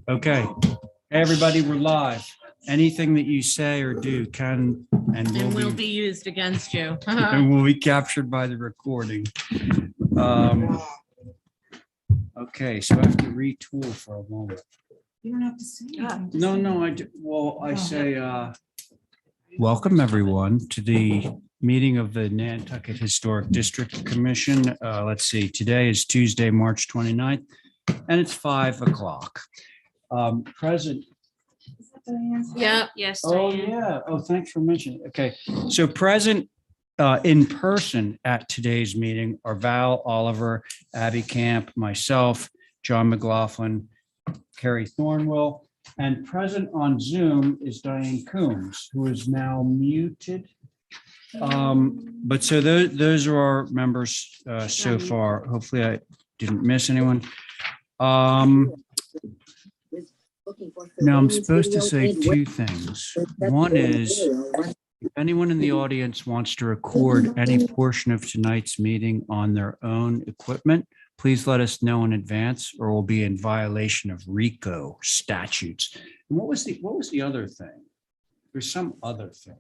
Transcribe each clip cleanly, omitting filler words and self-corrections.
Okay. Hey, everybody, we're live. Anything that you say or do can and will be used against you. and will be captured by the recording. Okay, so I have to retool for a moment. You don't have to say anything. No, I say, welcome everyone to the meeting of the Nantucket Historic District Commission. Let's see, today is Tuesday, March 29th, and it's 5 o'clock. Present. Yeah, yes. Oh, Diane. yeah. Oh, thanks for mentioning. Okay, so present in person at today's meeting are Val Oliver, Abby Camp, myself, John McLaughlin, Carrie Thornwell, and present on Zoom is Diane Coombs, who is now muted. But so those are our members so far. Hopefully I didn't miss anyone. Now I'm supposed to say two things. One is, if anyone in the audience wants to record any portion of tonight's meeting on their own equipment, please let us know in advance or we'll be in violation of RICO statutes. And what was the other thing? There's some other thing.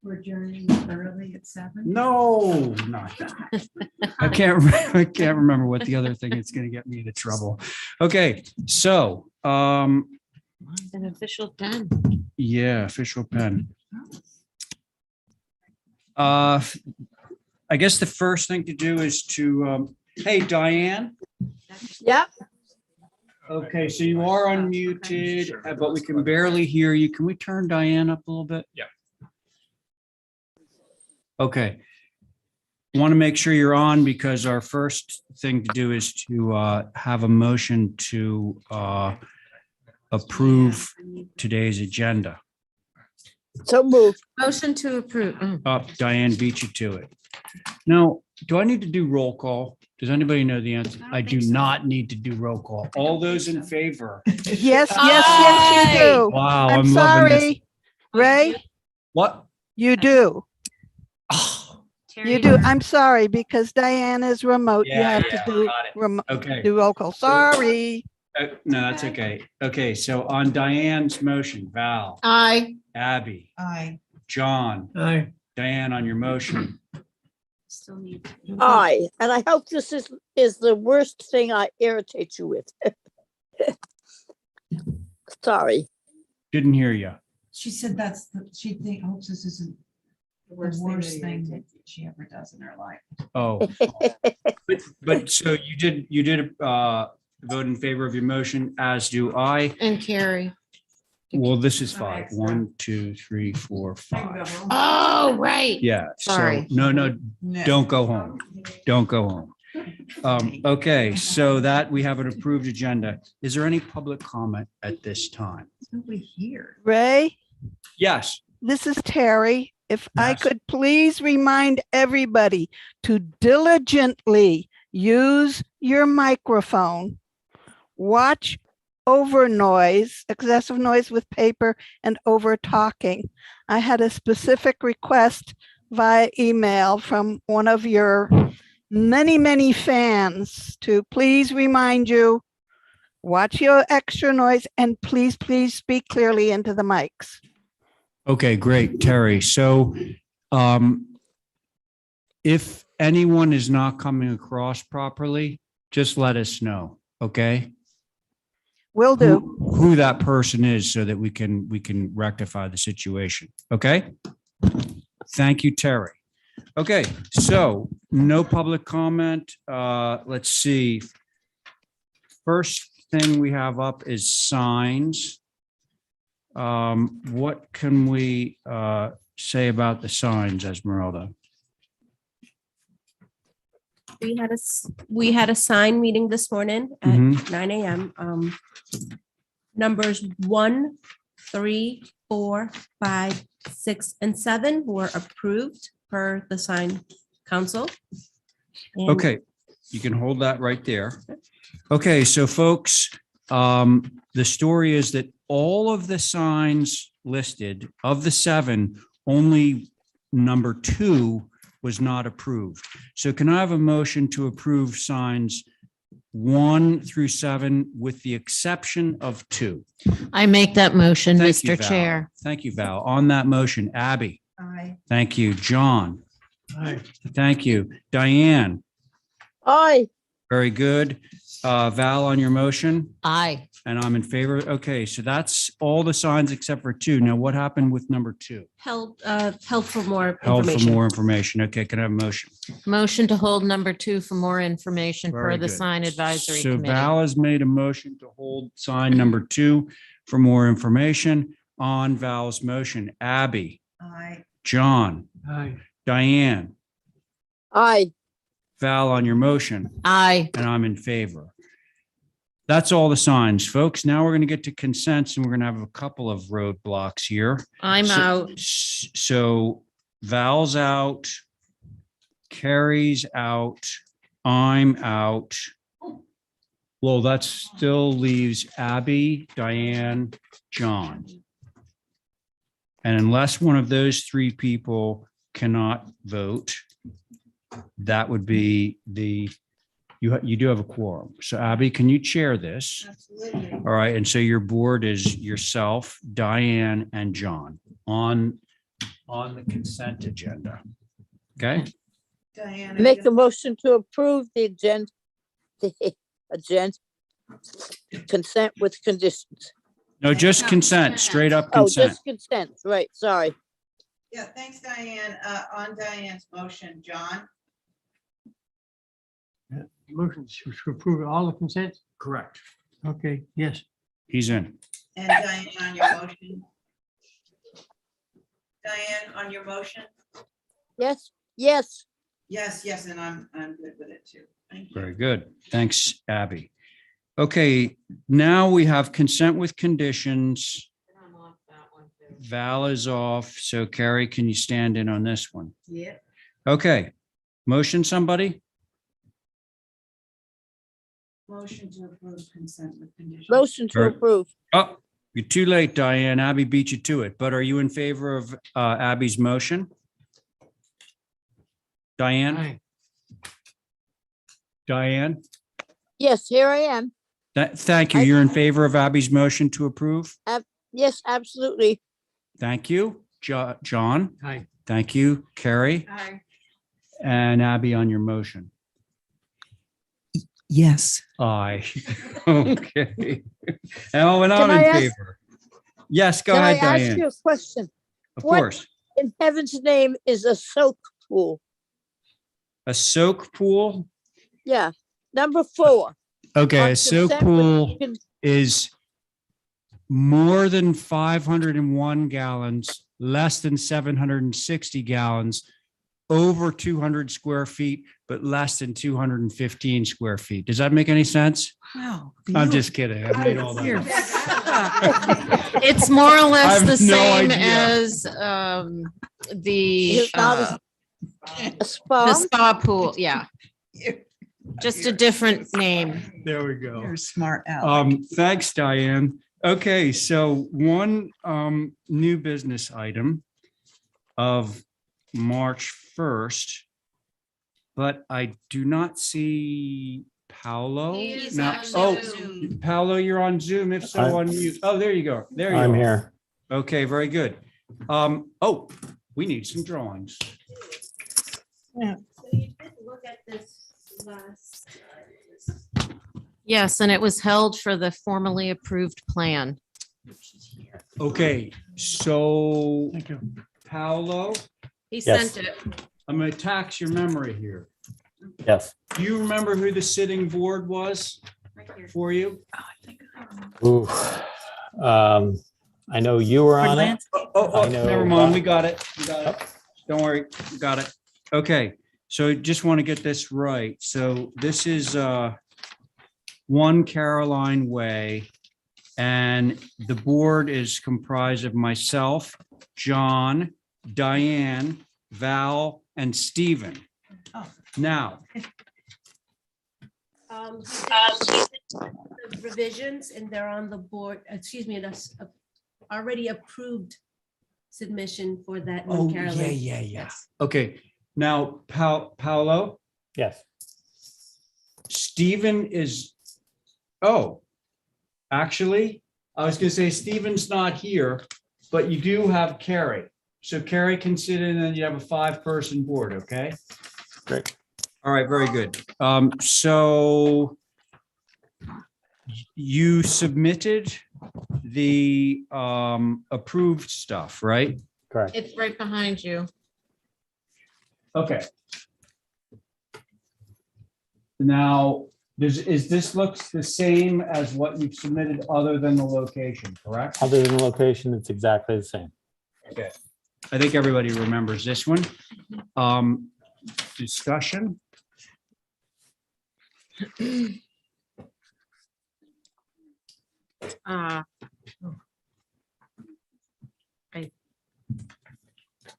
We're adjourning early at 7. No, not that. I can't remember what the other thing is going to get me into trouble. Okay, so An official pen. yeah, official pen. I guess the first thing to do is to hey, Diane. Yep. Okay, so you are unmuted, but we can barely hear you. Can we turn Diane up a little bit? Yeah. Okay. Want to make sure you're on because our first thing to do is to have a motion to approve today's agenda. So moved. Motion to approve. Diane beat you to it. Now, do I need to do roll call? Does anybody know the answer? I do not need to do roll call. All those in favor? Yes, you do. Wow, I'm loving this. sorry, Ray, What? you do. Oh, You do. I'm sorry because Diane is remote. You Yeah, have yeah, to do got okay. do roll call. Sorry. No, that's okay. Okay, so on Diane's motion, Val, Aye. Abby, Aye. John, Aye. Diane on your motion. Still need. Aye, and I hope this is the worst thing I irritate you with. Sorry. Didn't hear you. She said she hopes this isn't the worst thing that she ever does in her life. Oh, but so you did vote in favor of your motion, as do I. And Carrie. Well, this is Okay, 5. so- 1, 2, 3, 4, 5. Oh, right. Yeah. So Sorry. no, No. don't go home. Don't go home. Okay, so that we have an approved agenda. Is there any public comment at this time? There's nobody here. Ray, Yes. this is Terry. If I Yes. could please remind everybody to diligently use your microphone, watch over noise, excessive noise with paper, and over talking. I had a specific request via email from one of your many fans to please remind you, watch your extra noise, and please speak clearly into the mics. Okay, great, Terry. So if anyone is not coming across properly, just let us know, okay? Will do. Who that person is so that we can rectify the situation, okay? Thank you, Terry. Okay, so no public comment. Let's see. First thing we have up is signs. What can we say about the signs, Esmeralda? We had a sign meeting this morning at Mhm. 9 a.m. Numbers 1, 3, 4, 5, 6, and 7 were approved per the sign council. And Okay, you can hold that right there. Okay, so folks, the story is that all of the signs listed of the 7, only number 2 was not approved. So can I have a motion to approve signs 1 through 7 with the exception of 2. I make that motion, Thank you, Mr. Val. Chair. Thank you, Val. On that motion, Abby. Aye. Thank you, John. Thank you, Diane. Aye. Very good. Val, on your motion, Aye. and I'm in favor. Okay, so that's all the signs except for 2. Now, what happened with number 2? Held for more Held for information. more information. Okay, can I have a motion? Motion to hold number 2 for more information Very per the good. sign advisory So committee. Val has made a motion to hold sign number 2 for more information. On Val's motion, Abby, Aye. John, Diane, Aye. Val on your motion, Aye. and I'm in favor. That's all the signs, folks. Now we're going to get to consents, and we're going to have a couple of roadblocks here. I'm So- out. So Val's out, Carrie's out, I'm out. Well, that still leaves Abby, Diane, John. And unless one of those 3 people cannot vote, that would be you do have a quorum. So Abby, can you chair this? Absolutely. All right, and so your board is yourself, Diane, and John on the consent agenda. Okay, Diana. Make a motion to approve the agenda. The agenda. Consent with conditions. no, just consent, straight up Oh, consent. just consent, right, sorry. Yeah, thanks, Diane. On Diane's motion, John, Motion to approve all the consent? Correct. Okay, yes. He's in. and Diane on your motion. Diane, on your motion? Yes, yes. Yes, and I'm good with it too. Thank you. Very good. Thanks, Abby. Okay, now we have consent with conditions. Val is off, so Carrie, can you stand in on this one? Yeah. Okay, motion somebody? Motion to approve consent with conditions. Motion to Right. approve. Oh, you're too late, Diane. Abby beat you to it, but are you in favor of Abby's motion? Diane? Aye. Diane? Yes, here I am. Thank you. You're in favor of Abby's motion to approve? Yes, absolutely. Thank you. John? Aye. Thank you. Carrie? Aye. And Abby on your motion? Yes. Aye. Okay. Oh, and I'm Can I in ask- favor. Yes, go Can I ahead, ask you Diane. a question? Of what- course. In heaven's name is a soak pool. A soak pool? Yeah, number 4. Okay, On a soak consent with pool con- is more than 501 gallons, less than 760 gallons, over 200 square feet, but less than 215 square feet. Does that make any sense? Wow. I'm just kidding. I made all that. up. It's more or I less have the no same idea. as the It's not uh, A the spa. spa pool. Yeah. Just a different name. There we go. You're smart, Al. Thanks, Diane. Okay, so one new business item of March 1st, but I do not see Paolo. He is No. on Oh, Zoom. Paolo, you're on Zoom. If so, I'm- unmute. Oh, there you go. There you I'm are. here. Okay, very good. Oh, we need some drawings. So you did look at this last. Yes, and it was held for the formally approved plan. Okay, so Thank you. Paolo, He Yes. sent it. I'm gonna tax your memory here. Yes. Do you remember who the sitting board was for you? Ooh. I know you were on it. Oh, I know, never mind. We got it. We got it. Don't worry. We got it. Okay, so just want to get this right. So this is 1 Caroline Way. And the board is comprised of myself, John, Diane, Val, and Stephen. Oh. Now, The revisions and they're on the board, excuse me, that's already approved submission for that oh, one, Carolyn. yeah. Okay, now, Paolo, Yes. Stephen is, oh, actually, I was gonna say Stephen's not here, but you do have Carrie. So Carrie can sit in and you have a 5-person board, okay? Great. All right, very good. So you submitted the approved stuff, right? Correct. It's right behind you. Okay. Now, is this looks the same as what you've submitted other than the location, correct? Other than the location, it's exactly the same. Okay. I think everybody remembers this one. Discussion.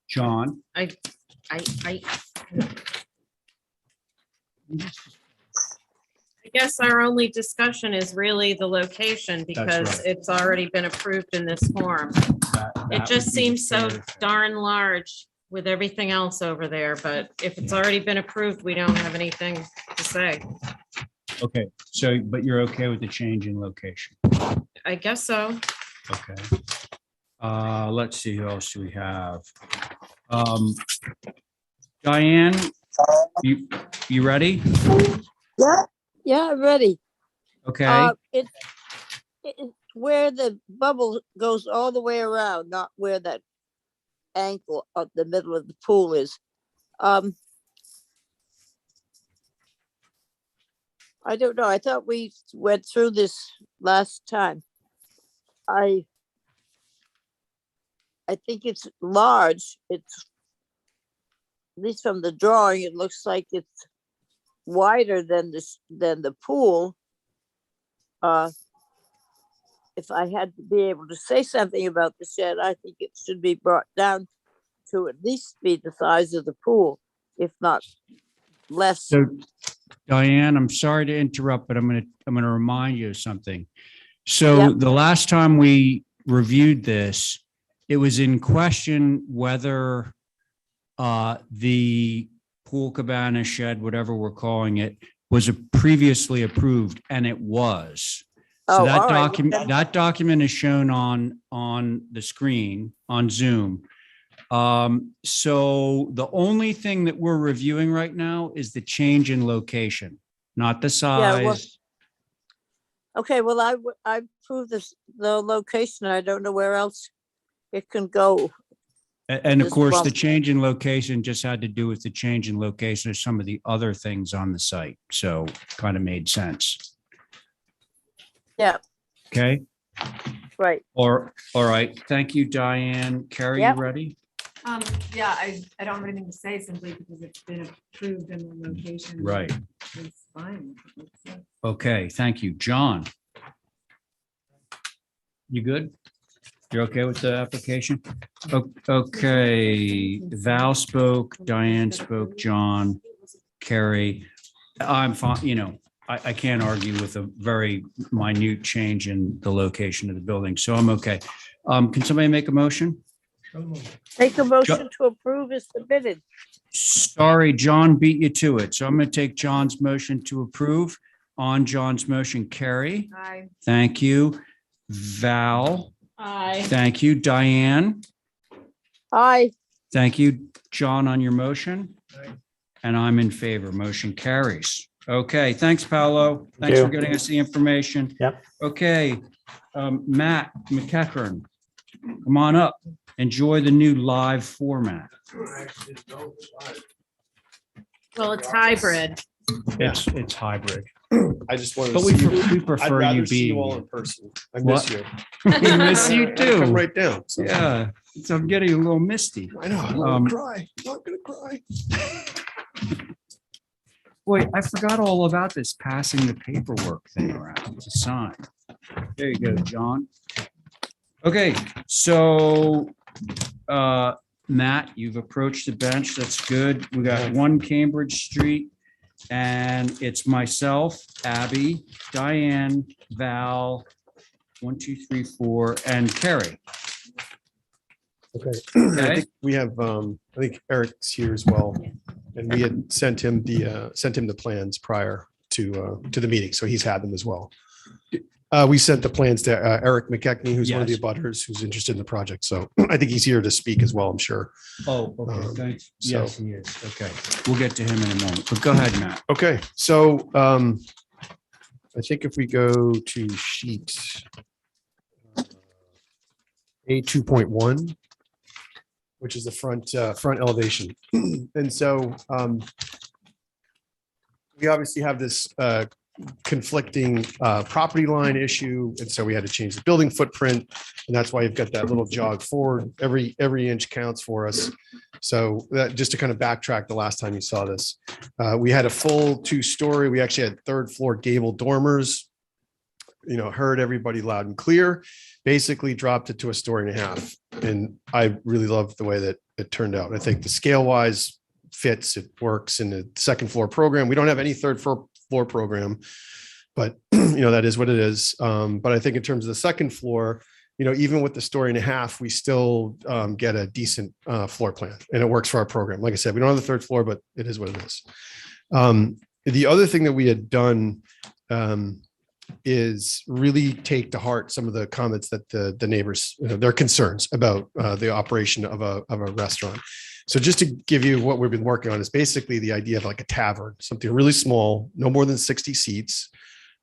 John. I guess our only discussion is really the location because right. it's already been approved in this form. It That just would be seems so fair. darn large with everything else over there, but if it's already been approved, we don't have anything to say. Okay, so, but you're okay with the change in location? I guess so. Okay. Let's see, who else do we have? Diane, you ready? Yeah, I'm ready. Okay, It's where the bubble goes all the way around, not where that ankle of the middle of the pool is. I don't know. I thought we went through this last time. I think it's large. It's, at least from the drawing, it looks like it's wider than the pool. If I had to be able to say something about the shed, I think it should be brought down to at least be the size of the pool, if not less. so Diane, I'm sorry to interrupt, but I'm gonna remind you of something. So Yep. the last time we reviewed this, it was in question whether the pool cabana shed, whatever we're calling it, was previously approved, and it was. So Oh, that all right. document is shown on the screen on Zoom. So the only thing that we're reviewing right now is the change in location, not the Yeah, well, size. Okay, well, I proved the location. I don't know where else it can go. And of Just course, the bump. change in location just had to do with the change in location of some of the other things on the site. So kind of made sense. Yeah, Okay. right. All right. Thank you, Diane. Carrie, you Yep. ready? Yeah, I don't have anything to say simply because it's been approved in the location. Right. It's fine. Okay. Thank you. John. You good? You're okay with the application? Okay. Val spoke, Diane spoke, John, Carrie. I'm fine, I can't argue with a very minute change in the location of the building, so I'm okay. Can somebody make a motion? Take a motion to approve is submitted. Sorry, John beat you to it, so I'm going to take John's motion to approve. On John's motion, Carrie. Aye. Thank you. Val. Aye. Thank you. Diane. Aye. Thank you, John, on your motion. And I'm in favor. Motion carries. Okay, thanks, Paolo. Thanks for you. getting us the information. Yep. Okay, Matt McEachern, come on up. Enjoy the new live format. Well, it's hybrid. It's hybrid, I just wanted but to see you. we I'd prefer you rather see you being. all in person. I miss What? you. We miss you Come too. right down. So- Yeah, so I'm getting a little misty. I know. I'm Um, gonna cry. I'm not gonna cry. Wait, I forgot all about this passing the paperwork thing around to sign. There you go, John. Okay, so Matt, you've approached the bench. That's good. We got 1 Cambridge Street. And it's myself, Abby, Diane, Val, 1, 2, 3, 4, and Carrie. Okay. Okay. I think we have, I think Eric's here as well. And we had sent him the plans prior to the meeting, so he's had them as well. We sent the plans to Eric McKechnie, who's one of the Yes. abutters who's interested in the project. So I think he's here to speak as well, I'm sure. Oh, okay, thanks. so- Yes, he is. Okay, we'll get to him in a moment, but go ahead, Matt. Okay, so I think if we go to sheet A 2.1, which is the front elevation. And so we obviously have this conflicting property line issue. And so we had to change the building footprint. And that's why you've got that little jog forward. Every inch counts for us. So that just to kind of backtrack the last time you saw this, we had a full 2-story. We actually had 3rd floor gable dormers, heard everybody loud and clear, basically dropped it to a 1.5 stories. And I really love the way that it turned out. I think the scale wise fits, it works in the 2nd floor program. We don't have any 3rd floor program, but that is what it is. But I think in terms of the 2nd floor, even with the 1.5 stories, we still get a decent floor plan, and it works for our program. Like I said, we don't have the 3rd floor, but it is what it is. The other thing that we had done is really take to heart some of the comments that the neighbors, their concerns about the operation of a restaurant. So just to give you what we've been working on is basically the idea of like a tavern, something really small, no more than 60 seats.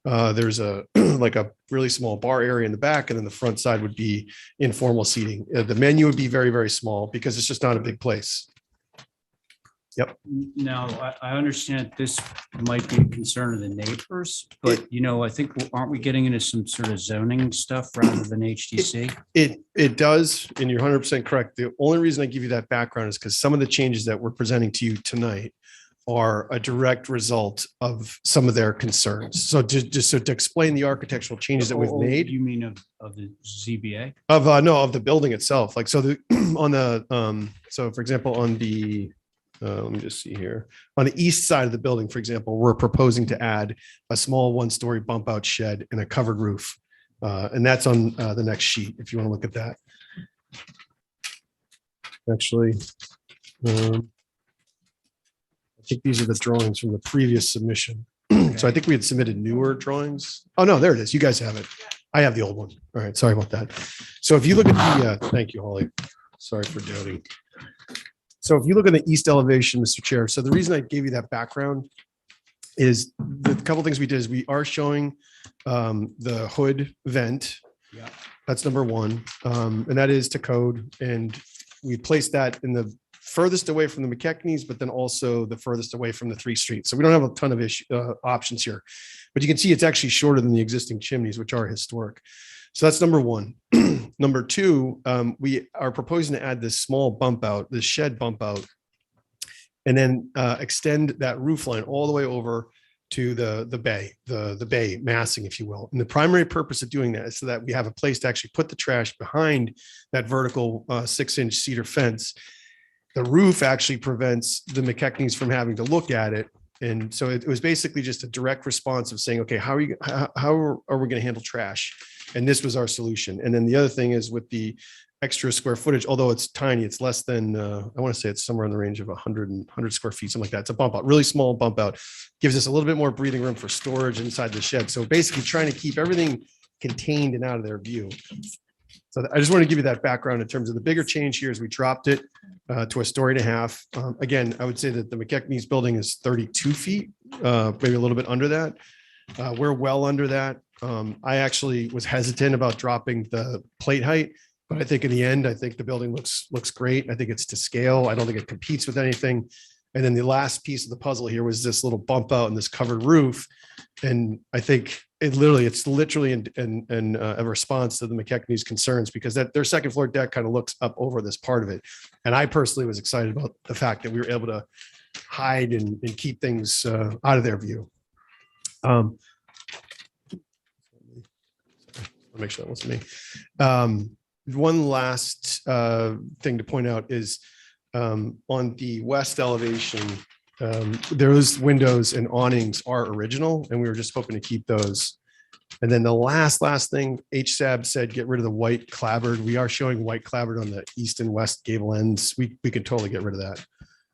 There's a like a really small bar area in the back, and then the front side would be informal seating. The menu would be very, very small because it's just not a big place. Yep. Now, I understand this might be a concern of the neighbors, but I think, aren't we getting into some sort of zoning stuff rather than HDC? It does, and you're 100% correct. The only reason I give you that background is because some of the changes that we're presenting to you tonight are a direct result of some of their concerns. So to explain the architectural changes that we've made. You mean of the ZBA? Of the building itself. Like, so so for example, on the, let me just see here. On the east side of the building, for example, we're proposing to add a small 1-story bump out shed and a covered roof. And that's on the next sheet, if you want to look at that. Actually, I think these are the drawings from the previous submission. So I think we had submitted newer drawings. Oh, no, there it is. You guys have it. I have the old one. All right. Sorry about that. So if you look at the, thank you, Holly. Sorry for doubting. So if you look at the east elevation, Mr. Chair, so the reason I gave you that background is the couple things we did is we are showing the hood vent. Yeah. That's number one. And that is to code. And we placed that in the furthest away from the McKechnie's, but then also the furthest away from the 3 streets. So we don't have a ton of options here, but you can see it's actually shorter than the existing chimneys, which are historic. So that's number one. Number two, we are proposing to add this small bump out, this shed bump out, and then extend that roof line all the way over to the bay massing, if you will. And the primary purpose of doing that is so that we have a place to actually put the trash behind that vertical 6-inch cedar fence. The roof actually prevents the McKechnie's from having to look at it. And so it was basically just a direct response of saying, okay, how are we going to handle trash? And this was our solution. And then the other thing is with the extra square footage, although it's tiny, it's less than, I want to say it's somewhere in the range of 100 square feet, something like that. It's a bump out, really small bump out, gives us a little bit more breathing room for storage inside the shed. So basically trying to keep everything contained and out of their view. So I just want to give you that background in terms of the bigger change here is we dropped it to 1.5 stories. Again, I would say that the McKechnie's building is 32 feet, maybe a little bit under that. We're well under that. I actually was hesitant about dropping the plate height, but I think in the end, I think the building looks great. I think it's to scale. I don't think it competes with anything. And then the last piece of the puzzle here was this little bump out and this covered roof. And I think it's literally in a response to the McKechnie's concerns because that their second floor deck kind of looks up over this part of it. And I personally was excited about the fact that we were able to hide and keep things out of their view. I'll make sure that wasn't me. One last thing to point out is on the west elevation, those windows and awnings are original, and we were just hoping to keep those. And then the last thing, HSAB said, get rid of the white clapboard. We are showing white clapboard on the east and west gable ends. We can totally get rid of that.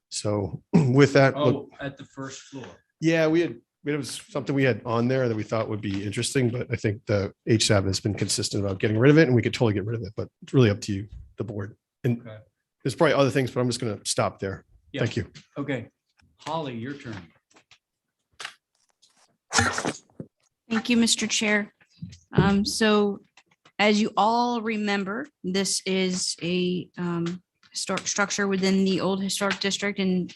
So with that, Oh, at the first floor. yeah, we had it was something we had on there that we thought would be interesting, but I think the HSAB has been consistent about getting rid of it, and we could totally get rid of it, but it's really up to you, the board. And Okay. there's probably other things, but I'm just going to stop there. Yeah. Thank you. Okay. Holly, your turn. Thank you, Mr. Chair. So as you all remember, this is a historic structure within the old historic district. And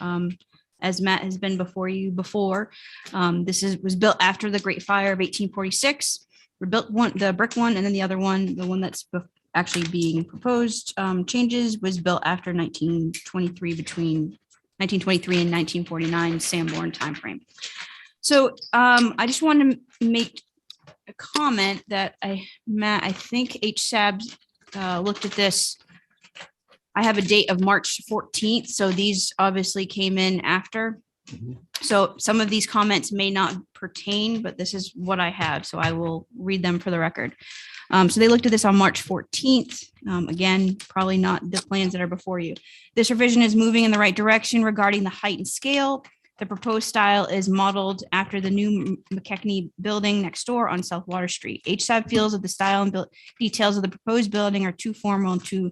as Matt has been before you before, was built after the Great Fire of 1846. We built the brick one, and then the other one, the one that's actually being proposed changes, was built after 1923, between 1923 and 1949 Sanborn timeframe. So I just want to make a comment that Matt, I think HSAB looked at this. I have a date of March 14th, so these obviously came in after. So some of these comments may not pertain, but this is what I have, so I will read them for the record. So they looked at this on March 14th. Again, probably not the plans that are before you. This revision is moving in the right direction regarding the height and scale. The proposed style is modeled after the new McKechnie building next door on South Water Street. HSAB feels that the style and details of the proposed building are too formal and too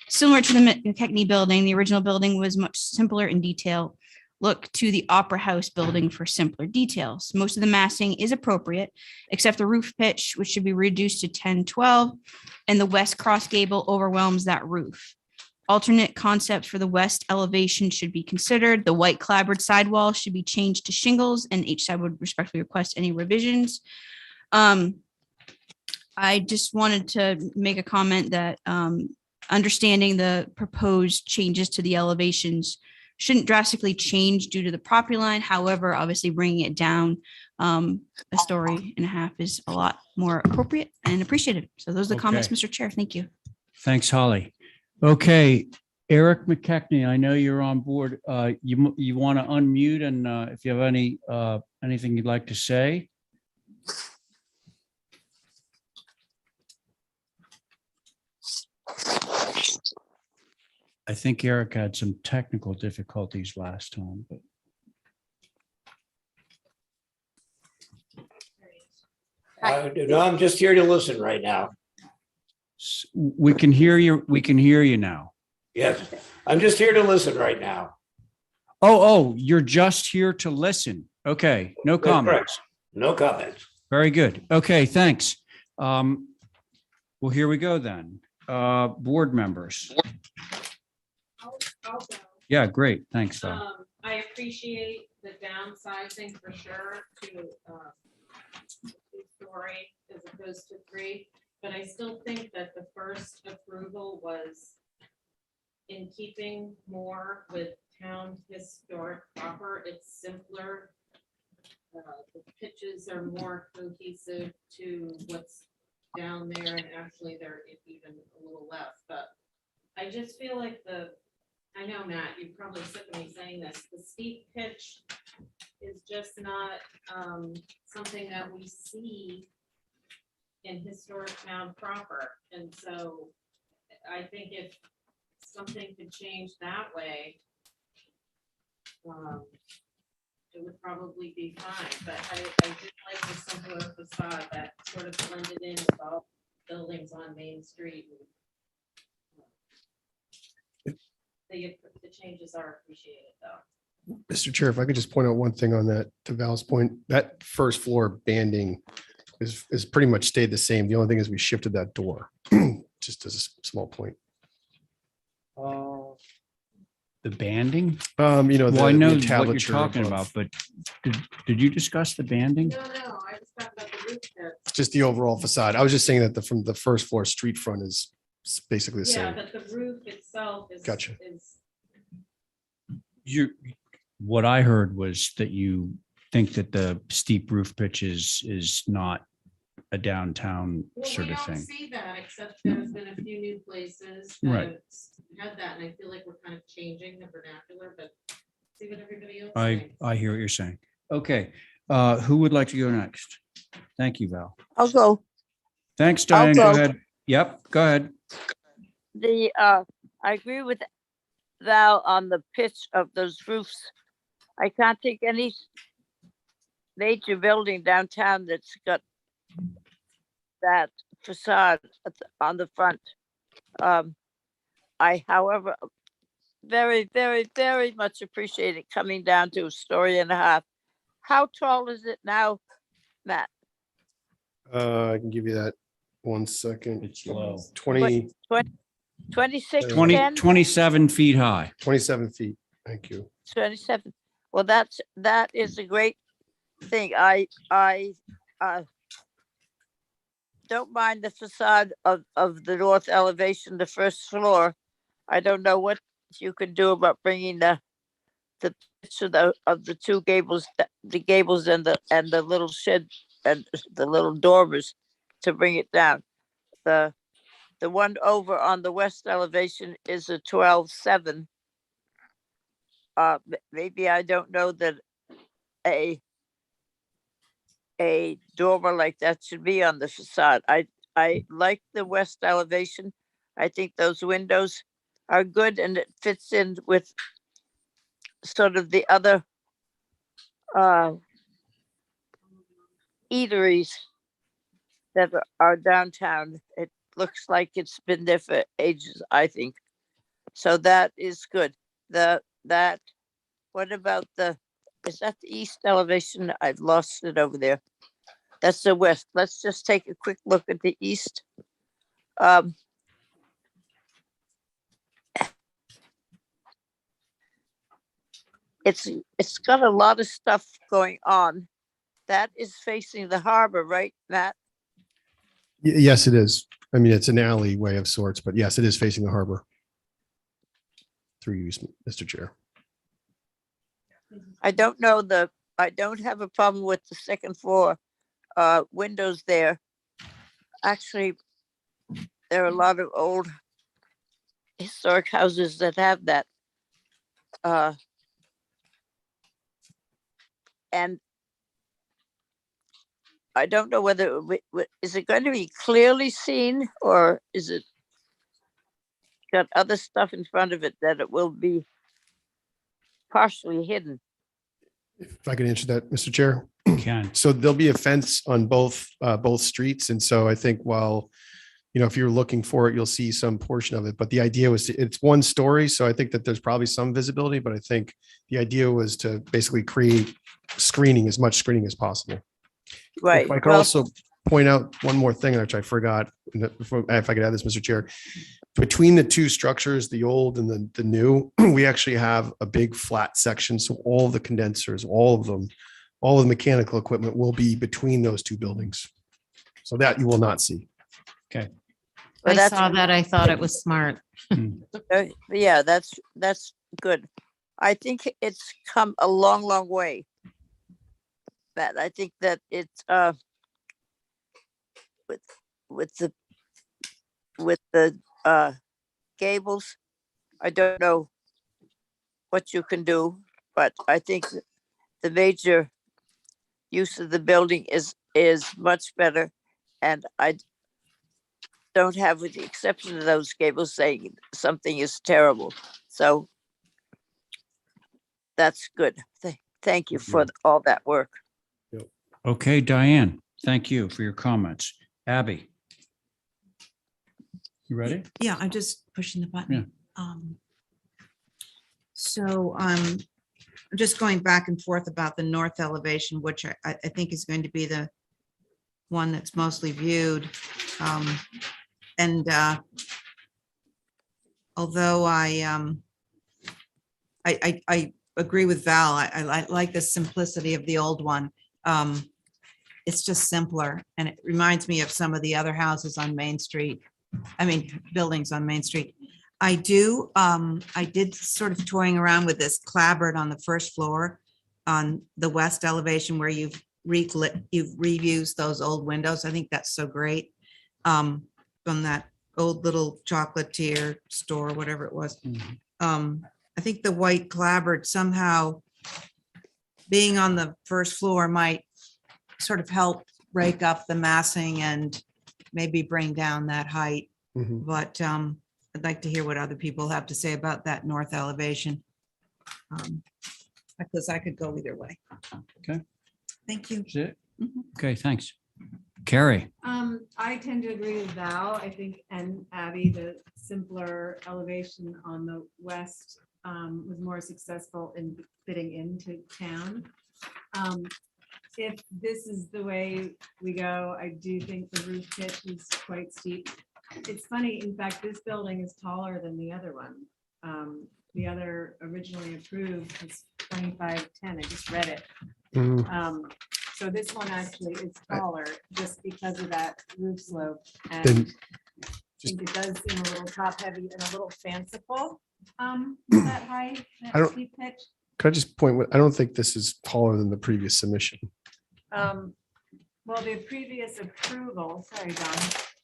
similar to the McKechnie building. The original building was much simpler in detail. Look to the Opera House building for simpler details. Most of the massing is appropriate, except the roof pitch, which should be reduced to 10-12, and the west cross gable overwhelms that roof. Alternate concepts for the west elevation should be considered. The white clapboard sidewall should be changed to shingles, and HSAB would respectfully request any revisions. I just wanted to make a comment that understanding the proposed changes to the elevations shouldn't drastically change due to the property line. However, obviously bringing it down a story and a half is a lot more appropriate and appreciated. So those are the comments, Okay. Mr. Chair. Thank you. Thanks, Holly. Okay, Eric McKechnie, I know you're on board. You want to unmute, and if you have anything you'd like to say. I think Eric had some technical difficulties last time, but No, I'm just here to listen right now. we can hear you. We can hear you now. Yes, I'm just here to listen right now. Oh, you're just here to listen. Okay, no That's correct. comments. No comments. Very good. Okay, thanks. Well, here we go then. Board members. I'll go. Yeah, great. Thanks, Phil. I appreciate the downsizing for sure to 2-story as opposed to 3, but I still think that the first approval was in keeping more with town historic proper. It's simpler. The pitches are more cohesive to what's down there, and actually they're even a little less, but I just feel like I know, Matt, you're probably sick of me saying this, the steep pitch is just not something that we see in historic town proper. And so I think if something could change that way, it would probably be fine. But I did like the simpler facade that sort of blended in with all buildings on Main Street. The changes are appreciated, though. Mr. Chair, if I could just point out one thing on that, to Val's point, that first floor banding is pretty much stayed the same. The only thing is we shifted that door, just as a small point. The banding? Well, Well, I know what you're entablature talking above. about, but did you discuss the banding? No, I was talking about the roof pitch. Just the overall facade. I was just saying that from the first floor street front is basically the Yeah, same. but the roof itself is. Gotcha. What I heard was that you think that the steep roof pitch is not a downtown Well, sort we of don't thing. see that, except there's been a few new places Right. that had that, and I feel like we're kind of changing the vernacular, but see what everybody else I thinks. hear what you're saying. Okay, who would like to go next? Thank you, Val. I'll go. Thanks, Diane. Go go. ahead. Yep, go ahead. I agree with Val on the pitch of those roofs. I can't think any major building downtown that's got that facade on the front. I, however, very, very, very much appreciate it coming down to a story and a half. How tall is it now, Matt? I can give you that 1 second. It's low. 20, 26, 20, 10? 27 feet high. 27 feet. Thank you. 27. Well, that is a great thing. I don't mind the facade of the north elevation, the first floor. I don't know what you can do about bringing the pitch of the two gables, the gables and the little shed and the little dormers to bring it down. The one over on the west elevation is a 12.7. Maybe I don't know that a dormer like that should be on the facade. I like the west elevation. I think those windows are good and it fits in with sort of the other eateries that are downtown. It looks like it's been there for ages, I think. So that is good. What about is that the east elevation? I've lost it over there. That's the west. Let's just take a quick look at the east. It's got a lot of stuff going on. That is facing the harbor, right, Matt? Yes, it is. I mean, it's an alleyway of sorts, but yes, it is facing the harbor. Through you, Mr. Chair. I don't have a problem with the second floor windows there. Actually, there are a lot of old historic houses that have that. And I don't know whether is it going to be clearly seen or is it got other stuff in front of it that it will be partially hidden? If I could answer that, Mr. Chair. Can. So there'll be a fence on both streets. And so I think while, if you're looking for it, you'll see some portion of it. But the idea was it's 1 story. So I think that there's probably some visibility, but I think the idea was to basically create as much screening as possible. Right. If I could also point out one more thing, which I forgot, if I could add this, Mr. Chair. Between the two structures, the old and the new, we actually have a big flat section. So all the condensers, all of them, all of the mechanical equipment will be between those two buildings. So that you will not see. Okay. Well, I saw that. I thought it was smart. Yeah, that's good. I think it's come a long, long way. That I think that it's with the gables. I don't know what you can do, but I think the major use of the building is much better, and I don't have, with the exception of those gables, saying something is terrible. So that's good. Thank you for all that work. Okay, Diane, thank you for your comments. Abby. You ready? Yeah, I'm just pushing the button. So I'm just going back and forth about the north elevation, which I think is going to be the one that's mostly viewed. And although I agree with Val, I like the simplicity of the old one. It's just simpler, and it reminds me of some of the other houses on Main Street. I mean, buildings on Main Street. I did sort of toying around with this clapboard on the first floor on the west elevation where you've reused those old windows. I think that's so great. From that old little chocolatier store, whatever it was. I think the white clapboard somehow being on the first floor might sort of help break up the massing and maybe bring down that height. But I'd like to hear what other people have to say about that north elevation. Because I could go either way. Okay. Thank you. Is it? Okay, thanks. Carrie, I tend to agree with Val, I think, and Abby, the simpler elevation on the west was more successful in fitting into town. If this is the way we go, I do think the roof pitch is quite steep. It's funny, in fact, this building is taller than the other one. The other originally approved was 2510, I just read it. So this one actually is taller just because of that roof slope. And Then I think it does seem a little top heavy and a little fanciful. That high, I that don't- steep pitch. Could I just point, I don't think this is taller than the previous submission. Well, the previous approval, sorry, Don.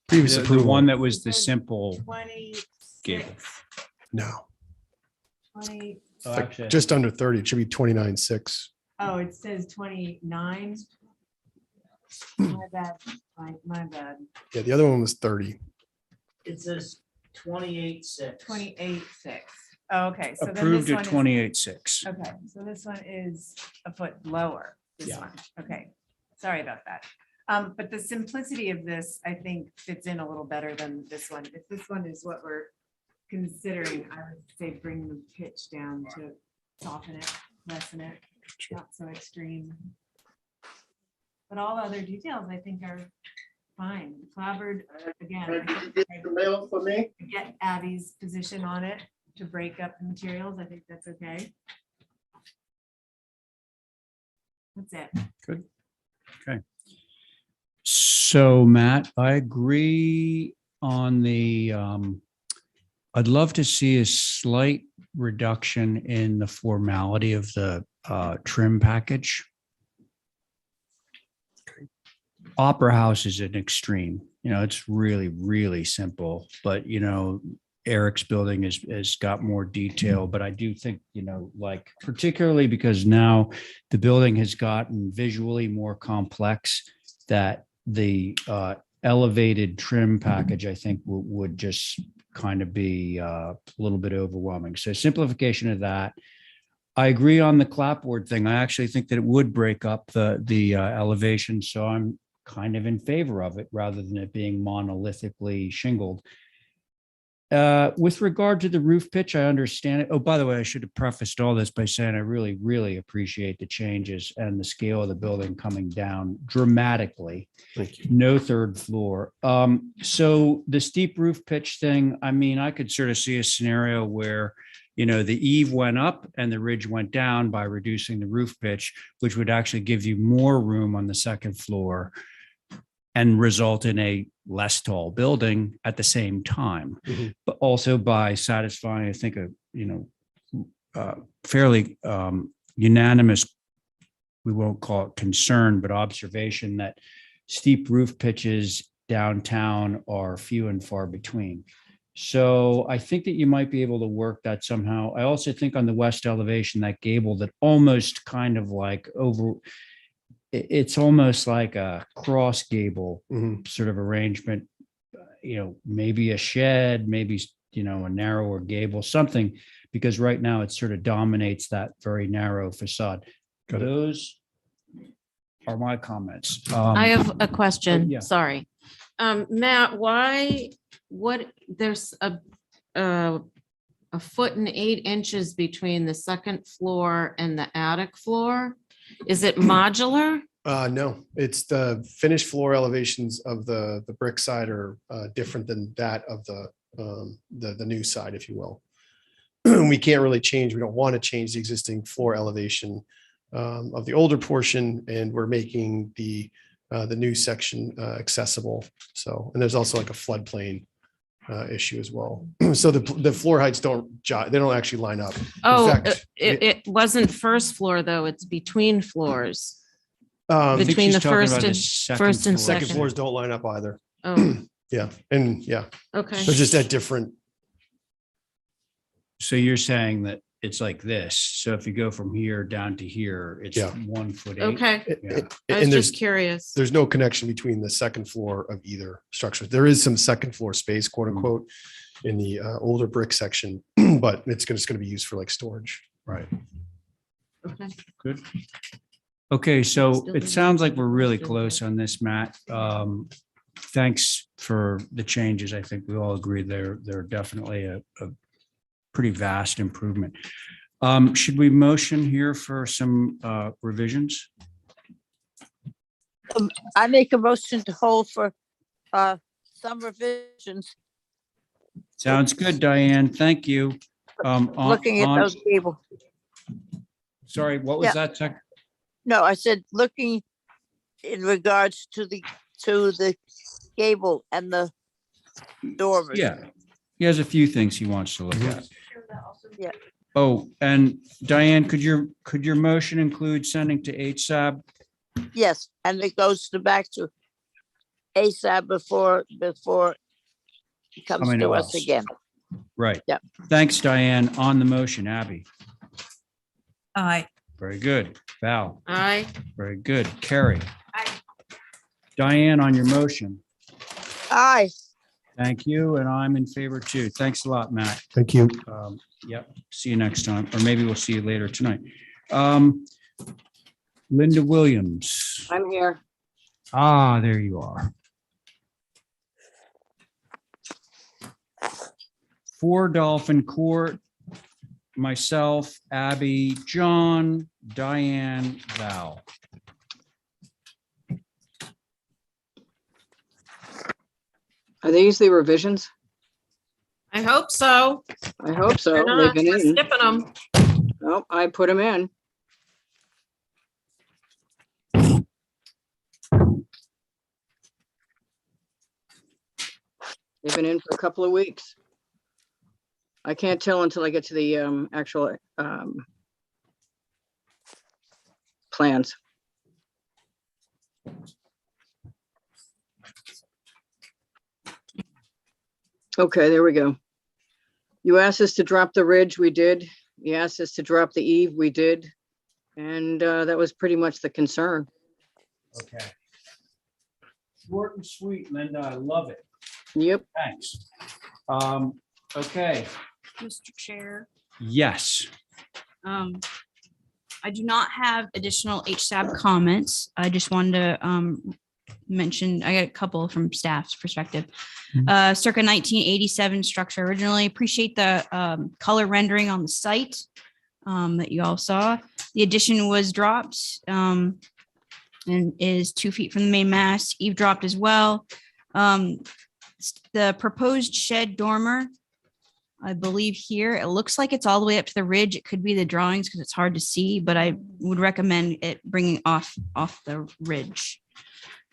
Previous the approval. one that was the simple 26. No, 20, Oh, like actually, just under 30. It should be 29.6. oh, it says 29. My bad, my bad. Yeah, the other one was 30. It says 28.6. 28.6. Oh, okay. So then approved this at one is- 28.6. Okay, so this one is a foot lower, this Yeah. one. Okay, sorry about that. But the simplicity of this, I think, fits in a little better than this one. If this one is what we're considering, I would say bring the pitch down to soften it, lessen it, not so extreme. But all other details, I think, are fine. Clabbered, again, I think For me? I get Abby's position on it to break up the materials. I think that's okay. That's it. So Matt, I agree on the, I'd love to see a slight reduction in the formality of the trim package. Opera House is an extreme, it's really, really simple, but Eric's building has got more detail, but I do think, like particularly because now the building has gotten visually more complex, that the elevated trim package, I think would just kind of be a little bit overwhelming. So simplification of that. I agree on the clapboard thing. I actually think that it would break up the elevation. So I'm kind of in favor of it rather than it being monolithically shingled. With regard to the roof pitch, I understand it. Oh, by the way, I should have prefaced all this by saying I really, really appreciate the changes and the scale of the building coming down dramatically. Thank you. No third floor. So the steep roof pitch thing, I mean, I could sort of see a scenario where, the eave went up and the ridge went down by reducing the roof pitch, which would actually give you more room on the second floor and result in a less tall building at the same time, but also by satisfying, I think, fairly unanimous, we won't call it concern, but observation that steep roof pitches downtown are few and far between. So I think that you might be able to work that somehow. I also think on the west elevation, that gable that almost kind of like it's almost like a cross gable sort of arrangement, maybe a shed, maybe, a narrower gable, something, because right now it sort of dominates that very narrow facade. Got it. Those are my comments. I have a question. yeah. Sorry. Matt, there's a 1.8 between the second floor and the attic floor. Is it modular? No, it's the finished floor elevations of the brick side are different than that of the new side, if you will. We can't really change. We don't want to change the existing floor elevation of the older portion, and we're making the new section accessible. So, and there's also like a floodplain issue as well. So the floor heights they don't actually line up. Oh, fact, it wasn't first floor though. It's between floors. I think Between she's the talking first about the and- second first and floor. Second Second. floors don't line up either. Oh, Yeah, and yeah, okay. they're just at different. So you're saying that it's like this. So if you go from here down to here, it's Yeah. 1'8". Okay. Yeah. I was And just curious. there's no connection between the second floor of either structure. There is some second floor space, quote unquote, in the older brick section, but it's just going to be used for like storage. Right. Okay. Good. Okay, so Still it doesn't sounds like have we're the really rest in close there. on this, Matt. Thanks for the changes. I think we all agree they're definitely a pretty vast improvement. Should we motion here for some revisions? I make a motion to hold for some revisions, Sounds good, Diane. Thank you. looking at those cable. Sorry, what was Yeah. that? Sec? No, I said looking in regards to the gable and the dormers. Yeah, he has a few things he wants to look at. Yeah. Oh, and Diane, could your motion include sending to HSAB? Yes, and it goes back to ASAP before it comes Coming to to us us. again. Right. Yep. Thanks, Diane. On the motion, Abby. Aye. Very good. Val. Aye. Very good. Carrie. Diane, on your motion. Aye. Thank you. And I'm in favor too. Thanks a lot, Matt. Thank you. Yep. See you next time, or maybe we'll see you later tonight. Linda Williams. I'm here. Ah, there you are. 4 Dolphin Court, myself, Abby, John, Diane, Val. Are these the revisions? I hope so. I hope so. They're They've not, been we're in. skipping them. Nope, I put them in. They've been in for a couple of weeks. I can't tell until I get to the actual plans. Okay, there we go. You asked us to drop the ridge, we did. You asked us to drop the eave, we did. And that was pretty much the concern. Okay. Short and sweet, Linda. I love it. Yep. Thanks. Okay. Mr. Chair, Yes. I do not have additional HSAB comments. I just wanted to mention, I got a couple from staff's perspective. Circa 1987 structure originally. Appreciate the color rendering on the site that you all saw. The addition was dropped and is 2 feet from the main mast. Eve dropped as well. The proposed shed dormer, I believe here, it looks like it's all the way up to the ridge. It could be the drawings because it's hard to see, but I would recommend it bringing off the ridge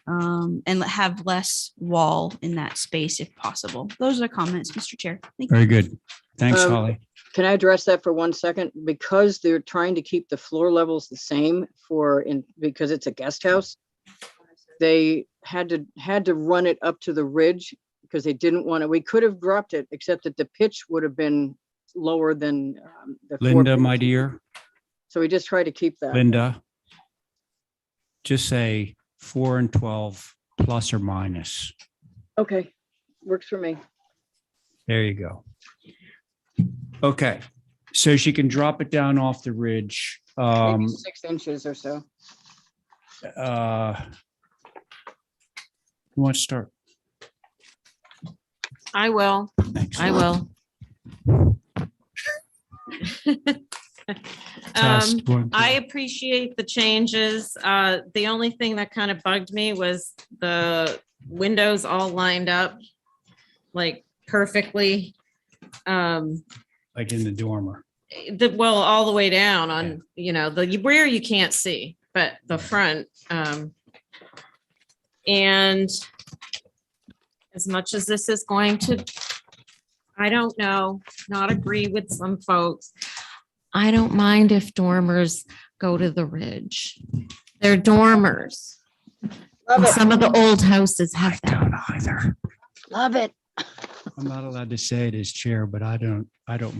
and have less wall in that space if possible. Those are the comments, Mr. Chair. Thank you. Very good. Thanks, Holly. Can I address that for 1 second? Because they're trying to keep the floor levels the same because it's a guest house. They had to run it up to the ridge because they didn't want to. We could have dropped it, except that the pitch would have been lower than the Linda, my dear. So we just tried to keep that. Linda, just say 4 and 12 plus or minus. Okay, works for me. There you go. Okay, so she can drop it down off the ridge. Maybe 6 inches or so. Who wants to start? I will. Thanks. I will. Test, 1, 2. I appreciate the changes. The only thing that kind of bugged me was the windows all lined up like perfectly. Like in the dormer. Well, all the way down on, the rear you can't see, but the front. And as much as this is going to, I don't know, not agree with some folks. I don't mind if dormers go to the ridge. They're dormers. Love it. Some of the old houses have I don't either. Love it. I'm not allowed to say it as chair, but I don't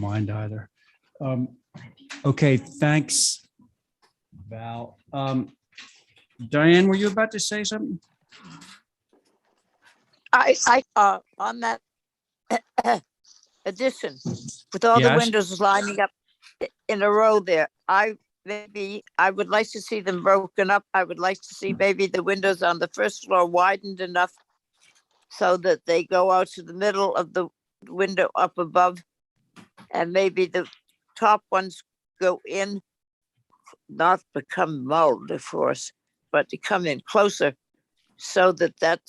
mind either. Okay, thanks, Val. Diane, were you about to say something? I on that addition with all the Yes. windows lining up in a row there, I maybe I would like to see them broken up. I would like to see maybe the windows on the first floor widened enough so that they go out to the middle of the window up above. And maybe the top ones go in, not become mold, of course, but to come in closer so that that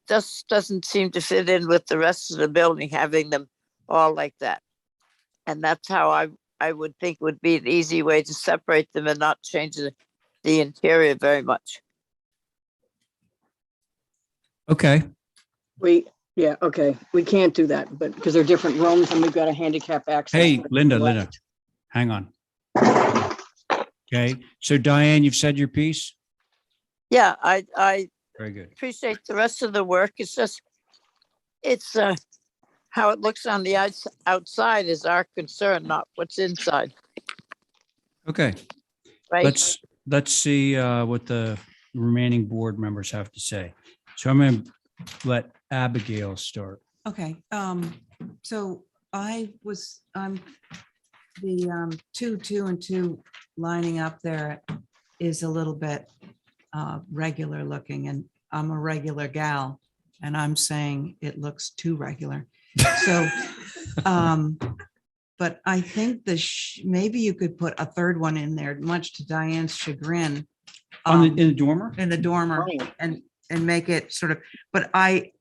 just doesn't seem to fit in with the rest of the building, having them all like that. And that's how I would think would be an easy way to separate them and not change the interior very much. Okay, Yeah, okay, we can't do that, but because they're different rooms and we've got a handicap access. hey, Linda, hang on. Okay, so Diane, you've said your piece? Yeah, I Very good. appreciate the rest of the work. It's just, it's how it looks on the outside is our concern, not what's inside. Okay, Right? let's see what the remaining board members have to say. So I'm going to let Abigail start. Okay, so I'm the 2 and 2 lining up there is a little bit regular looking, and I'm a regular gal, and I'm saying it looks too regular. So, but I think maybe you could put a third one in there, much to Diane's chagrin. In the dormer? In the dormer, and make it sort of, but I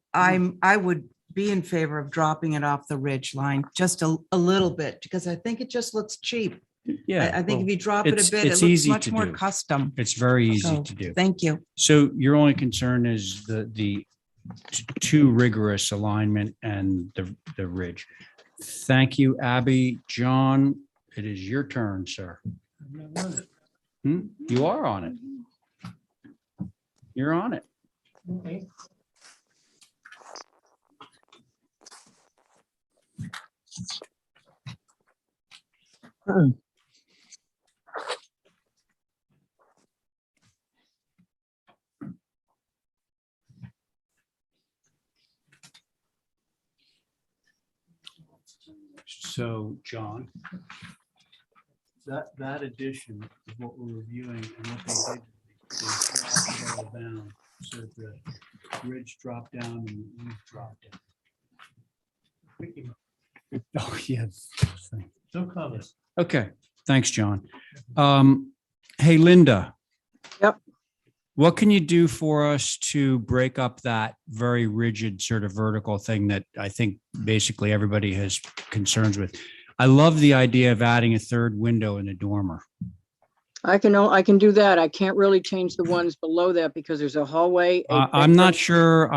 would be in favor of dropping it off the ridge line just a little bit, because I think it just looks cheap. Yeah. I think well, if you drop it a bit, it it's looks easy much to more do. custom. It's very easy So, to do. thank you. So your only concern is the too rigorous alignment and the ridge. Thank you, Abby. John, it is your turn, sir. You are on it. You're on it. Okay. So, John, that addition is what we're reviewing, and what they did is drop it all down, so the ridge dropped down and the roof dropped down. Oh, yes. So close. Okay, thanks, John. Hey, Linda. Yep. What can you do for us to break up that very rigid sort of vertical thing that I think basically everybody has concerns with? I love the idea of adding a third window in the dormer. I can do that. I can't really change the ones below that because there's a hallway. I'm not sure.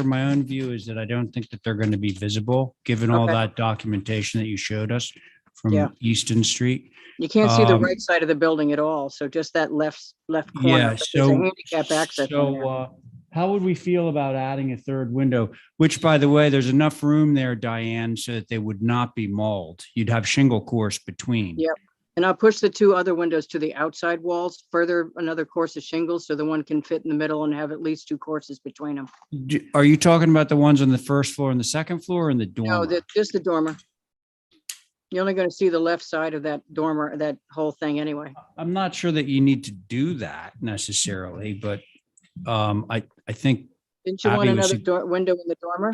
My own view is that I don't think that they're going to be visible, given all Okay. that documentation that you showed us from Yeah. Easton Street. You can't see the right side of the building at all. So just that left corner. Yeah, but there's a so, handicap access in there. how would we feel about adding a third window, which, by the way, there's enough room there, Diane, so that they would not be mauled. You'd have shingle course between. Yep. And I'll push the 2 other windows to the outside walls, further another course of shingles, so the one can fit in the middle and have at least 2 courses between them. Are you talking about the ones on the first floor and the second floor, and the No, dormer? just the dormer. You're only going to see the left side of that dormer, that whole thing anyway. I'm not sure that you need to do that necessarily, but I think, Didn't you want Abby was another window in the dormer?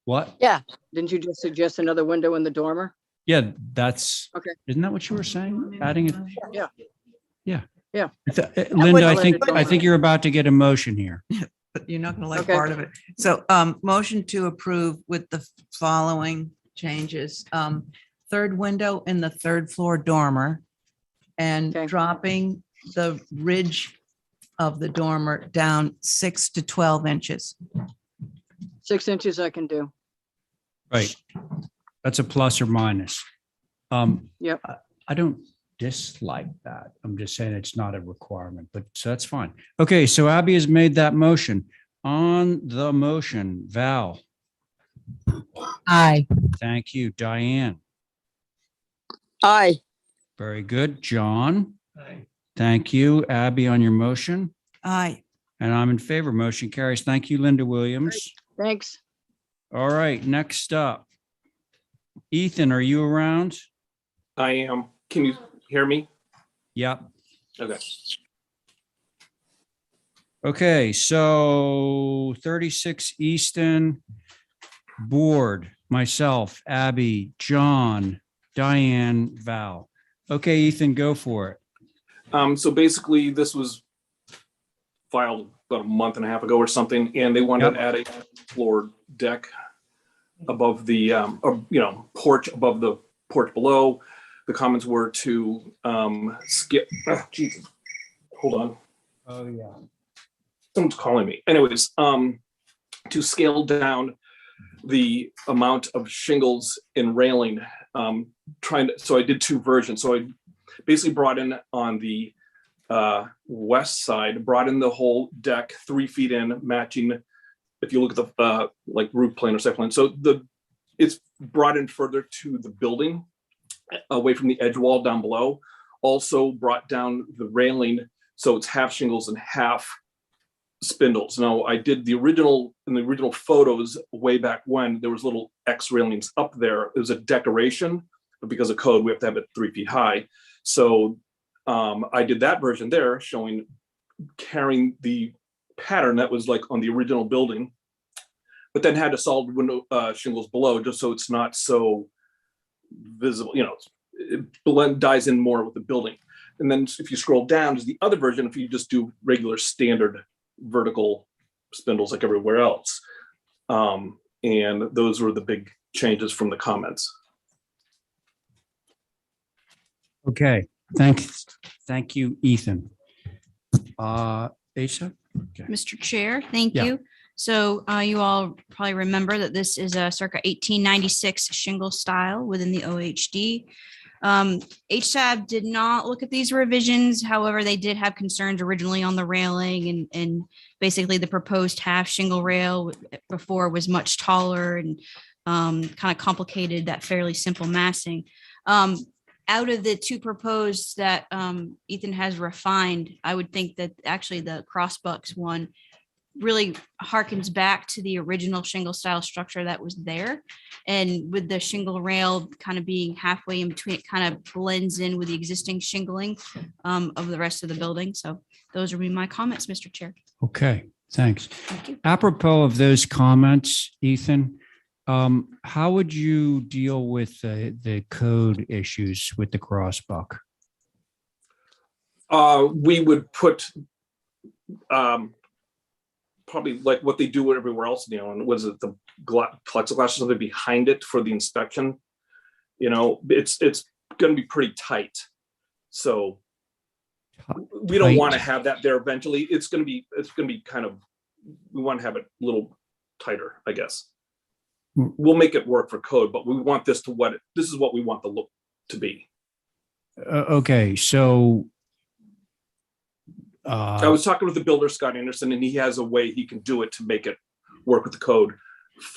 what? Yeah. Didn't you just suggest another window in the dormer? Yeah, that's, Okay. isn't that what you were saying? Adding it? Yeah. Yeah. Yeah. Linda, I would- think you're about to get a motion here. But you're not gonna like Okay. part of it. So, motion to approve with the following changes. Third window in the third floor dormer, and Okay. dropping the ridge of the dormer down 6 to 12 inches. 6 inches I can do. Right. That's a plus or minus. Yep. I don't dislike that. I'm just saying it's not a requirement, but so that's fine. Okay, so Abby has made that motion. On the motion, Val. Aye. Thank you. Diane. Aye. Very good. John. Aye. Thank you. Abby, on your motion. Aye. And I'm in favor. Motion carries. Thank you, Linda Williams. Thanks. All right, next up. Ethan, are you around? I am. Can you hear me? Yep. Okay. Okay, so 36 Easton Board, myself, Abby, John, Diane, Val. Okay, Ethan, go for it. So basically, this was filed about a month and a half ago or something, and they wanted to add a floor deck above the, porch above the porch below. The comments were to skip. Jesus, hold on. Oh yeah. Someone's calling me. Anyways, to scale down the amount of shingles and railing, so I did two versions. So I basically brought in on the west side, brought in the whole deck 3 feet in, matching, if you look at the like roof plane or site plan. So it's brought in further to the building, away from the edge wall down below. Also brought down the railing, so it's half shingles and half spindles. Now, I did in the original photos way back when, there was little X railings up there. It was a decoration, but because of code, we have to have it 3 feet high. So I did that version there, showing carrying the pattern that was like on the original building, but then had a solid window shingles below, just so it's not so visible, it dies in more with the building. And then if you scroll down to the other version, if you just do regular standard vertical spindles like everywhere else. And those were the big changes from the comments. Okay, thank you, Ethan. Asa? Okay. Mr. Chair, thank Yeah. you. So you all probably remember that this is a circa 1896 shingle style within the OHD. HSAB did not look at these revisions. However, they did have concerns originally on the railing, and basically the proposed half shingle rail before was much taller and kind of complicated that fairly simple massing. Out of the two proposed that Ethan has refined, I would think that actually the Crossbucks one really harkens back to the original shingle style structure that was there. And with the shingle rail kind of being halfway in between, it kind of blends in with the existing shingling of the rest of the building. So those would be my comments, Mr. Chair. Okay, thanks. Thank you. Apropos of those comments, Ethan, how would you deal with the code issues with the Crossbuck? We would put probably like what they do everywhere else, and was it the plexiglass or something behind it for the inspection? It's going to be pretty tight. So we don't want to have that there eventually. It's going to be kind of, we want to have it a little tighter, I guess. We'll make it work for code, but we want this is what we want the look to be. Okay, so I was talking with the builder, Scott Anderson, and he has a way he can do it to make it work with the code.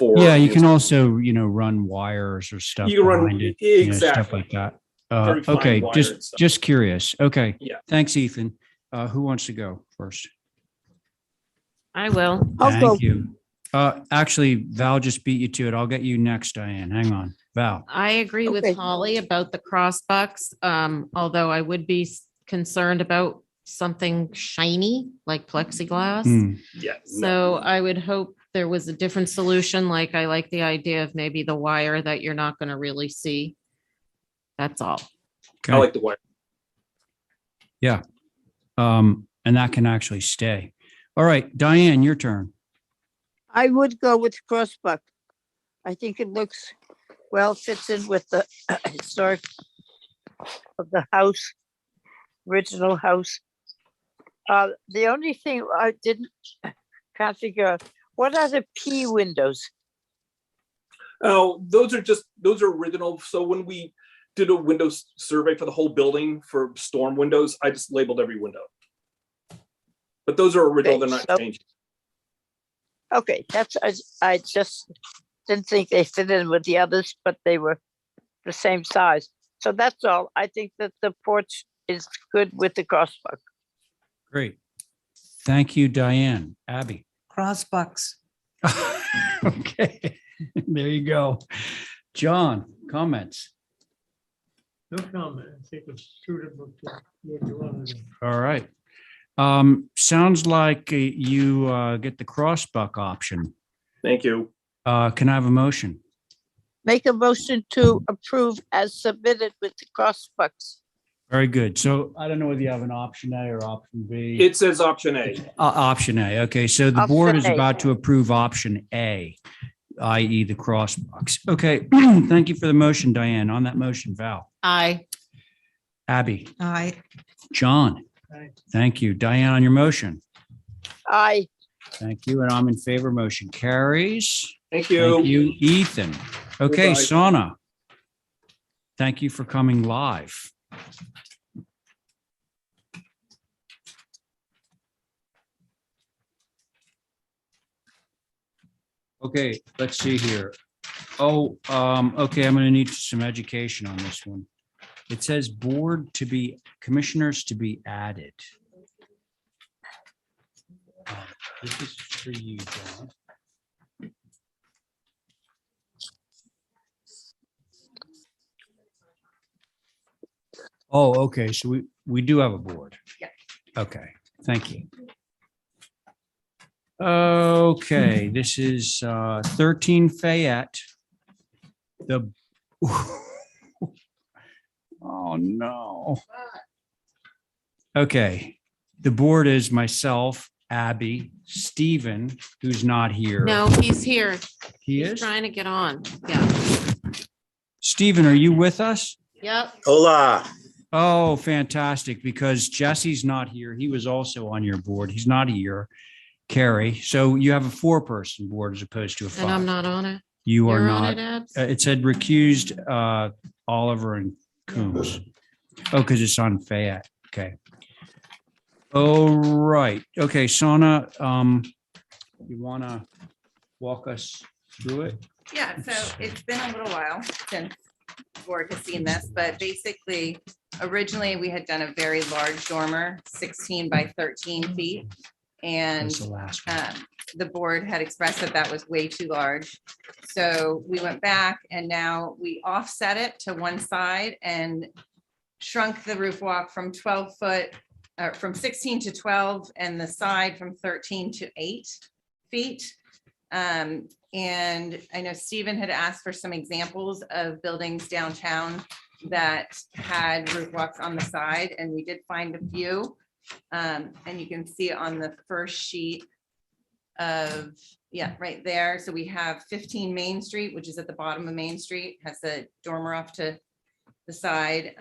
You can also, run wires or stuff. You can run behind it, exactly stuff like that. Very fine Okay, wire and stuff. just curious. Okay, Yeah. Thanks, Ethan. Who wants to go first? I will. Thank you. Actually, Val just beat you to it. I'll get you next, Diane. Hang on, Val. I agree with Holly about the crossbucks, although I would be concerned about something shiny like plexiglass. Yeah. So I would hope there was a different solution. Like I like the idea of maybe the wire that you're not going to really see. That's all. Okay. I like the wire. Yeah. And that can actually stay. All right, Diane, your turn. I would go with Crossbuck. I think it looks fits in with the historic of the house, original house. The only thing I can't figure out, what are the P windows? Oh, those are original. So when we did a windows survey for the whole building for storm windows, I just labeled every window. But those are original, they're not changing. Okay, I just didn't think they fit in with the others, but they were the same size. So that's all. I think that the porch is good with the Crossbuck. Great. Thank you, Diane. Abby. Crossbucks. Okay, there you go. John, comments? No comment. I think it's suitable to what you want to do. All right. Sounds like you get the Crossbuck option. Thank you. Can I have a motion? Make a motion to approve as submitted with the crossbucks. Very good. So I don't know whether you have an option A or option B. It says option A. Option A. Okay, so the board is Option A. about to approve option A, i.e. the Crossbucks. Okay, thank you for the motion, Diane. On that motion, Val, Aye. Abby, I, John. Aye. Thank you. Diane, on your motion. Aye. Thank you. And I'm in favor. Motion carries. Thank Thank you. you, Ethan. Okay, Goodbye. Sauna. Thank you for coming live. Okay, let's see here. Oh, okay, I'm gonna need some education on this one. It says board to be, commissioners to be added. This is for you, John. Oh, okay, so we do have a board. Yeah. Okay, thank you. Okay, this is 13 Fayette. The oh no. Okay, the board is myself, Abby, Stephen, who's not here. No, he's here. He He's is? trying to get on. Yeah. Stephen, are you with us? Yep. Hola. Oh, fantastic, because Jesse's not here. He was also on your board. He's not here. Carrie, so you have a 4-person board as opposed to a 5. And I'm not on it. You are You're on not. it, Abs? It said recused Oliver and Coombs. Oh, because it's on Fayette. Okay. Oh, right. Okay, Sona, you want to walk us through it? Yeah, so it's been a little while since the board has seen this, but basically, originally, we had done a very large dormer, 16 by 13 feet. And That's the last one. the board had expressed that that was way too large. So we went back and now we offset it to one side and shrunk the roof walk from 12 foot, from 16 to 12 and the side from 13 to 8 feet. And I know Stephen had asked for some examples of buildings downtown that had roof walks on the side, and we did find a few. And you can see it on the first sheet of, yeah, right there. So we have 15 Main Street, which is at the bottom of Main Street, has the dormer off to the side.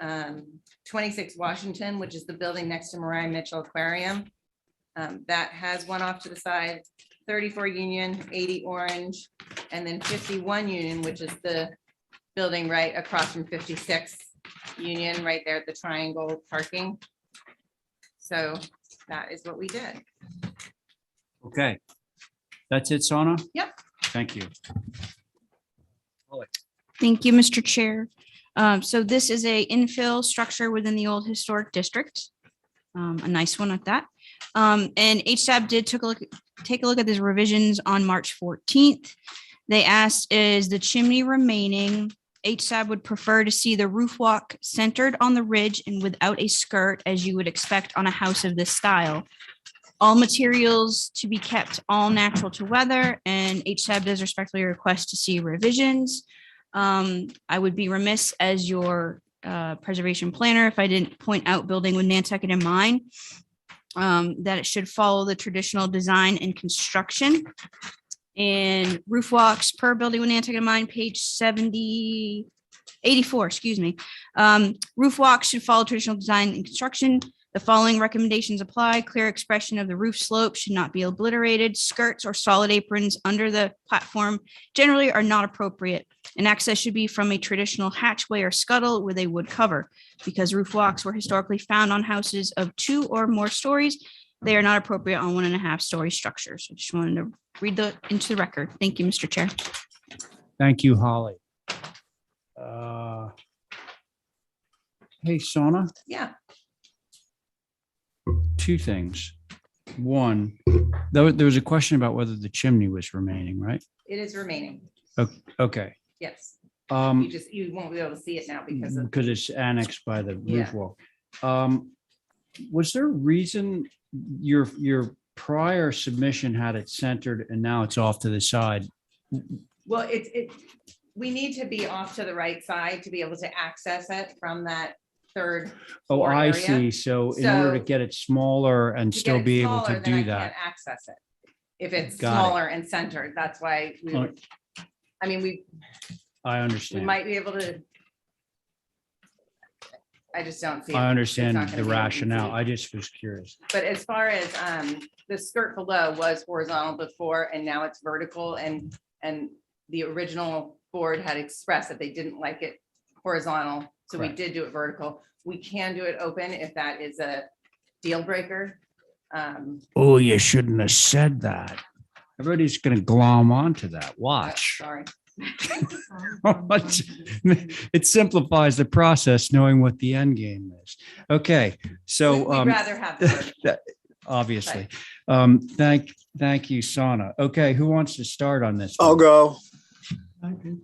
26 Washington, which is the building next to Mariah Mitchell Aquarium. That has one off to the side. 34 Union, 80 Orange, and then 51 Union, which is the building right across from 56 Union, right there at the triangle parking. So that is what we did. Okay. That's it, Sona? Yep. Thank you. Thank you, Mr. Chair. So this is a infill structure within the old historic district. A nice one at that. And HSAB did take a look at these revisions on March 14th. They asked, is the chimney remaining? HSAB would prefer to see the roof walk centered on the ridge and without a skirt, as you would expect on a house of this style. All materials to be kept all natural to weather, and HSAB does respectfully request to see revisions. I would be remiss as your preservation planner if I didn't point out, building with Nantucket in mind, that it should follow the traditional design and construction. And roof walks per building with Nantucket in mind, page 84, excuse me. Roof walks should follow traditional design and construction. The following recommendations apply. Clear expression of the roof slope should not be obliterated. Skirts or solid aprons under the platform generally are not appropriate. And access should be from a traditional hatchway or scuttle with a wood cover. Because roof walks were historically found on houses of 2 or more stories, they are not appropriate on 1.5-story structures. I just wanted to read into the record. Thank you, Mr. Chair. Thank you, Holly. Hey, Sona, Yeah. 2 things. One, there was a question about whether the chimney was remaining, right? It is remaining. Okay. Yes. You won't be able to see it now because of. Because it's annexed by the Yeah. roof wall. Was there a reason your prior submission had it centered and now it's off to the side? Well, we need to be off to the right side to be able to access it from that third. Oh, floor I area. see. So in order to So get it smaller and to still get it be able to smaller, then I do can't that. access it. If it's Got it. smaller and centered, that's why we, Oh. I mean, we I we understand. might be able to. I just don't see. I it's understand not gonna the be rationale. easy. I just was curious. But as far as the skirt below was horizontal before and now it's vertical and the original board had expressed that they didn't like it horizontal. So we Correct. did do it vertical. We can do it open if that is a deal breaker. Oh, you shouldn't have said that. Everybody's going to glom onto that. Watch. Sorry. It simplifies the process knowing what the end game is. Okay, so We'd rather have the vertical. that- obviously. Thank you, Sana. Okay, who wants to start on this? I'll one? go.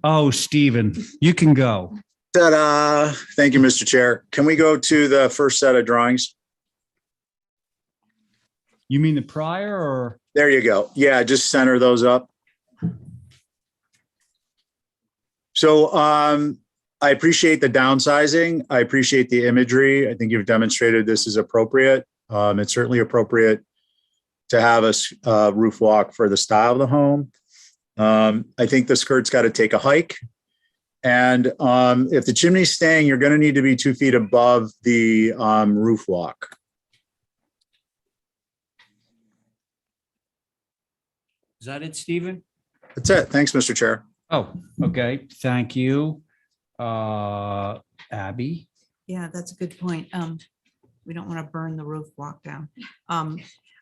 Oh, Stephen, you can go. Ta-da. Thank you, Mr. Chair. Can we go to the first set of drawings? You mean the prior or? There you go. Yeah, just center those up. So I appreciate the downsizing. I appreciate the imagery. I think you've demonstrated this is appropriate. It's certainly appropriate to have a roof walk for the style of the home. I think the skirt's got to take a hike. And if the chimney's staying, you're going to need to be 2 feet above the roof walk. Is that it, Stephen? That's it. Thanks, Mr. Chair. Oh, okay. Thank you. Abby? Yeah, that's a good point. We don't want to burn the roof walk down.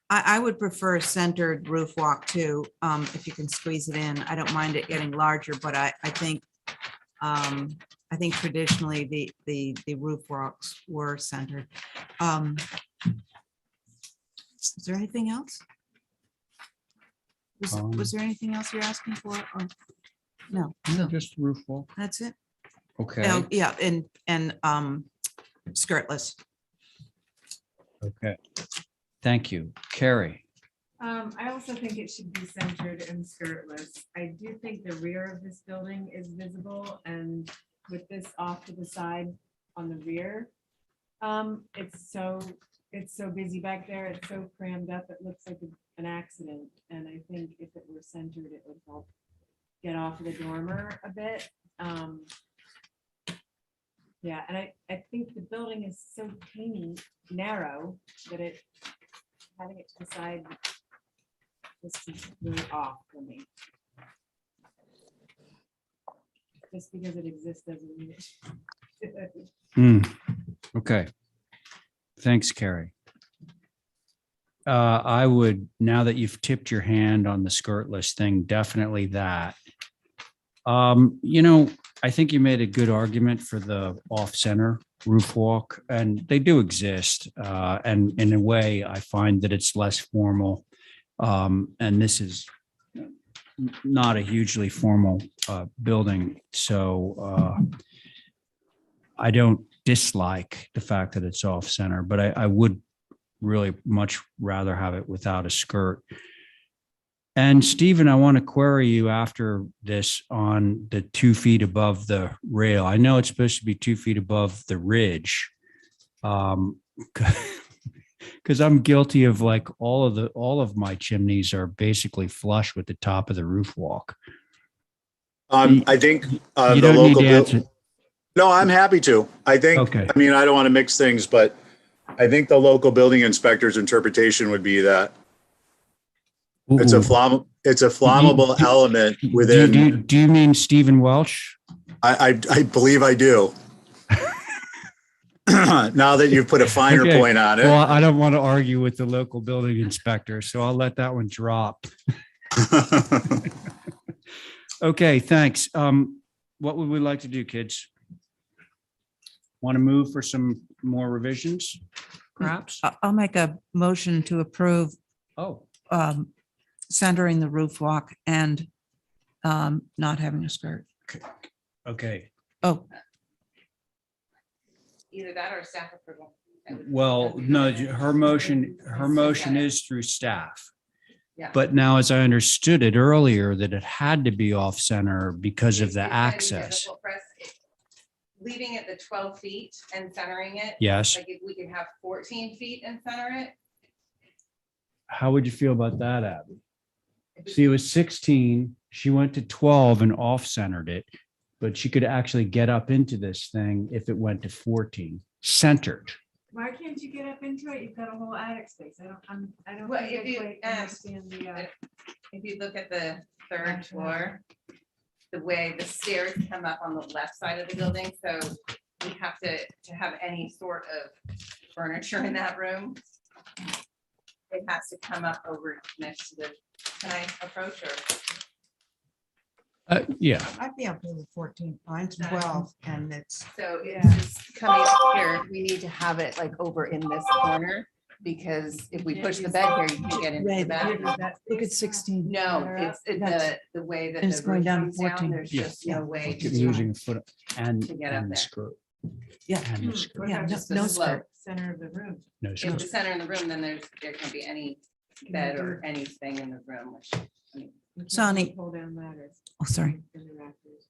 I would prefer a centered roof walk too, if you can squeeze it in. I don't mind it getting larger, but I think traditionally the roof walks were centered. Is there anything else? Was there anything else you're asking for? Or no? No, just roof wall. That's it. Okay. Yeah, and skirtless. Okay. Thank you. Carrie? I also think it should be centered and skirtless. I do think the rear of this building is visible, and with this off to the side on the rear, it's so busy back there. It's so crammed up. It looks like an accident. And I think if it were centered, it would help get off the dormer a bit. Yeah, and I think the building is so teeny, narrow that having it to the side is really off for me. Just because it exists doesn't mean it. Okay. Thanks, Carrie. I would, now that you've tipped your hand on the skirtless thing, definitely that. I think you made a good argument for the off-center roof walk, and they do exist. And in a way, I find that it's less formal. And this is not a hugely formal building. So I don't dislike the fact that it's off-center, but I would really much rather have it without a skirt. And Stephen, I want to query you after this on the 2 feet above the rail. I know it's supposed to be 2 feet above the ridge. Because I'm guilty of like all of my chimneys are basically flush with the top of the roof walk. I think You the don't need local. to answer. No, I'm happy to. I think, Okay. I mean, I don't want to mix things, but I think the local building inspector's interpretation would be that it's a flammable element within. Do you mean Stephen Welch? I believe I do. Now that you've put a finer Okay. point on it. Well, I don't want to argue with the local building inspector, so I'll let that one drop. Okay, thanks. What would we like to do, kids? Want to move for some more revisions, perhaps? I'll make a motion to approve Oh, centering the roof walk and not having a skirt. Okay, Oh, Either that or staff approval. well, no, her motion is through staff. Yeah. But now, as I understood it earlier, that it had to be off center because of It's the gonna be access. difficult for us. Leaving it the 12 feet and centering it. Yes. Like if we could have 14 feet and center it. How would you feel about that, Abby? See, it was 16. She went to 12 and off centered it, but she could actually get up into this thing if it went to 14, centered. Why can't you get up into it? You've got a whole attic space. I don't Well, think if I you, quite understand the. If you look at the third floor, the way the stairs come up on the left side of the building, so we have to have any sort of furniture in that room. It has to come up over next to the, can I approach or? Yeah. I'd be okay with 14. Mine's 12 and it's. So Yeah. it's just coming up here, we need to have it like over in this corner, because if we push the bed here, you can't get into the bathroom. Look at 16. No, it's the way that. It's the going roof down to comes down, 14. There's Yeah. just no way to. Losing a foot and To get up and there. skirt. Yeah. And the skirt. Yeah, Just no the slope. skirt. Center of the room. No If skirt. the center in the room, then there can't be any bed or anything in the room, which, I mean, You can't Sonny. do Pull down ladders. Oh, sorry. in the rafters.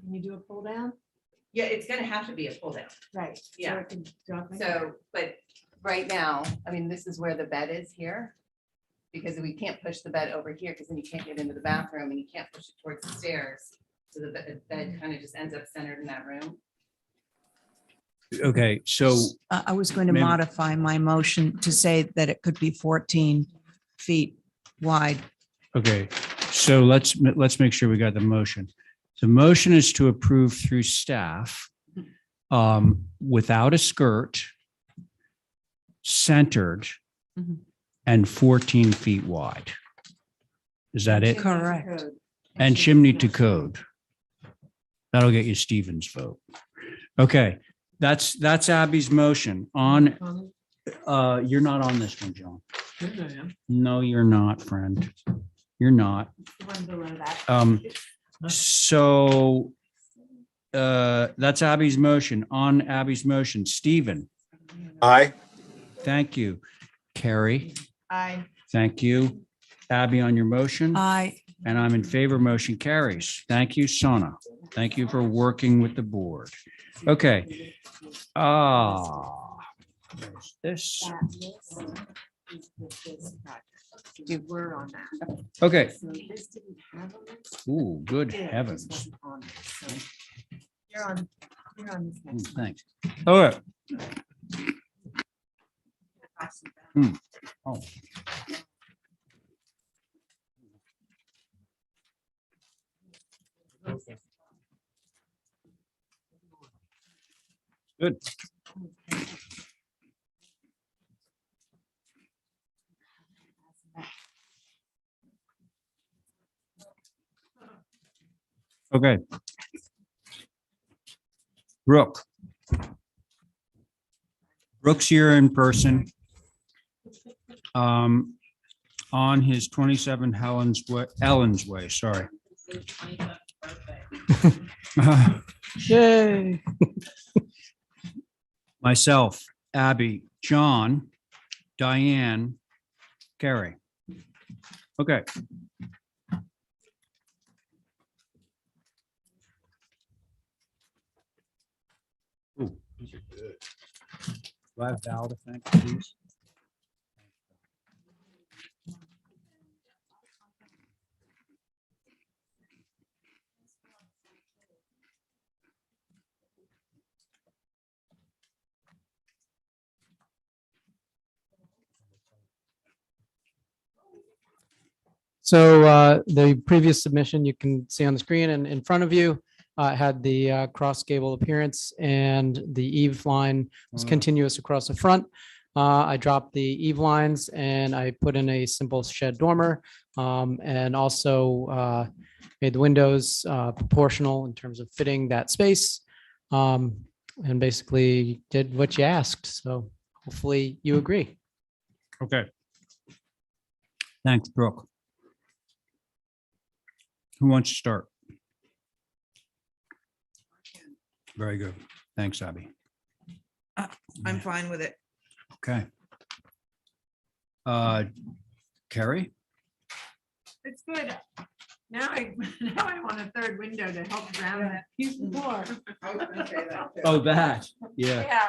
Can you do a pull down? yeah, it's gonna have to be a pull down. Right. so Yeah. it can drop in. So, but right now, I mean, this is where the bed is here. Because we can't push the bed over here, because then you can't get into the bathroom and you can't push it towards the stairs. So the bed kind of just ends up centered in that room. Okay, so I was going to Maybe- modify my motion to say that it could be 14 feet wide. okay, so let's make sure we got the motion. The motion is to approve through staff without a skirt, centered, Mhm. and 14 feet wide. Is that it? Correct. And chimney to code. That'll get you Stephen's vote. Okay, that's Abby's motion on, you're not on this one, John. No, you're not, friend. You're not. The one below that. So that's Abby's motion. On Abby's motion, Stephen, Aye. thank you. Carrie, I. thank you. Abby on your motion, and I'm in favor. Motion carries. Thank you, Sona. Thank you for working with the board. Okay. There's this. You were on that. Okay. So this didn't have a list. Ooh, good Yeah, it just heavens. wasn't on there, so You're on this next one. Thanks. All right. Oh. Good. Okay. Brooke. Brooke's here in person. On his 27 Ellen's Way, sorry. Yay. Myself, Abby, John, Diane, Carrie. Okay. Ooh, these are good. Do I have Val to thank for these? So the previous submission you can see on the screen and in front of you had the cross gable appearance, and the eave line was continuous across the front. I dropped the eave lines and I put in a simple shed dormer, and also made the windows proportional in terms of fitting that space, and basically did what you asked. So hopefully you agree. Okay. Thanks, Brooke. Who wants to start? Very good. Thanks, Abby. I'm fine with it. Okay. Carrie? It's good. Now I, now I want a third window to help drown that piece of floor. Oh, that, yeah. Yeah.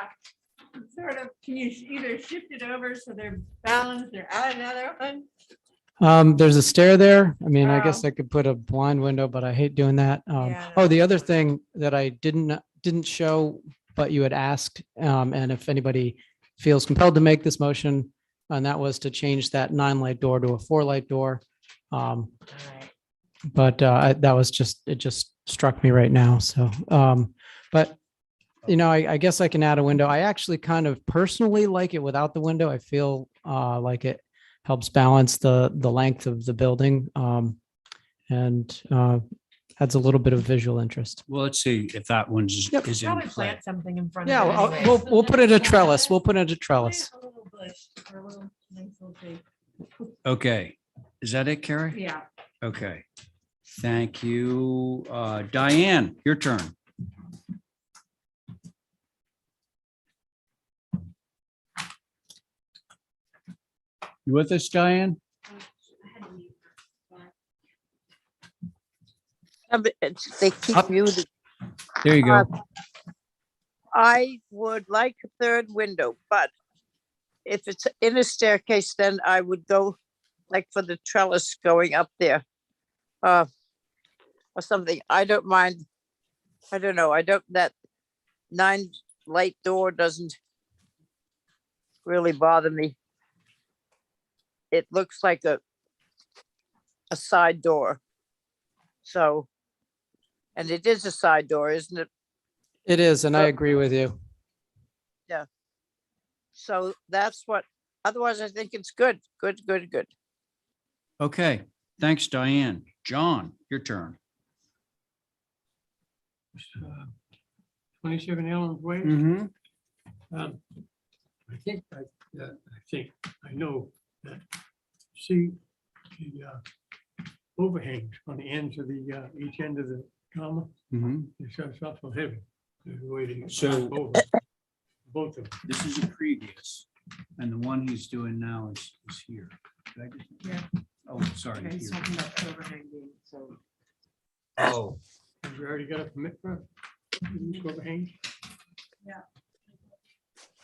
Sort of, can you either shift it over so they're balanced or add another one? There's a stair there. I mean, I Oh. guess I could put a blind window, but I hate doing that. Yeah, Oh, the other thing that I didn't show, but you had asked, and if anybody feels compelled to make this motion, and that was to change that 9-light door to a 4-light door. But that was it just struck me right now. So, but you know, I guess I can add a window. I actually kind of personally like it without the window. I feel like it helps balance the length of the building, and adds a little bit of visual interest. Well, let's see if that one's is in Probably play. plant something in front Yeah, of it. we'll put it a trellis. We'll put it a trellis. A little bush or a little nice little tree. Okay. Is that it, Carrie? Yeah. Okay. Thank you. Diane, your turn. You with us, Diane? They keep muted. There you go. I would like a third window, but if it's in a staircase, then I would go like for the trellis going up there. Or something. I don't mind. I don't know. That 9-light door doesn't really bother me. It looks like a side door. So, and it is a side door, isn't it? It is, and I agree with you. Yeah. So that's what, otherwise I think it's good. Good. Okay. Thanks, Diane. John, your turn. 27 Allen's Way. Mm-hmm. I think I know that. See the overhangs on the ends of the each end of the comma. Mm-hmm. It's awful heavy. The way they So- climb over both of them. This is a previous, and the one he's doing now is here. Did I just- Yeah. Oh, sorry. Okay, he's here. talking about the overhang being, so. Oh, Have you already got a permit for these overhangs? Yeah.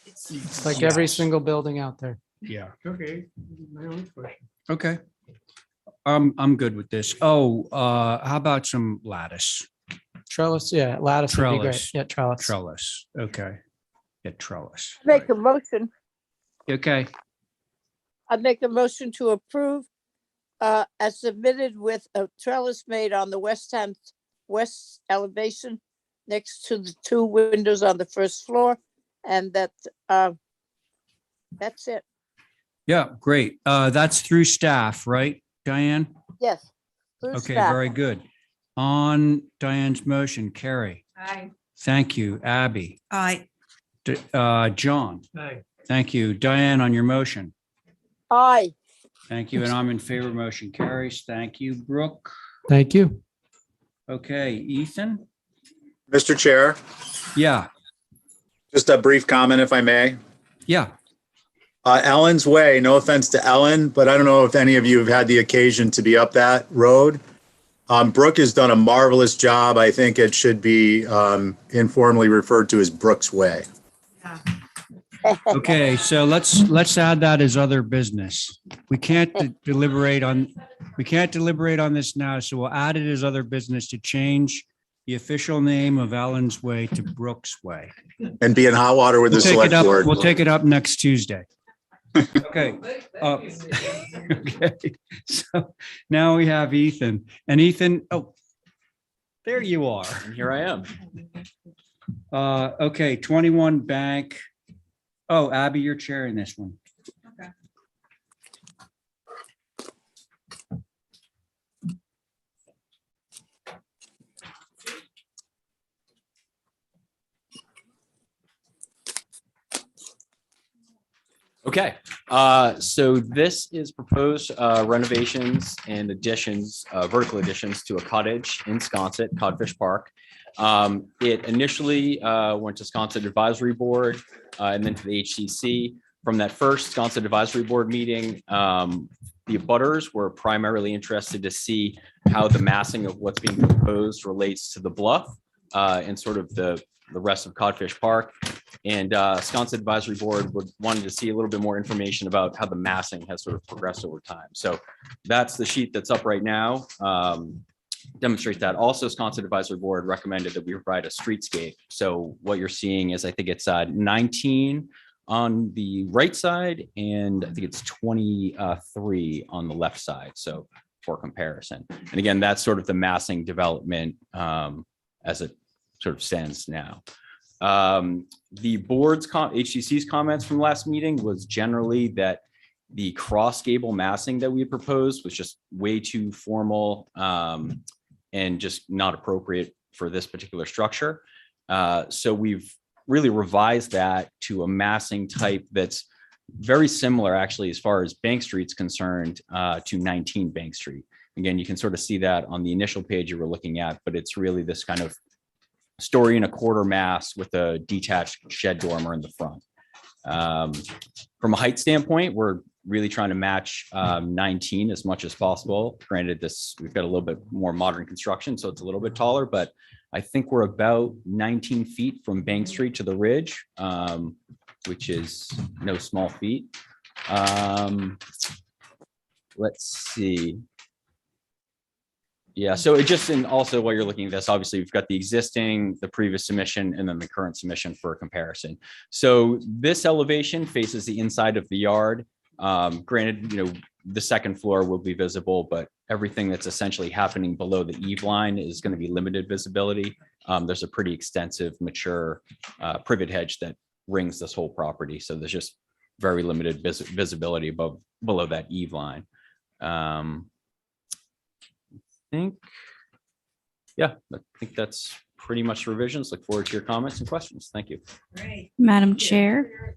It's like every Yes. single building out there. yeah. Okay, my only question. Okay. I'm good with this. Oh, how about some lattice? Trellis, yeah, lattice would be great. Trellis. Yeah, trellis. Trellis. Okay. Yeah, trellis. Make a motion. Okay. I make a motion to approve as submitted with a trellis made on the west elevation next to the 2 windows on the first floor, and that's it. Yeah, great. That's through staff, right, Diane? Yes. through Okay, staff. very good. On Diane's motion, Carrie. Aye. Thank you. Abby. Aye. John. Aye. Thank you. Diane, on your motion. Aye. Thank you. And I'm in favor. Motion carries. Thank you, Brooke. Thank you. Okay, Ethan? Mr. Chair, Yeah, just a brief comment, if I may. yeah. Ellen's Way, no offense to Ellen, but I don't know if any of you have had the occasion to be up that road. Brooke has done a marvelous job. I think it should be informally referred to as Brooke's Way. Okay, so let's add that as other business. We can't deliberate on this now, so we'll add it as other business to change the official name of Allen's Way to Brooks Way. And be in hot water with the select board. We'll take it up next Tuesday. Okay. Okay, so now we have Ethan, and Ethan, oh, there you are. Here I am. Okay, 21 Bank. Oh, Abby, you're chairing this one. Okay. Okay, So this is proposed renovations and additions, vertical additions to a cottage in Sconset, Codfish Park. It initially went to Sconset Advisory Board and then to the HCC. From that first Sconset Advisory Board meeting, the abutters were primarily interested to see how the massing of what's being proposed relates to the bluff and sort of the rest of Codfish Park. And Sconset Advisory Board wanted to see a little bit more information about how the massing has sort of progressed over time. So that's the sheet that's up right now. Demonstrates that. Also, Sconset Advisory Board recommended that we provide a streetscape. So what you're seeing is, I think it's 19 on the right side, and I think it's 23 on the left side. So for comparison, and again, that's sort of the massing development as it sort of stands now. The board's HCC's comments from last meeting was generally that the cross gable massing that we proposed was just way too formal and just not appropriate for this particular structure. So we've really revised that to a massing type that's very similar, actually, as far as Bank Street's concerned, to 19 Bank Street. Again, you can sort of see that on the initial page you were looking at, but it's really this kind of 1.25 story mass with a detached shed dormer in the front. From a height standpoint, we're really trying to match 19 as much as possible. Granted, we've got a little bit more modern construction, so it's a little bit taller, but I think we're about 19 feet from Bank Street to the ridge, which is no small feat. Let's see. Yeah, so it just, and also while you're looking at this, obviously we've got the existing, the previous submission, and then the current submission for comparison. So this elevation faces the inside of the yard. Granted, the second floor will be visible, but everything that's essentially happening below the eave line is going to be limited visibility. There's a pretty extensive, mature privet hedge that rings this whole property. So there's just very limited visibility below that eave line. I think that's pretty much revisions. Look forward to your comments and questions. Thank you. Great. Madam Chair.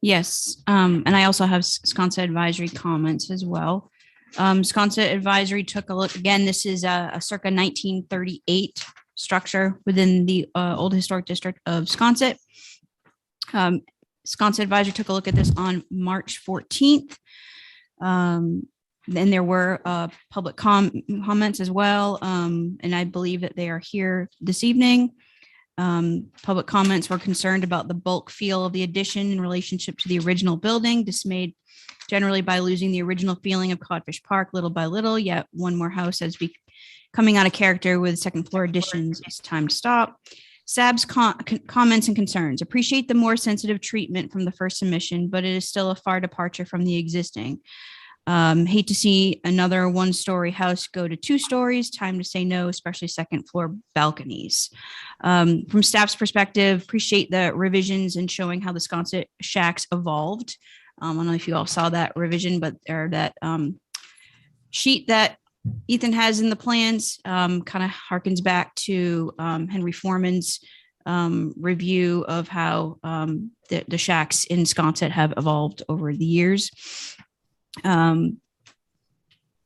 Yes, and I also have Sconset Advisory comments as well. Sconset Advisory took a look. Again, this is a circa 1938 structure within the Old Historic District of Sconset. Sconset Advisory took a look at this on March 14th. Then there were public comments as well, and I believe that they are here this evening. Public comments were concerned about the bulk feel of the addition in relationship to the original building, dismayed generally by losing the original feeling of Codfish Park little by little, yet one more house has coming out of character with second floor additions. It's time to stop. SAB's comments and concerns. Appreciate the more sensitive treatment from the first submission, but it is still a far departure from the existing. Hate to see another 1-story house go to 2 stories. Time to say no, especially second floor balconies. From staff's perspective, appreciate the revisions and showing how the Sconset shacks evolved. I don't know if you all saw that revision, but or that sheet that Ethan has in the plans kind of harkens back to Henry Foreman's review of how the shacks in Sconset have evolved over the years.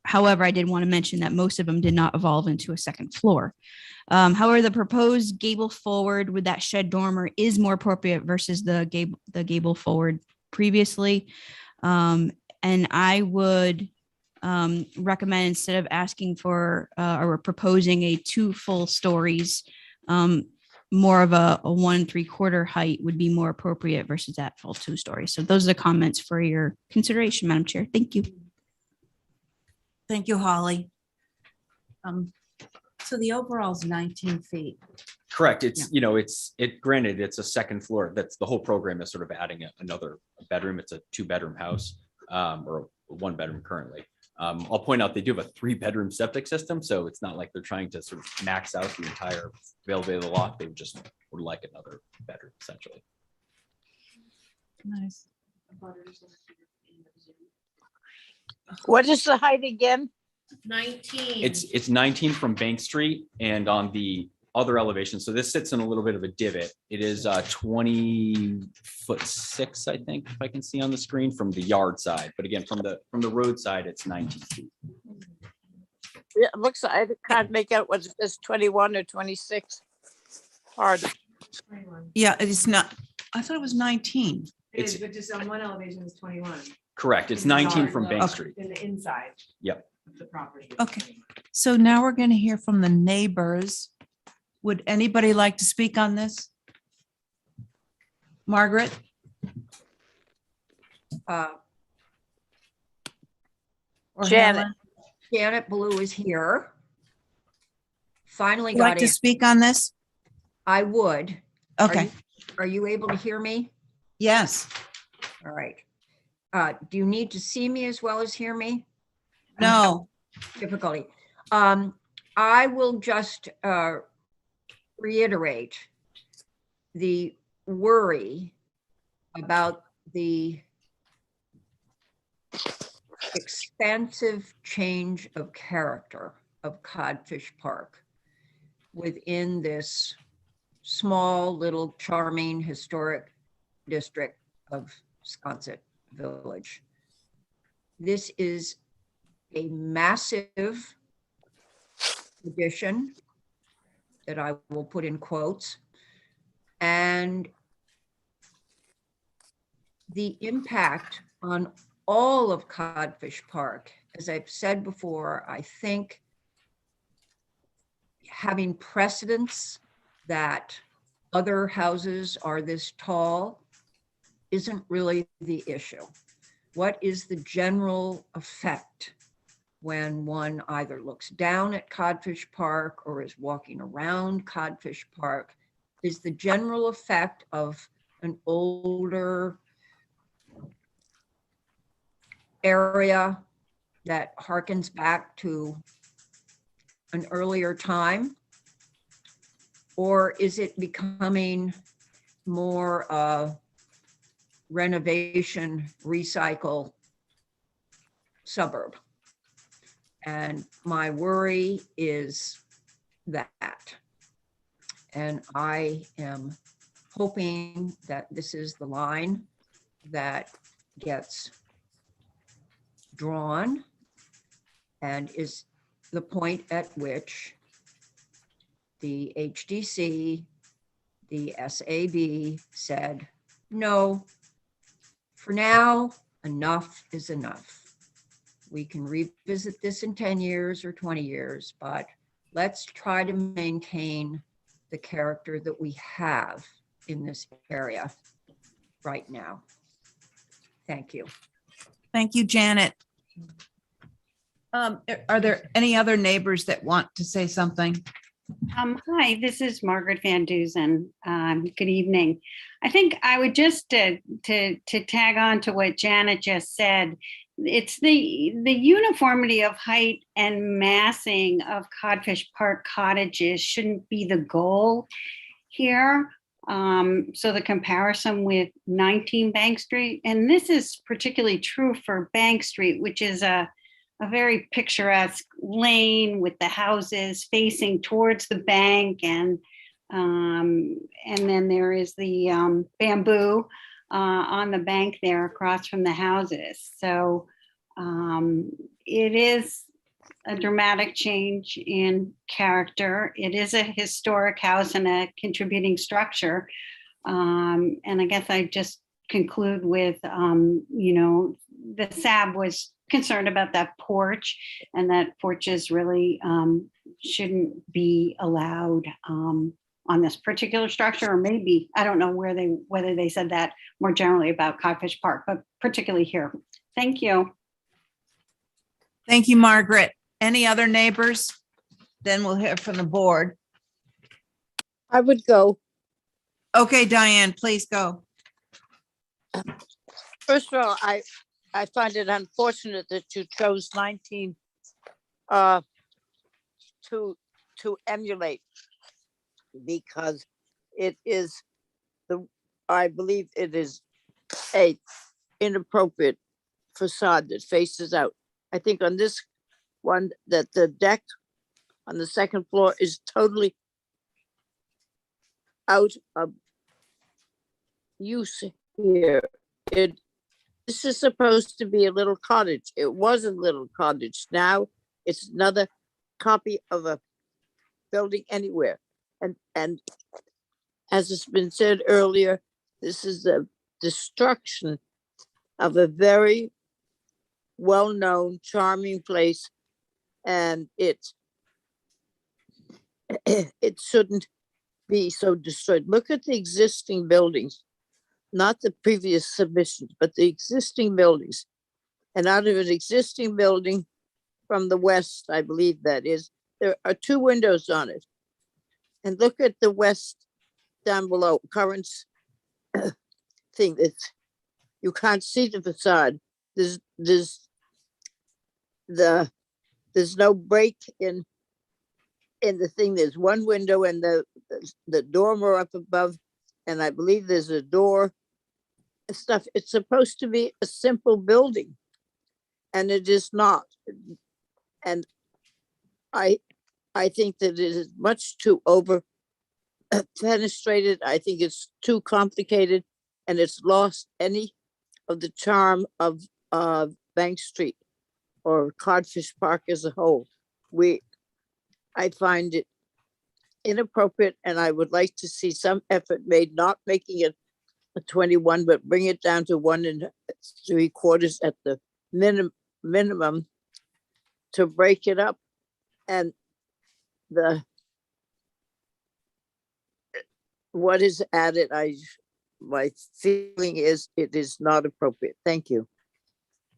However, I did want to mention that most of them did not evolve into a second floor. However, the proposed gable forward with that shed dormer is more appropriate versus the gable forward previously. And I would recommend, instead of asking for or proposing a 2 full stories, more of a 1 3/4 height would be more appropriate versus that full 2 stories. So those are the comments for your consideration, Madam Chair. Thank you. Thank you, Holly. So the overall is 19 feet. Correct. It's, granted, it's a second floor. That's the whole program is sort of adding another bedroom. It's a 2-bedroom house or a 1-bedroom currently. I'll point out they do have a 3-bedroom septic system, so it's not like they're trying to sort of max out the entire availability of the lot. They just would like another bedroom, essentially. Nice. What is the height again? 19. It's 19 from Bank Street, and on the other elevations. So this sits in a little bit of a divot. It is 20'6", I think, if I can see on the screen from the yard side. But again, from the road side, it's 19 feet. Yeah, it looks, I can't make out whether it's 21 or 26. Hard. Yeah, it's not, I thought it was 19. It is, but just on one elevation is 21. Correct. It's In the 19 yard, from no, Bank Street. In the inside Yep. of the property. Okay. So now we're going to hear from the neighbors. Would anybody like to speak on this? Margaret? Janet. Helen? Janet Blue is here. Finally Would you like got to in. speak on this? I would. Are Okay. you- Are you able to hear me? Yes. All right. Do you need to see me as well as hear me? No. Difficulty. I will just reiterate the worry about the expansive change of character of Codfish Park within this small, little, charming, historic district of Sconset Village. This is a massive addition that I will put in quotes. And the impact on all of Codfish Park, as I've said before, I think having precedence that other houses are this tall isn't really the issue. What is the general effect when one either looks down at Codfish Park or is walking around Codfish Park? Is the general effect of an older area that harkens back to an earlier time? Or is it becoming more renovation, recycle suburb? And my worry is that. And I am hoping that this is the line that gets drawn and is the point at which the HDC, the SAB said, no, for now, enough is enough. We can revisit this in 10 years or 20 years, but let's try to maintain the character that we have in this area right now. Thank you. Thank you, Janet. Are there any other neighbors that want to say something? Hi, this is Margaret Van Dusen. Good evening. I think I would just to tag on to what Janet just said. It's the uniformity of height and massing of Codfish Park cottages shouldn't be the goal here. So the comparison with 19 Bank Street, and this is particularly true for Bank Street, which is a very picturesque lane with the houses facing towards the bank, and then there is the bamboo on the bank there across from the houses. So it is a dramatic change in character. It is a historic house and a contributing structure. And I guess I just conclude with, the SAB was concerned about that porch, and that porches really shouldn't be allowed on this particular structure, or maybe, I don't know whether they said that more generally about Codfish Park, but particularly here. Thank you. Thank you, Margaret. Any other neighbors? Then we'll hear from the board. I would go. Okay, Diane, please go. First of all, I find it unfortunate that you chose 19 to emulate, because it is I believe it is a inappropriate facade that faces out. I think on this one that the deck on the second floor is totally out of use here. This is supposed to be a little cottage. It was a little cottage. Now it's another copy of a building anywhere. And as it's been said earlier, this is the destruction of a very well-known, charming place. And it shouldn't be so destroyed. Look at the existing buildings, not the previous submissions, but the existing buildings. And out of an existing building from the west, I believe that is, there are 2 windows on it. And look at the west down below, current thing. You can't see the facade. There's no break in the thing. There's 1 window and the dormer up above, and I believe there's a door and stuff. It's supposed to be a simple building, and it is not. And I think that it is much too over fenestrated. I think it's too complicated, and it's lost any of the charm of Bank Street or Codfish Park as a whole. I find it inappropriate, and I would like to see some effort made, not making it a 21, but bring it down to 1 3/4 at the minimum to break it up. And what is added, my feeling is it is not appropriate. Thank you.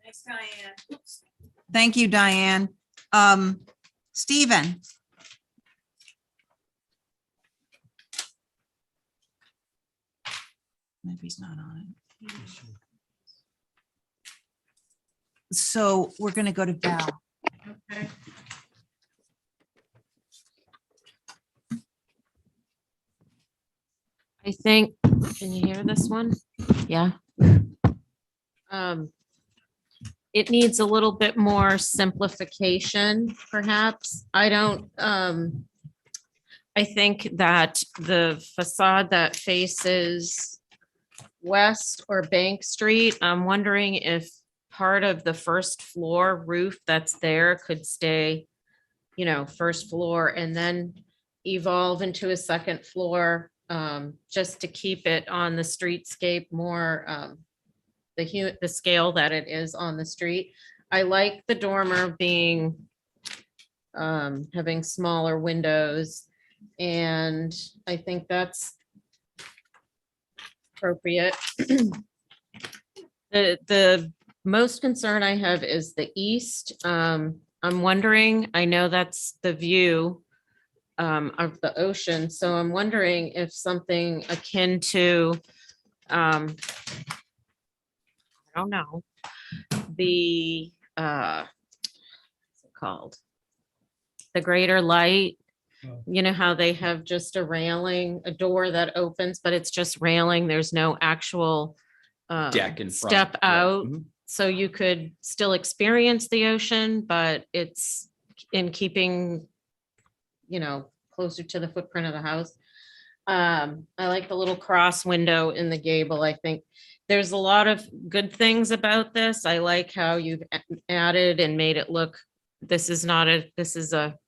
Thanks, Diane. Thank you, Diane. Stephen. Maybe he's not on it. So we're going to go to Val. Okay. I think, can you hear this one? Yeah. It needs a little bit more simplification, perhaps. I think that the facade that faces west or Bank Street, I'm wondering if part of the first floor roof that's there could stay, first floor and then evolve into a second floor, just to keep it on the streetscape more, the scale that it is on the street. I like the dormer being, having smaller windows, and I think that's appropriate. The most concern I have is the east. I'm wondering, I know that's the view of the ocean, so I'm wondering if something akin to, I don't know, the what's it called? The greater light. You know how they have just a railing, a door that opens, but it's just railing. There's no actual Deck in front. step Yeah. out. Mhm. So you could still experience the ocean, but it's in keeping, closer to the footprint of the house. I like the little cross window in the gable. I think there's a lot of good things about this. I like how you've added and made it look, this is a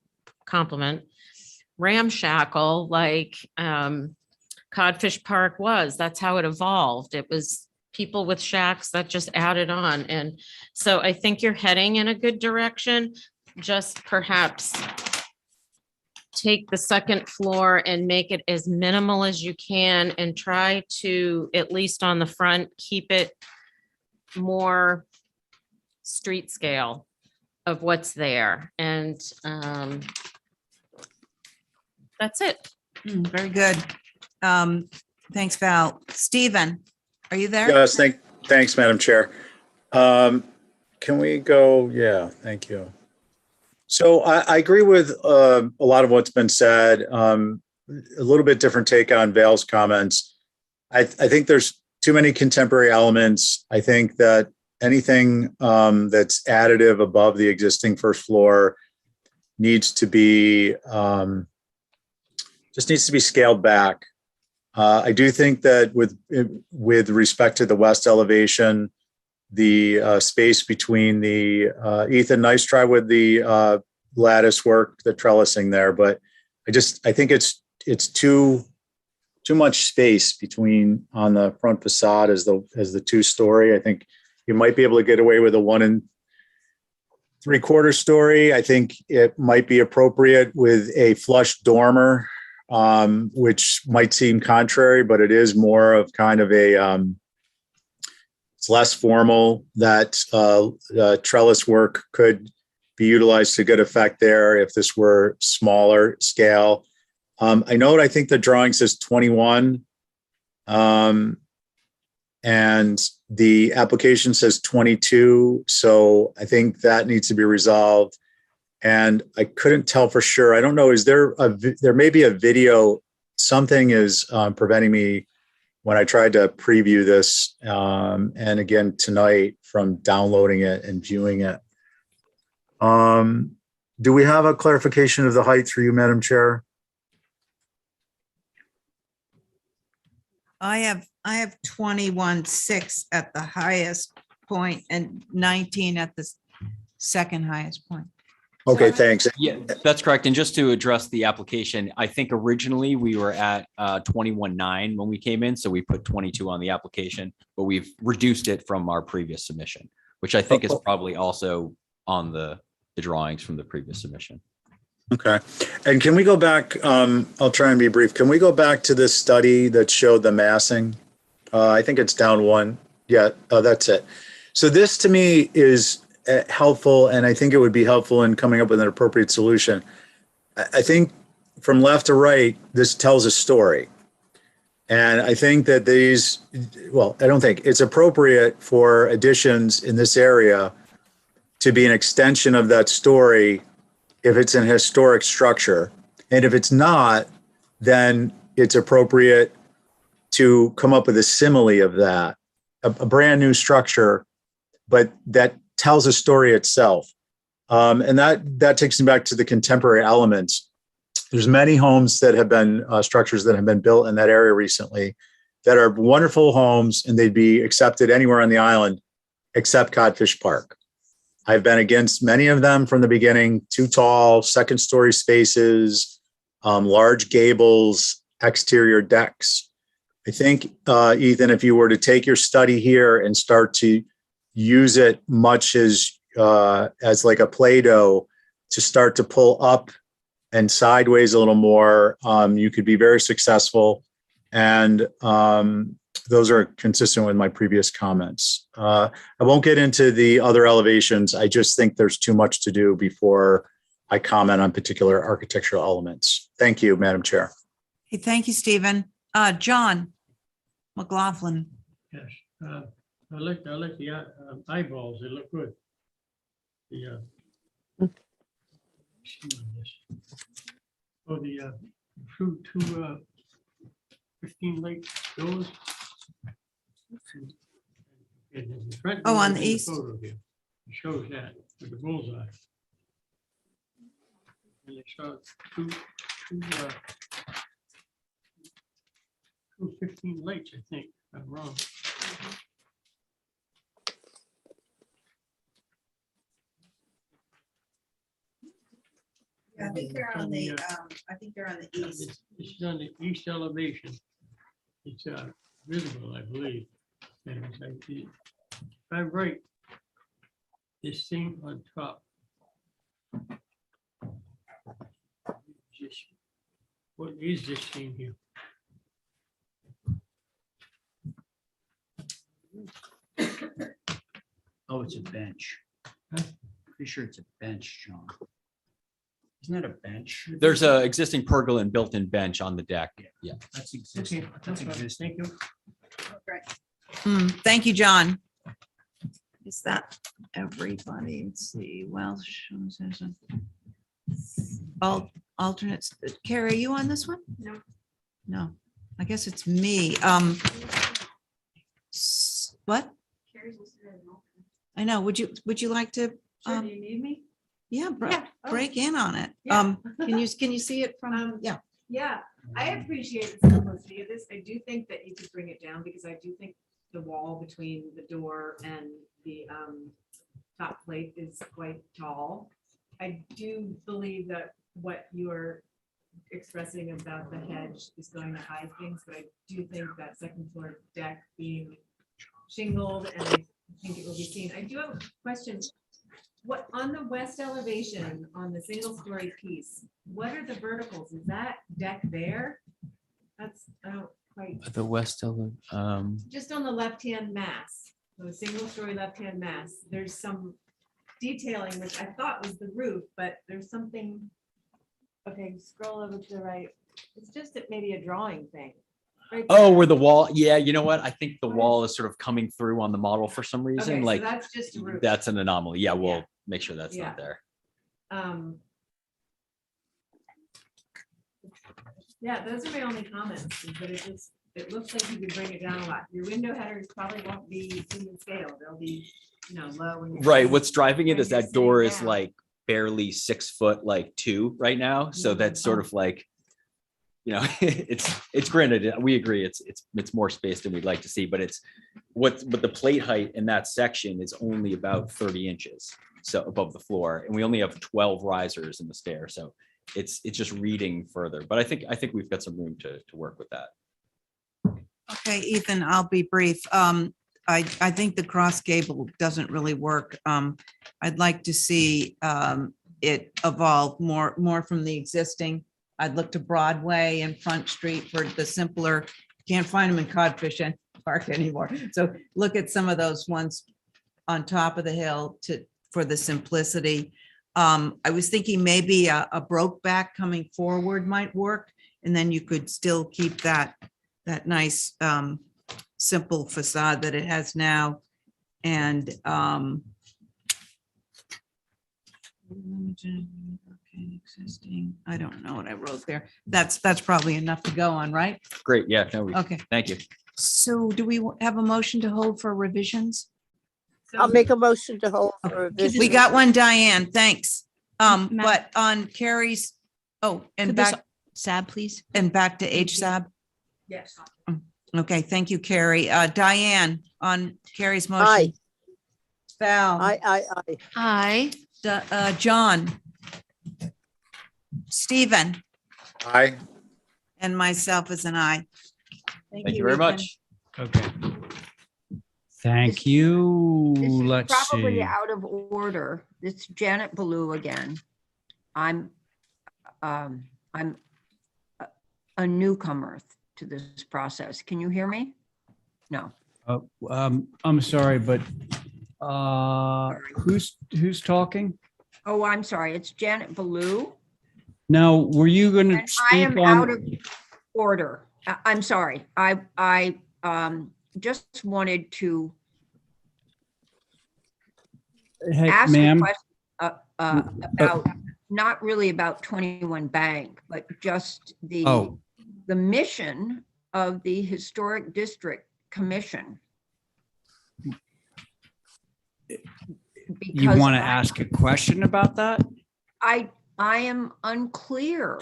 compliment, ramshackle, like Codfish Park was. That's how it evolved. It was people with shacks that just added on. And so I think you're heading in a good direction. Just perhaps take the second floor and make it as minimal as you can and try to, at least on the front, keep it more street scale of what's there. And that's it. Very good. Thanks, Val. Stephen, are you there? Yes, thanks, Madam Chair. Can we go? Yeah, thank you. So I agree with a lot of what's been said. A little bit different take on Val's comments. I think there's too many contemporary elements. I think that anything that's additive above the existing first floor needs to be just needs to be scaled back. I do think that with respect to the west elevation, the space between the Ethan, nice try with the lattice work, the trellising there, but I think it's too much space between on the front facade as the 2-story. I think you might be able to get away with a 1 3/4 story. I think it might be appropriate with a flush dormer, which might seem contrary, but it is more of kind of it's less formal. That trellis work could be utilized to good effect there if this were smaller scale. I think the drawing says 21, and the application says 22. So I think that needs to be resolved. And I couldn't tell for sure. I don't know. There may be a video. Something is preventing me when I tried to preview this. And again, tonight from downloading it and viewing it. Do we have a clarification of the height for you, Madam Chair? I have 21.6 at the highest point and 19 at the second highest point. Okay, thanks. Yeah, that's correct. And just to address the application, I think originally we were at 21.9 when we came in. So we put 22 on the application, but we've reduced it from our previous submission, which I think is probably also on the drawings from the previous submission. Okay. And can we go back? I'll try and be brief. Can we go back to this study that showed the massing? I think it's down one. Yeah, that's it. So this to me is helpful, and I think it would be helpful in coming up with an appropriate solution. I think from left to right, this tells a story. And I think that I don't think it's appropriate for additions in this area to be an extension of that story if it's an historic structure. And if it's not, then it's appropriate to come up with a simile of that, a brand new structure, but that tells a story itself. And that takes me back to the contemporary elements. There's many homes that have been structures that have been built in that area recently that are wonderful homes, and they'd be accepted anywhere on the island except Codfish Park. I've been against many of them from the beginning. Too tall, second story spaces, large gables, exterior decks. I think, Ethan, if you were to take your study here and start to use it much as like a Play-Doh to start to pull up and sideways a little more, you could be very successful. And those are consistent with my previous comments. I won't get into the other elevations. I just think there's too much to do before I comment on particular architectural elements. Thank you, Madam Chair. Hey, thank you, Stephen. John McLaughlin. Yes, I like the eyeballs. They look good. The two 15 lake doors. Oh, on the east. It shows that with the bullseye. And they saw two 15 lakes, I think. I'm wrong. Yeah, I think they're on the. I think they're on the east. This is on the east elevation. It's visible, I believe. And it's like if I'm right, this thing on top. What is this thing here? Oh, it's a bench. Huh? Pretty sure it's a bench, John. Isn't that a bench? There's a existing pergola and built-in bench on the deck. Yeah. That's existing. Okay, That's fine. existing. Thank you. Thank you, John. Is that everybody? Let's see. Welsh. Alternates. Carrie, are you on this one? No. No. I guess it's me. What? I know. Would you like to? Sure, do you need me? Yeah, Yeah. Oh. break in on it. Yeah. Can you see it from? Yeah. Yeah, I appreciate the simplicity of this. I do think that you could bring it down because I do think the wall between the door and the top plate is quite tall. I do believe that what you're expressing about the hedge is going to hide things, but I do think that second floor deck being shingled and I think it will be seen. I do have a question. What, on the west elevation, on the single story piece, what are the verticals? Is that deck there? That's, I don't quite, The west of just on the left-hand mass, the single story left-hand mass, there's some detailing, which I thought was the roof, but there's something. Okay, scroll over to the right. It's just maybe a drawing thing. Right oh, there. where the wall, yeah, you know what? I think the wall is sort of coming through on the model for some reason, Okay, so like that's just a roof. that's an anomaly. Yeah, we'll Yeah. make sure that's Yeah. not there. Yeah, those are my only comments, is that it looks like you could bring it down a lot. Your window headers probably won't be human scale. They'll be, low. when you're Right. sitting- What's driving it when is you're that door is sitting down. like barely 6 foot, like 2 right now. So that's sort of like, it's granted, we agree, it's more space than we'd like to see, but the plate height in that section is only about 30 inches. So above the floor, and we only have 12 risers in the stair. So it's just reading further, but I think we've got some room to work with that. Okay, Ethan, I'll be brief. I think the cross gable doesn't really work. I'd like to see it evolve more from the existing. I'd look to Broadway and Front Street for the simpler, can't find them in Codfish and Park anymore. So look at some of those ones on top of the hill for the simplicity. I was thinking maybe a broke back coming forward might work, and then you could still keep that nice simple facade that it has now. And existing, I don't know what I wrote there. That's probably enough to go on, right? Great. Yeah. No, Okay. Thank you. So do we have a motion to hold for revisions? I'll make a motion to hold for revision. We got one, Diane, thanks. Ma'am. But on Carrie's, and Could this- back, Sab, please. and back to HSAB. Yes. Okay, thank you, Carrie. Diane, on Carrie's motion. Aye. Val. Aye. Aye. John. Stephen, Aye. and myself as an aye. Thank you very Ethan. much. Okay. Thank you. This is Let's probably see. out of order. It's Janet Ballou again. I'm a newcomer to this process. Can you hear me? No. I'm sorry, but who's talking? Oh, I'm sorry. It's Janet Ballou. Now, were you going to And I speak am out on? of order. I'm sorry. I just wanted to Hey, ask a ma'am. question about, not really about 21 Bank, but just Oh. the mission of the Historic District Commission. You Because want to ask a question about that? I am unclear.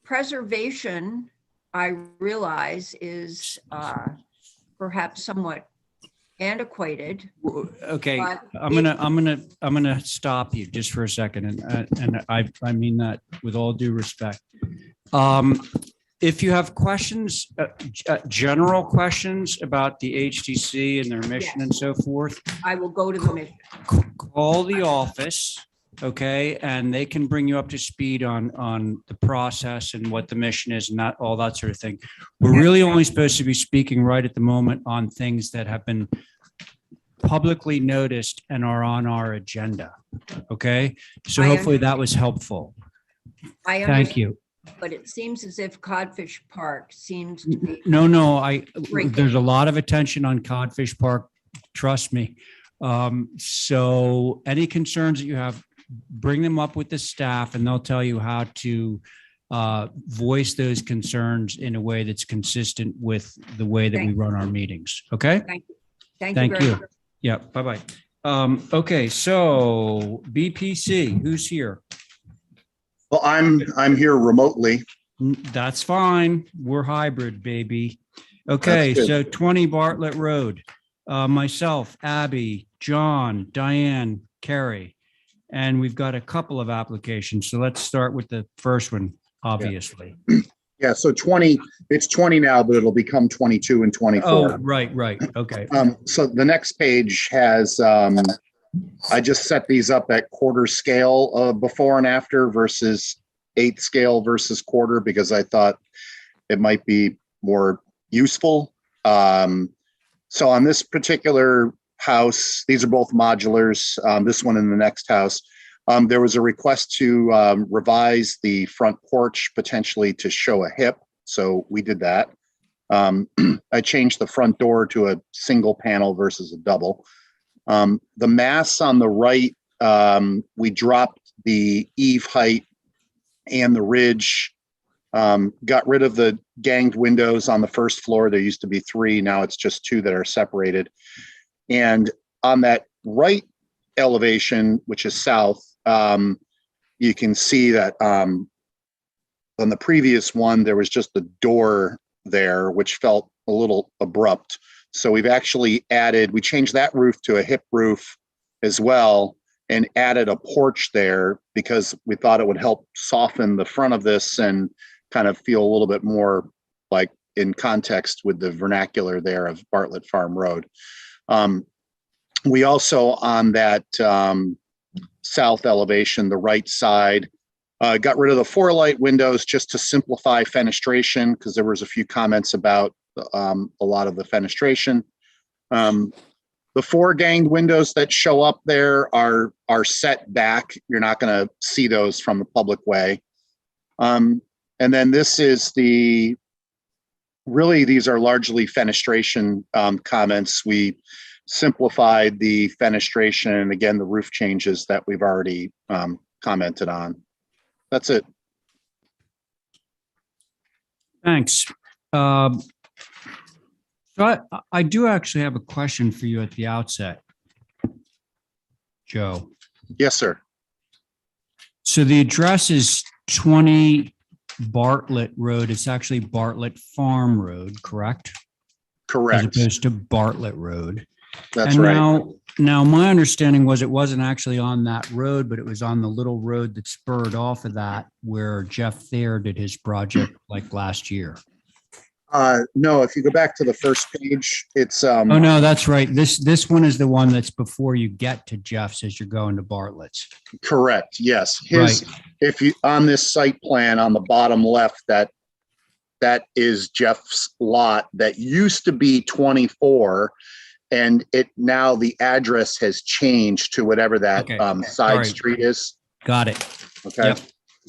Preservation, I realize, is perhaps somewhat antiquated. Okay, But I'm gonna stop you just for a second, and I mean that with all due respect. If you have questions, general questions about the HTC and their mission and so forth, I will go to the mission. call the office, okay? And they can bring you up to speed on the process and what the mission is and that, all that sort of thing. We're really only supposed to be speaking right at the moment on things that have been publicly noticed and are on our agenda, okay? So I hopefully that was helpful. I Thank understand, you. but it seems as if Codfish Park seems to be. No, Shrinking. there's a lot of attention on Codfish Park, trust me. So any concerns that you have, bring them up with the staff and they'll tell you how to voice those concerns in a way that's consistent with the way that we run our meetings. Okay? Thank you. Thank you Thank very you. much. Yeah, bye-bye. Okay, so BPC, who's here? Well, I'm here remotely. That's fine. We're hybrid, baby. Okay, That's so good. 20 Bartlett Road. Myself, Abby, John, Diane, Carrie. And we've got a couple of applications. So let's start with the first one, obviously. Yeah, so 20, it's 20 now, but it'll become 22 and 24. Oh, right. Okay. So the next page has, I just set these up at quarter scale before and after versus 8th scale versus quarter because I thought it might be more useful. So on this particular house, these are both modulars, this one and the next house. There was a request to revise the front porch potentially to show a hip. So we did that. I changed the front door to a single panel versus a double. The mass on the right, we dropped the eave height and the ridge, got rid of the ganged windows on the first floor. There used to be 3. Now it's just 2 that are separated. And on that right elevation, which is south, you can see that on the previous one, there was just a door there, which felt a little abrupt. So we've actually added, we changed that roof to a hip roof as well and added a porch there because we thought it would help soften the front of this and kind of feel a little bit more like in context with the vernacular there of Bartlett Farm Road. We also on that south elevation, the right side, got rid of the 4 light windows just to simplify fenestration because there was a few comments about a lot of the fenestration. The 4 ganged windows that show up there are set back. You're not going to see those from the public way. And then this is really, these are largely fenestration comments. We simplified the fenestration and again, the roof changes that we've already commented on. That's it. Thanks. So I do actually have a question for you at the outset, Joe. Yes, sir. So the address is 20 Bartlett Road. It's actually Bartlett Farm Road, correct? Correct. As opposed to Bartlett Road. That's and right. Now my understanding was it wasn't actually on that road, but it was on the little road that spurred off of that where Jeff Thayer did his project like last year. No, if you go back to the first page, it's Oh no, that's right. This one is the one that's before you get to Jeff's as you're going to Bartlett's. correct. Yes. His, if you on this site plan on the bottom left, that is Jeff's lot that used to be 24. And it now the address has changed to whatever that side street is. Got it. Okay. Yep.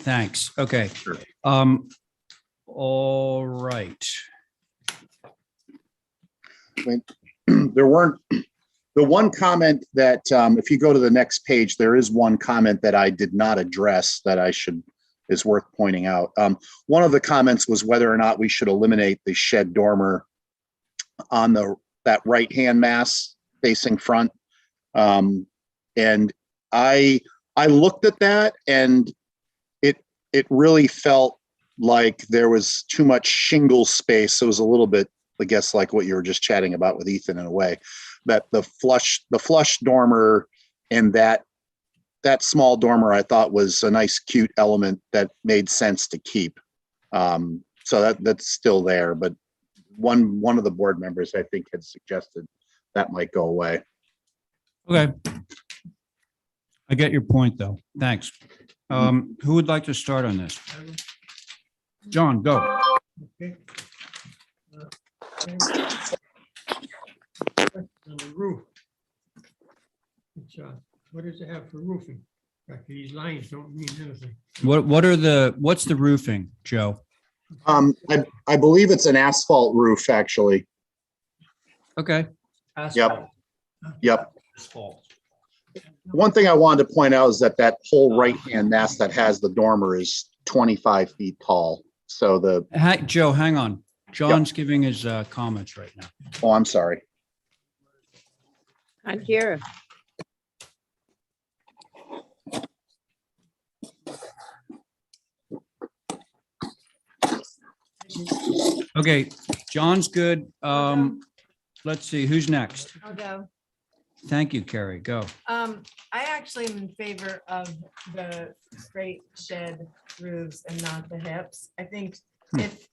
Thanks. Okay. Sure. All right. There weren't the one comment that if you go to the next page, there is one comment that I did not address that is worth pointing out. One of the comments was whether or not we should eliminate the shed dormer on that right-hand mass facing front. And I looked at that and it really felt like there was too much shingle space. So it was a little bit, I guess, like what you were just chatting about with Ethan in a way, that the flush dormer and that small dormer I thought was a nice, cute element that made sense to keep. So that's still there, but one of the board members, I think, had suggested that might go away. Okay. I get your point though. Thanks. Who would like to start on this? John, go. Okay. On the roof. It's, what does it have for roofing? These lines don't mean anything. What's the roofing, Joe? I believe it's an asphalt roof, actually. Okay. Yep. One thing I wanted to point out is that whole right-hand mass that has the dormer is 25 feet tall. So Joe, hang on. John's giving his comments right now. Oh, I'm sorry. I'm here. Okay, John's good. Let's see, who's next? I'll go. Thank you, Carrie. Go. I actually am in favor of the straight shed roofs and not the hips. I think if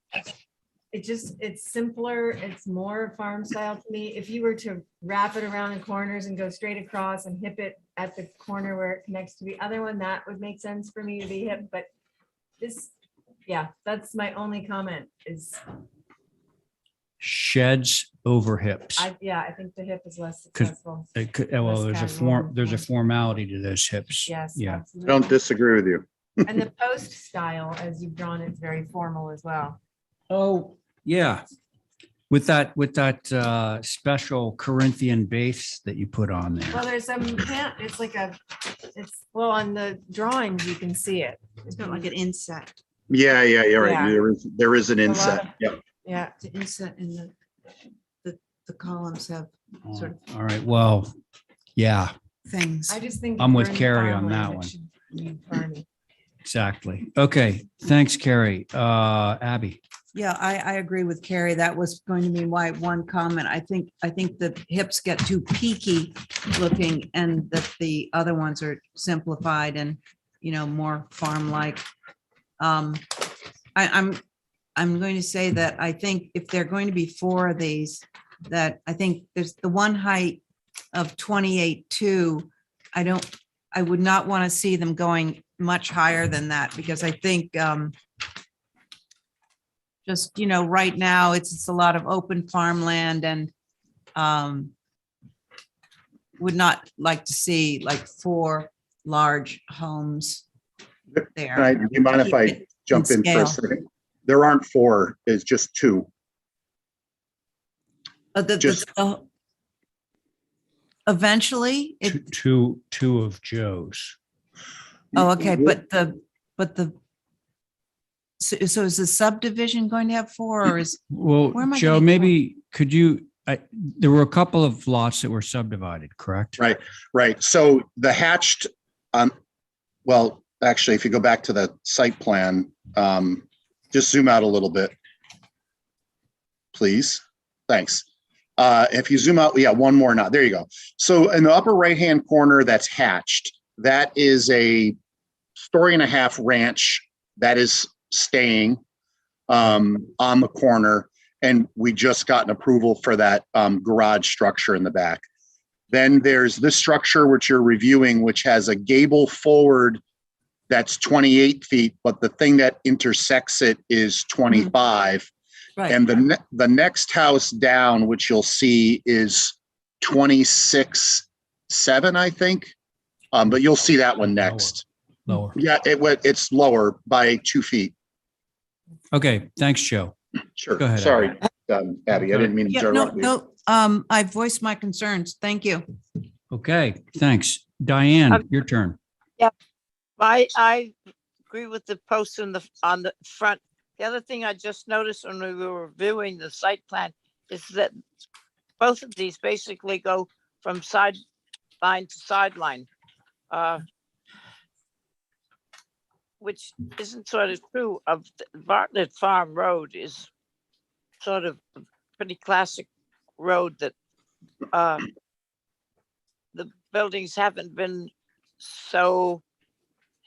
it's simpler, it's more farm style to me. If you were to wrap it around in corners and go straight across and hip it at the corner where it connects to the other one, that would make sense for me to be hip, but this, yeah, that's my only comment is, Sheds over hips. I think the hip is less 'Cause successful. It could, well, less there's a casual. there's a formality to those hips. Yes. Yeah. absolutely. Don't disagree with you. And the post style, as you've drawn, it's very formal as well. Oh, yeah. With that special Corinthian base that you put on there. Well, there's some, it's like well, on the drawings, you can see it. It's got like an inset. Yeah, you're right. Yeah. There is an A lot inset. of- Yep. Yeah. The inset and the columns have sort of All right, well, yeah, things. I just think. I'm if with we're in Carrie on farmland, that it one. should need farming. exactly. Okay, thanks, Carrie. Abby. Yeah, I agree with Carrie. That was going to be my one comment. I think the hips get too peaky looking and that the other ones are simplified and, more farm-like. I'm going to say that I think if there are going to be 4 of these, that I think there's the one height of 28.2. I would not want to see them going much higher than that because I think just, right now it's a lot of open farmland and would not like to see like 4 large homes there. Do you mind if I jump in for a scale. second? There aren't 4, it's just 2. Eventually, Two of Joe's. okay, but so is the subdivision going to have 4 or is? Well, where am I Joe, getting maybe could you, there were a couple of lots that were subdivided, correct? Right. So the hatched, well, actually, if you go back to the site plan, just zoom out a little bit, please. Thanks. If you zoom out, yeah, one more now. There you go. So in the upper right-hand corner, that's hatched. That is a 1.5-story ranch that is staying on the corner. And we just got an approval for that garage structure in the back. Then there's this structure, which you're reviewing, which has a gable forward that's 28 feet, but the thing that intersects it is 25. Right. And the next house down, which you'll see, is 26.7, I think. But you'll see that one next. Lower. Yeah, it's lower by 2 feet. Okay, thanks, Joe. Sure. Go ahead, Sorry, Abby, I didn't mean to Yeah, interrupt you. no, I voiced my concerns. Thank you. Okay, thanks. Diane, your turn. Yep. I agree with the posts on the front. The other thing I just noticed when we were reviewing the site plan is that both of these basically go from sideline to sideline, which isn't sort of true of Bartlett Farm Road is sort of a pretty classic road that the buildings haven't been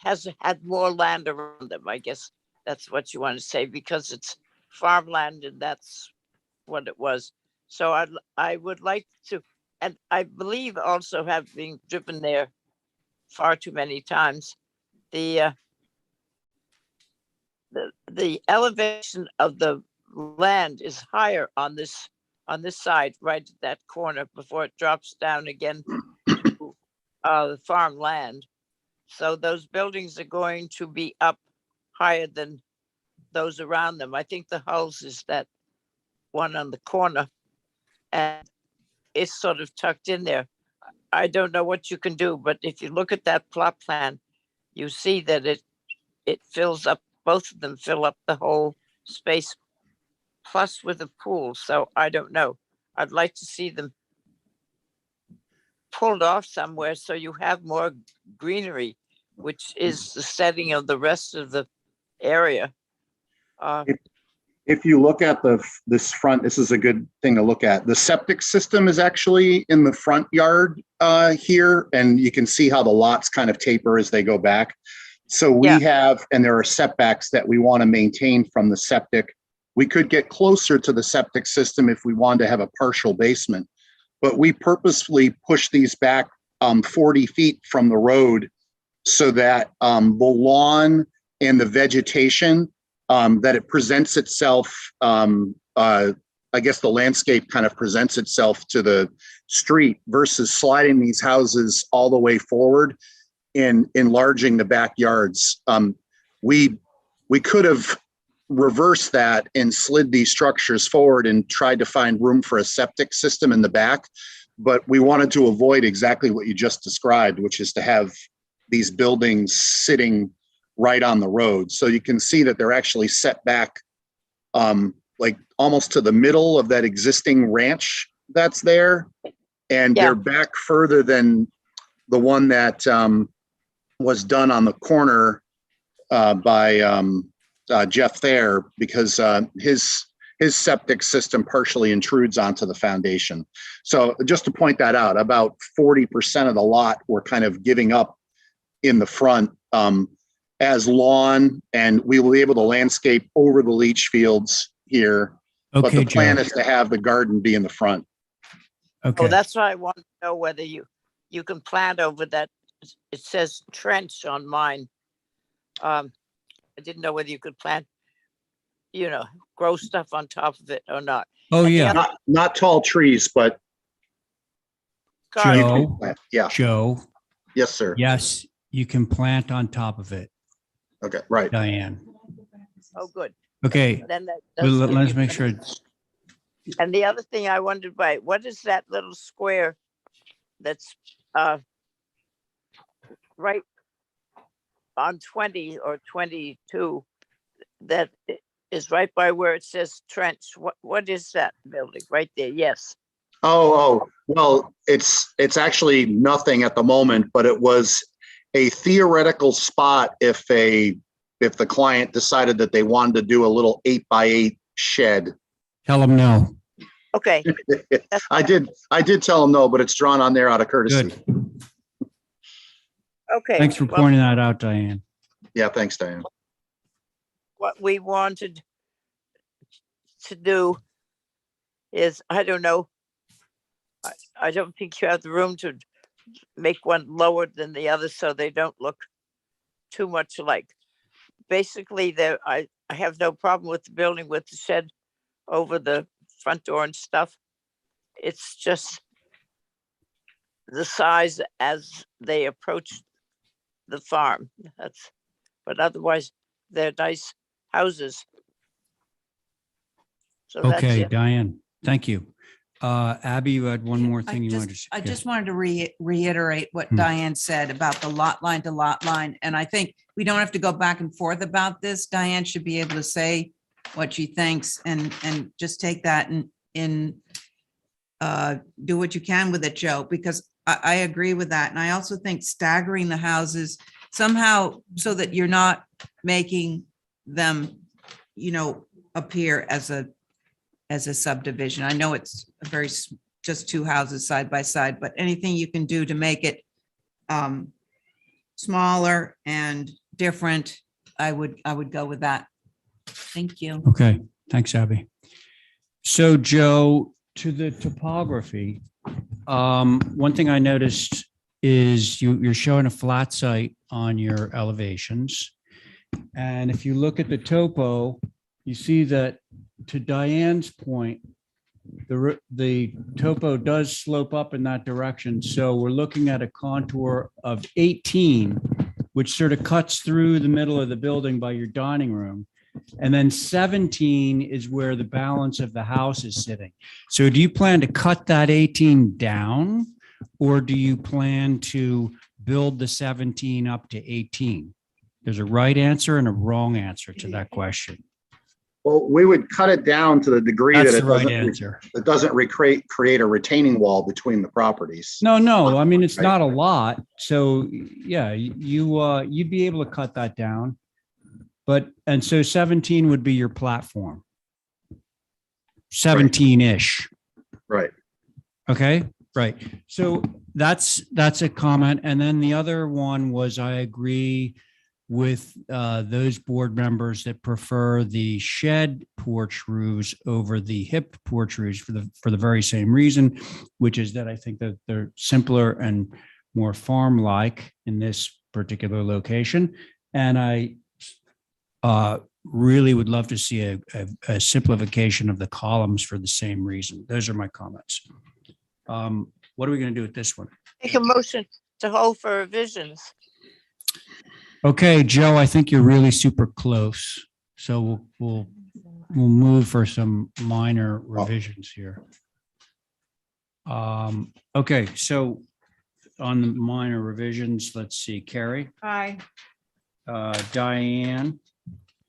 has had more land around them. I guess that's what you want to say, because it's farmland and that's what it was. So I would like to, and I believe also having driven there far too many times, the elevation of the land is higher on this side, right at that corner before it drops down again to the farmland. So those buildings are going to be up higher than those around them. I think the house is that one on the corner and it's sort of tucked in there. I don't know what you can do, but if you look at that plot plan, you see that it fills up, both of them fill up the whole space, plus with a pool. So I don't know. I'd like to see them pulled off somewhere so you have more greenery, which is the setting of the rest of the area. If you look at this front, this is a good thing to look at. The septic system is actually in the front yard here, and you can see how the lots kind of taper as they go back. So we have, and there are setbacks that we want to maintain from the septic. We could get closer to the septic system if we wanted to have a partial basement, but we purposefully push these back 40 feet from the road so that the lawn and the vegetation, that it presents itself, I guess the landscape kind of presents itself to the street versus sliding these houses all the way forward and enlarging the backyards. We could have reversed that and slid these structures forward and tried to find room for a septic system in the back, but we wanted to avoid exactly what you just described, which is to have these buildings sitting right on the road. So you can see that they're actually set back like almost to the middle of that existing ranch that's there. And they're back further than the one that was done on the corner by Jeff there, because his septic system partially intrudes onto the foundation. So just to point that out, about 40% of the lot we're kind of giving up in the front as lawn, and we will be able to landscape over the leach fields here. But Okay, the plan Joe. is to have the garden be in the front. Okay. Oh, that's why I want to know whether you can plant over that. It says trench on mine. I didn't know whether you could plant, grow stuff on top of it or not. Oh, And the yeah. other Not tall trees, but Joe, yeah. Joe. Yes, sir. Yes, you can plant on top of it. Okay, right. Diane. Oh, good. Okay. Then that Well, does give let's you make plenty. sure. And the other thing I wondered about, what is that little square that's right on 20 or 22 that is right by where it says trench? What is that building right there? Yes. Oh, well, it's actually nothing at the moment, but it was a theoretical spot if the client decided that they wanted to do a little 8x8 shed. Tell them no. Okay. I did tell them no, but it's drawn on there out of courtesy. Good. Okay. Thanks for well, pointing that out, Diane. Yeah, thanks, Diane. what we wanted to do is, I don't know, I don't think you have the room to make one lower than the other so they don't look too much alike. Basically, I have no problem with the building with the shed over the front door and stuff. It's just the size as they approach the farm. But otherwise, they're nice houses. So that's Okay, it. Diane, thank you. Abby, you had one more thing you wanted to say. I just wanted to reiterate what Hmm. Diane said about the lot line to lot line. And I think we don't have to go back and forth about this. Diane should be able to say what she thinks and just take that and do what you can with it, Joe, because I agree with that. And I also think staggering the houses somehow so that you're not making them, appear as a subdivision. I know it's just two houses side by side, but anything you can do to make it smaller and different, I would go with that. Thank you. Okay, thanks, Abby. So Joe, to the topography, one thing I noticed is you're showing a flat site on your elevations. And if you look at the topo, you see that, to Diane's point, the topo does slope up in that direction. So we're looking at a contour of 18, which sort of cuts through the middle of the building by your dining room. And then 17 is where the balance of the house is sitting. So do you plan to cut that 18 down, or do you plan to build the 17 up to 18? There's a right answer and a wrong answer to that question. Well, we would cut it down to the degree That's that the right answer. it doesn't create a retaining wall between the properties. No, I mean, it's Right. not a lot. So yeah, you'd be able to cut that down. And so 17 would be your platform. 17-ish. Right. Okay, right. So that's a comment. And then the other one was, I agree with those board members that prefer the shed porch roofs over the hip porch roofs for the very same reason, which is that I think that they're simpler and more farm-like in this particular location. And I really would love to see a simplification of the columns for the same reason. Those are my comments. What are we going to do with this one? Make a motion to hold for revisions. Okay, Joe, I think you're really super close. So we'll move for some minor revisions here. Okay, so on the minor revisions, let's see, Carrie, Aye. Diane.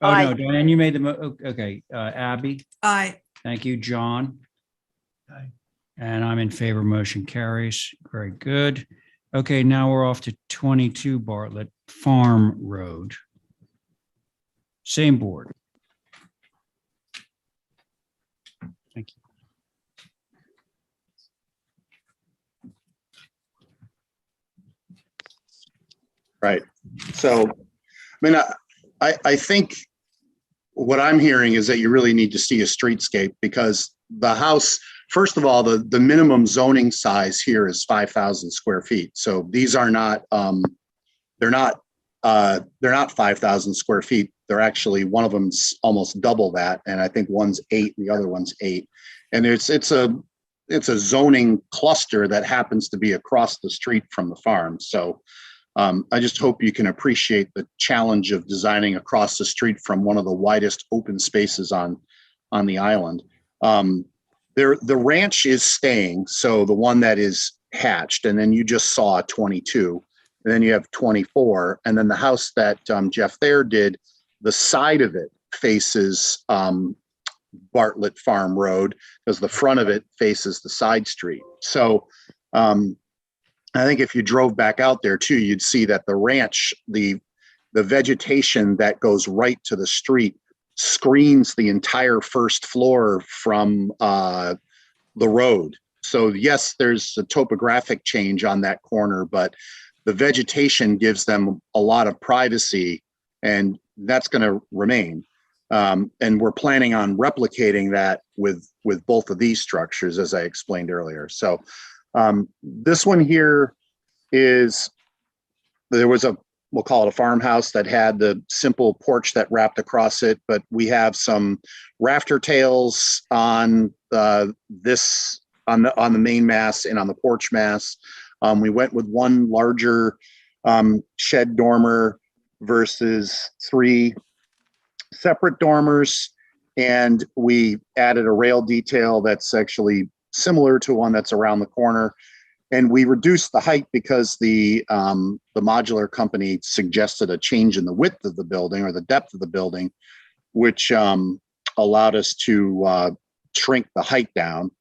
Oh, Aye. no, Diane, you made the, okay, Abby, Aye. thank you, John. Aye. And I'm in favor, motion carries. Very good. Okay, now we're off to 22 Bartlett Farm Road. Same board. Thank you. Right. So, I mean, I think what I'm hearing is that you really need to see a streetscape, because the house, first of all, the minimum zoning size here is 5,000 square feet. So these are not, they're not 5,000 square feet. They're actually, one of them's almost double that. And I think one's 8, the other one's 8. And it's a zoning cluster that happens to be across the street from the farm. So I just hope you can appreciate the challenge of designing across the street from one of the widest open spaces on the island. The ranch is staying, so the one that is hatched, and then you just saw 22, and then you have 24, and then the house that Jeff Thayer did, the side of it faces Bartlett Farm Road, because the front of it faces the side street. So I think if you drove back out there too, you'd see that the ranch, the vegetation that goes right to the street screens the entire first floor from the road. So yes, there's a topographic change on that corner, but the vegetation gives them a lot of privacy, and that's going to remain. And we're planning on replicating that with both of these structures, as I explained earlier. So this one here is, there was we'll call it a farmhouse that had the simple porch that wrapped across it, but we have some rafter tails on on the main mass and on the porch mass. We went with one larger shed dormer versus 3 separate dormers, and we added a rail detail that's actually similar to one that's around the corner. And we reduced the height because the modular company suggested a change in the width of the building, or the depth of the building, which allowed us to shrink the height down.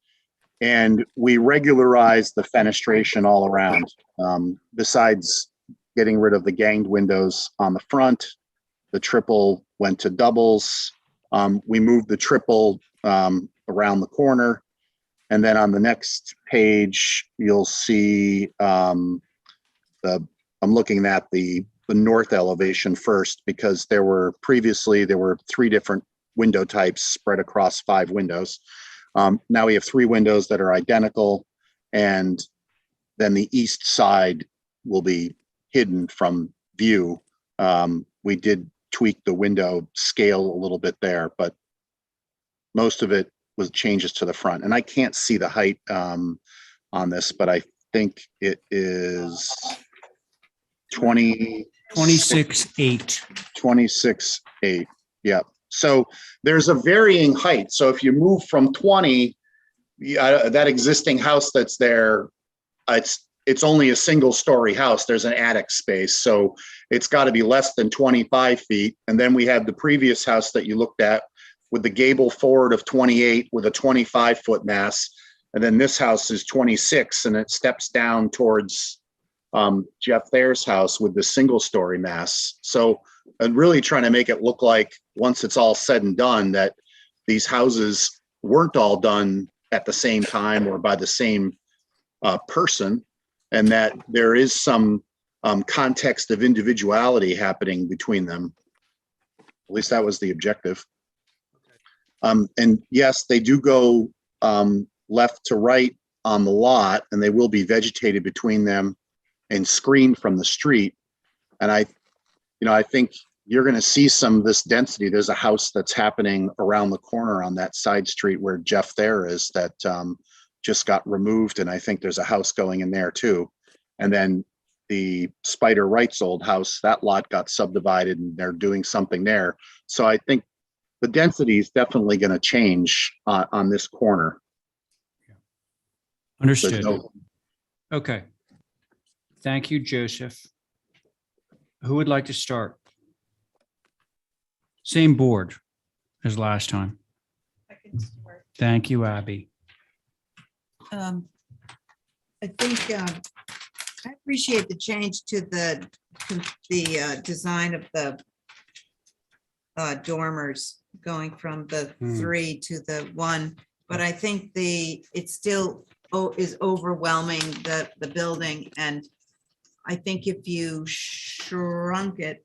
And we regularized the fenestration all around. Besides getting rid of the ganged windows on the front, the triple went to doubles. We moved the triple around the corner. And then on the next page, you'll see I'm looking at the north elevation first, because there were 3 different window types spread across 5 windows. Now we have 3 windows that are identical, and then the east side will be hidden from view. We did tweak the window scale a little bit there, but most of it was changes to the front. And I can't see the height on this, but I think it is 26.8. 26.8. Yeah. So there's a varying height. So if you move from 20, that existing house that's there, it's only a single story house. There's an attic space. So it's got to be less than 25 feet. And then we have the previous house that you looked at with the gable forward of 28 with a 25-foot mass. And then this house is 26, and it steps down towards Jeff Thayer's house with the single story mass. So I'm really trying to make it look like, once it's all said and done, that these houses weren't all done at the same time or by the same person, and that there is some context of individuality happening between them. At least that was the objective. And yes, they do go left to right on the lot, and they will be vegetated between them and screened from the street. And I think you're going to see some of this density. There's a house that's happening around the corner on that side street where Jeff there is that just got removed. And I think there's a house going in there too. And then the Spider Wright's old house, that lot got subdivided and they're doing something there. So I think the density is definitely going to change on this corner. Understood. So, Okay. Thank you, Joseph. Who would like to start? Same board as last time. Thank you, Abby. I think I appreciate the change to the design of the dormers going from the 3 to the 1, but I think it still is overwhelming the building, and I think if you shrunk it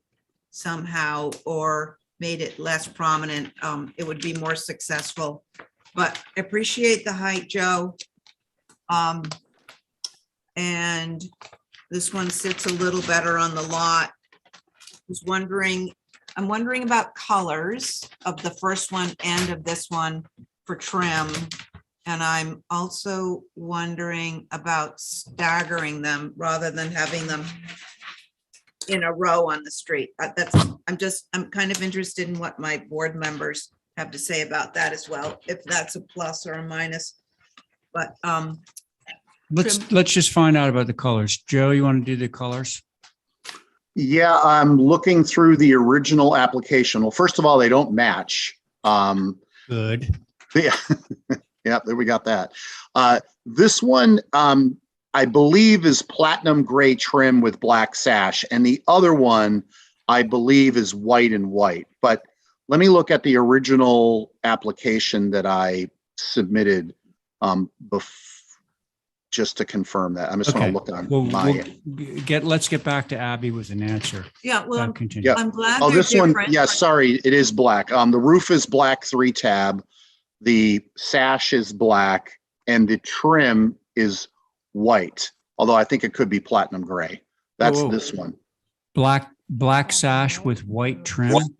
somehow or made it less prominent, it would be more successful. But I appreciate the height, Joe. And this one sits a little better on the lot. I'm wondering about colors of the first one and of this one for trim. And I'm also wondering about staggering them rather than having them in a row on the street. I'm kind of interested in what my board members have to say about that as well, if that's a plus or a minus. But let's just find out about the colors. Joe, you want to do the colors? yeah, I'm looking through the original application. Well, first of all, they don't match. Good. Yeah, yeah, there we got that. This one, I believe, is platinum gray trim with black sash, and the other one, I believe, is white and white. But let me look at the original application that I submitted just to confirm that. I'm just going to look on let's get back to Abby with an answer. yeah, well, Continue. I'm glad Oh, they're this one, different. yeah, sorry, it is black. The roof is black 3-tab. The sash is black, and the trim is white, although I think it could be platinum gray. That's this one. Black sash with white trim. Is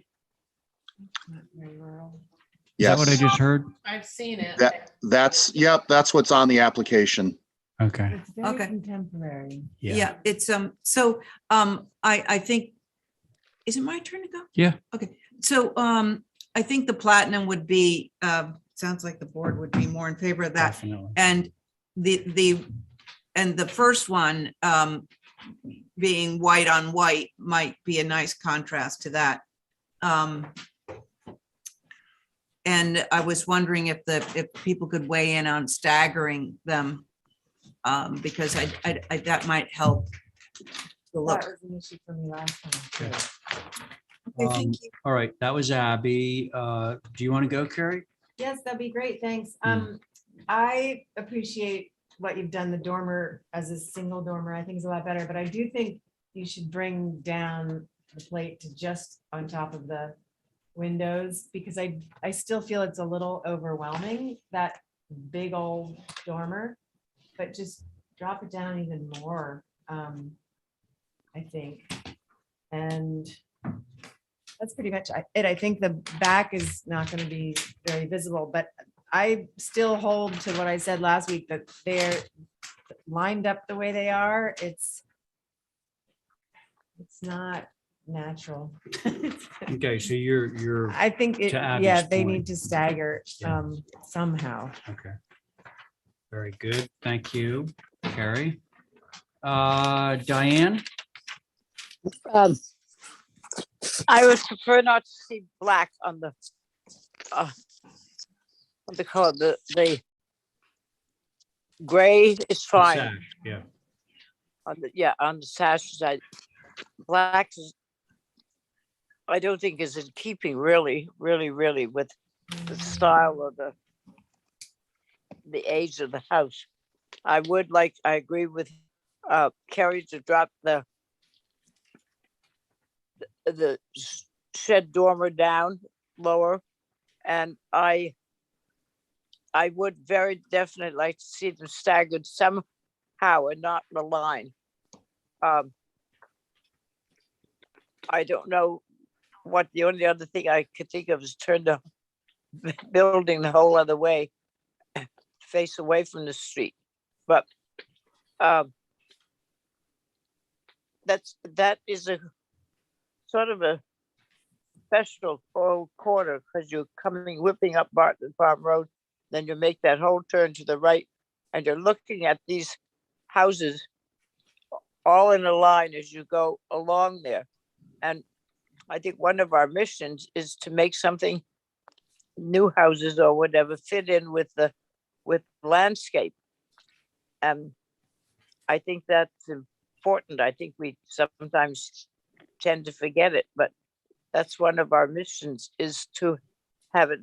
Yes. that what I just heard? I've seen it. That's what's on the application. Okay. It's very contemporary. Yeah, it's I think, is it my turn to go? Yeah. Okay, so I think the platinum would be sounds like the board would be more in favor of that. Definitely. And the first one being white on white might be a nice contrast to that. And I was wondering if people could weigh in on staggering them, because I that might help the look. That was an issue for me last time. Okay, thank you. All right, that was Abby. Do you want to go, Carrie? Yes, that'd be great. Thanks. I appreciate what you've done. The dormer as a single dormer, I think is a lot better, but I do think you should bring down the plate to just on top of the windows, because I still feel it's a little overwhelming, that big old dormer, but just drop it down even more, I think. And that's pretty much it. I think the back is not going to be very visible, but I still hold to what I said last week, that they're lined up the way they are. It's not natural. Okay, so you're. I think to Abby's yeah, they point. need to stagger somehow. Okay. Very good. Thank you, Carrie. Diane? I would prefer not to see black on the what they call it, the gray is fine. Sash, yeah. On the sash side. Black is, I don't think is in keeping really with the style of the the age of the house. I agree with Kerry to drop the shed dormer down lower. And I would very definitely like to see them staggered somehow and not in a line. I don't know what the only other thing I could think of is turn the building the whole other way, face away from the street. But that is a sort of a special old quarter because you're whipping up Bartlett Farm Road, then you make that whole turn to the right, and you're looking at these houses all in a line as you go along there. And I think one of our missions is to make something, new houses or whatever, fit in with the landscape. And I think that's important. I think we sometimes tend to forget it, but that's one of our missions, is to have it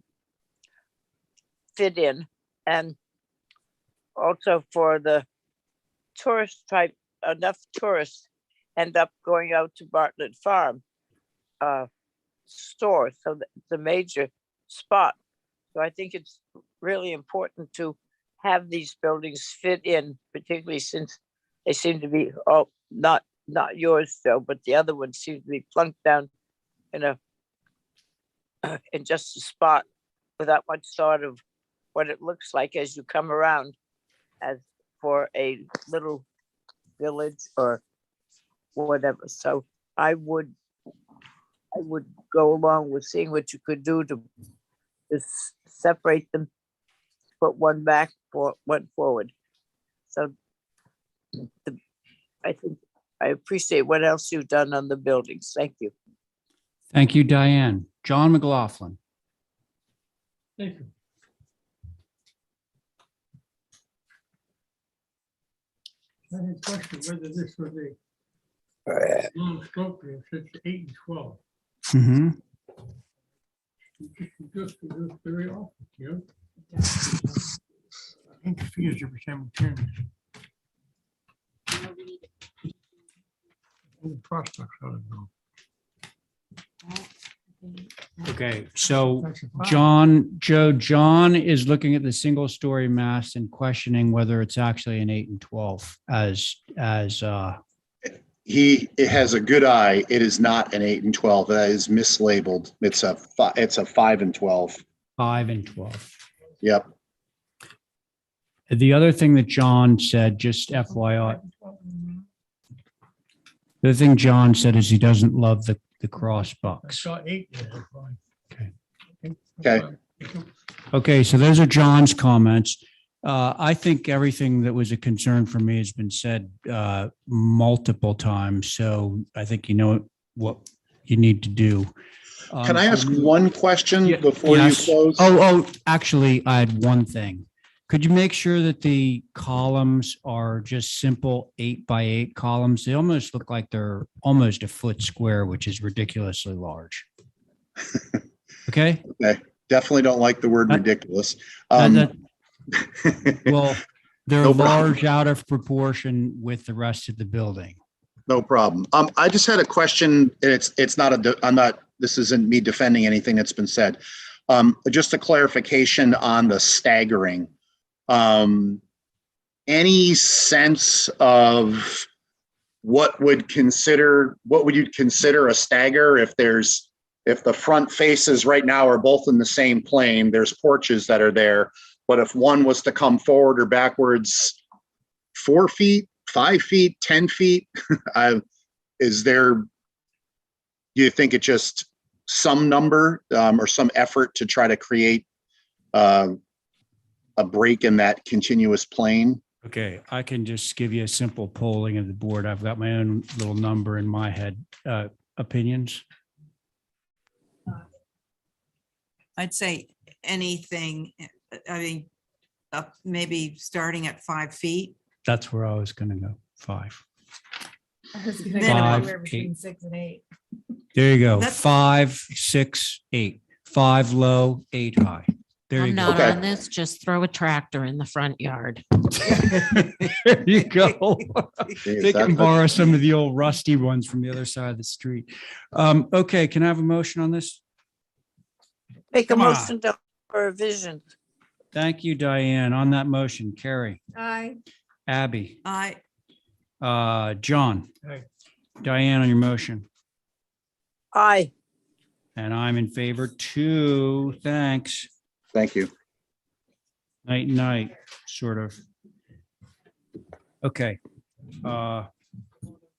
fit in. And also for the tourist type, enough tourists end up going out to Bartlett Farm store. So it's a major spot. So I think it's really important to have these buildings fit in, particularly since they seem to be not yours, Joe, but the other ones seem to be plunked down in just a spot without much thought of what it looks like as you come around, as for a little village or whatever. So I would go along with seeing what you could do to separate them, put one back, one forward. So I think I appreciate what else you've done on the buildings. Thank you. Thank you, Diane. John McLaughlin. Thank you. I had a question whether this was a long scope here, since 8 and 12. Mm-hmm. You just do this very often, you know? I confused every time we turn this. Only prospects out of know. Okay, so John is looking at the single story mast and questioning whether it's actually an 8 and 12 It has a good eye. It is not an 8 and 12. That is mislabeled. It's a 5 and 12. 5 and 12. Yep. The other thing that John said, just FYI, the thing John said is he doesn't love the Crossbucks. I saw 8 there. That's fine. Okay. Okay, so those are John's comments. I think everything that was a concern for me has been said multiple times. So I think you know what you need to do. Can I ask one question before you close? Oh, actually, I had one thing. Could you make sure that the columns are just simple 8x8 columns? They almost look like they're almost a foot square, which is ridiculously large. Okay. Okay. Definitely don't like the word ridiculous. Well, they're No large out of proportion with the rest of the building. No problem. I just had a question. It's not this isn't me defending anything that's been said. Just a clarification on the staggering. Any sense of what would you consider a stagger if the front faces right now are both in the same plane, there's porches that are there, but if one was to come forward or backwards 4 feet, 5 feet, 10 feet, do you think it's just some number or some effort to try to create a break in that continuous plane? Okay, I can just give you a simple polling of the board. I've got my own little number in my head. Opinions? I'd say anything, I mean, up maybe starting at 5 feet. That's where I was going to go. 5. I was gonna go Minimum. anywhere between 8. 6 and 8. There you go. That's- 5, 6, 8. 5 low, 8 high. There you I'm go. not Okay. on this, just throw a tractor in the front yard. There you go. Geez, They can that- borrow some of the old rusty ones from the other side of the street. Okay, can I have a motion on this? Make a Come on. motion to for a vision. Thank you, Diane. On that motion, Carrie, Aye. Abby, I, John, Aye. Diane on your motion. Aye. And I'm in favor too. Thanks. Thank you. Night, night, sort of. Okay.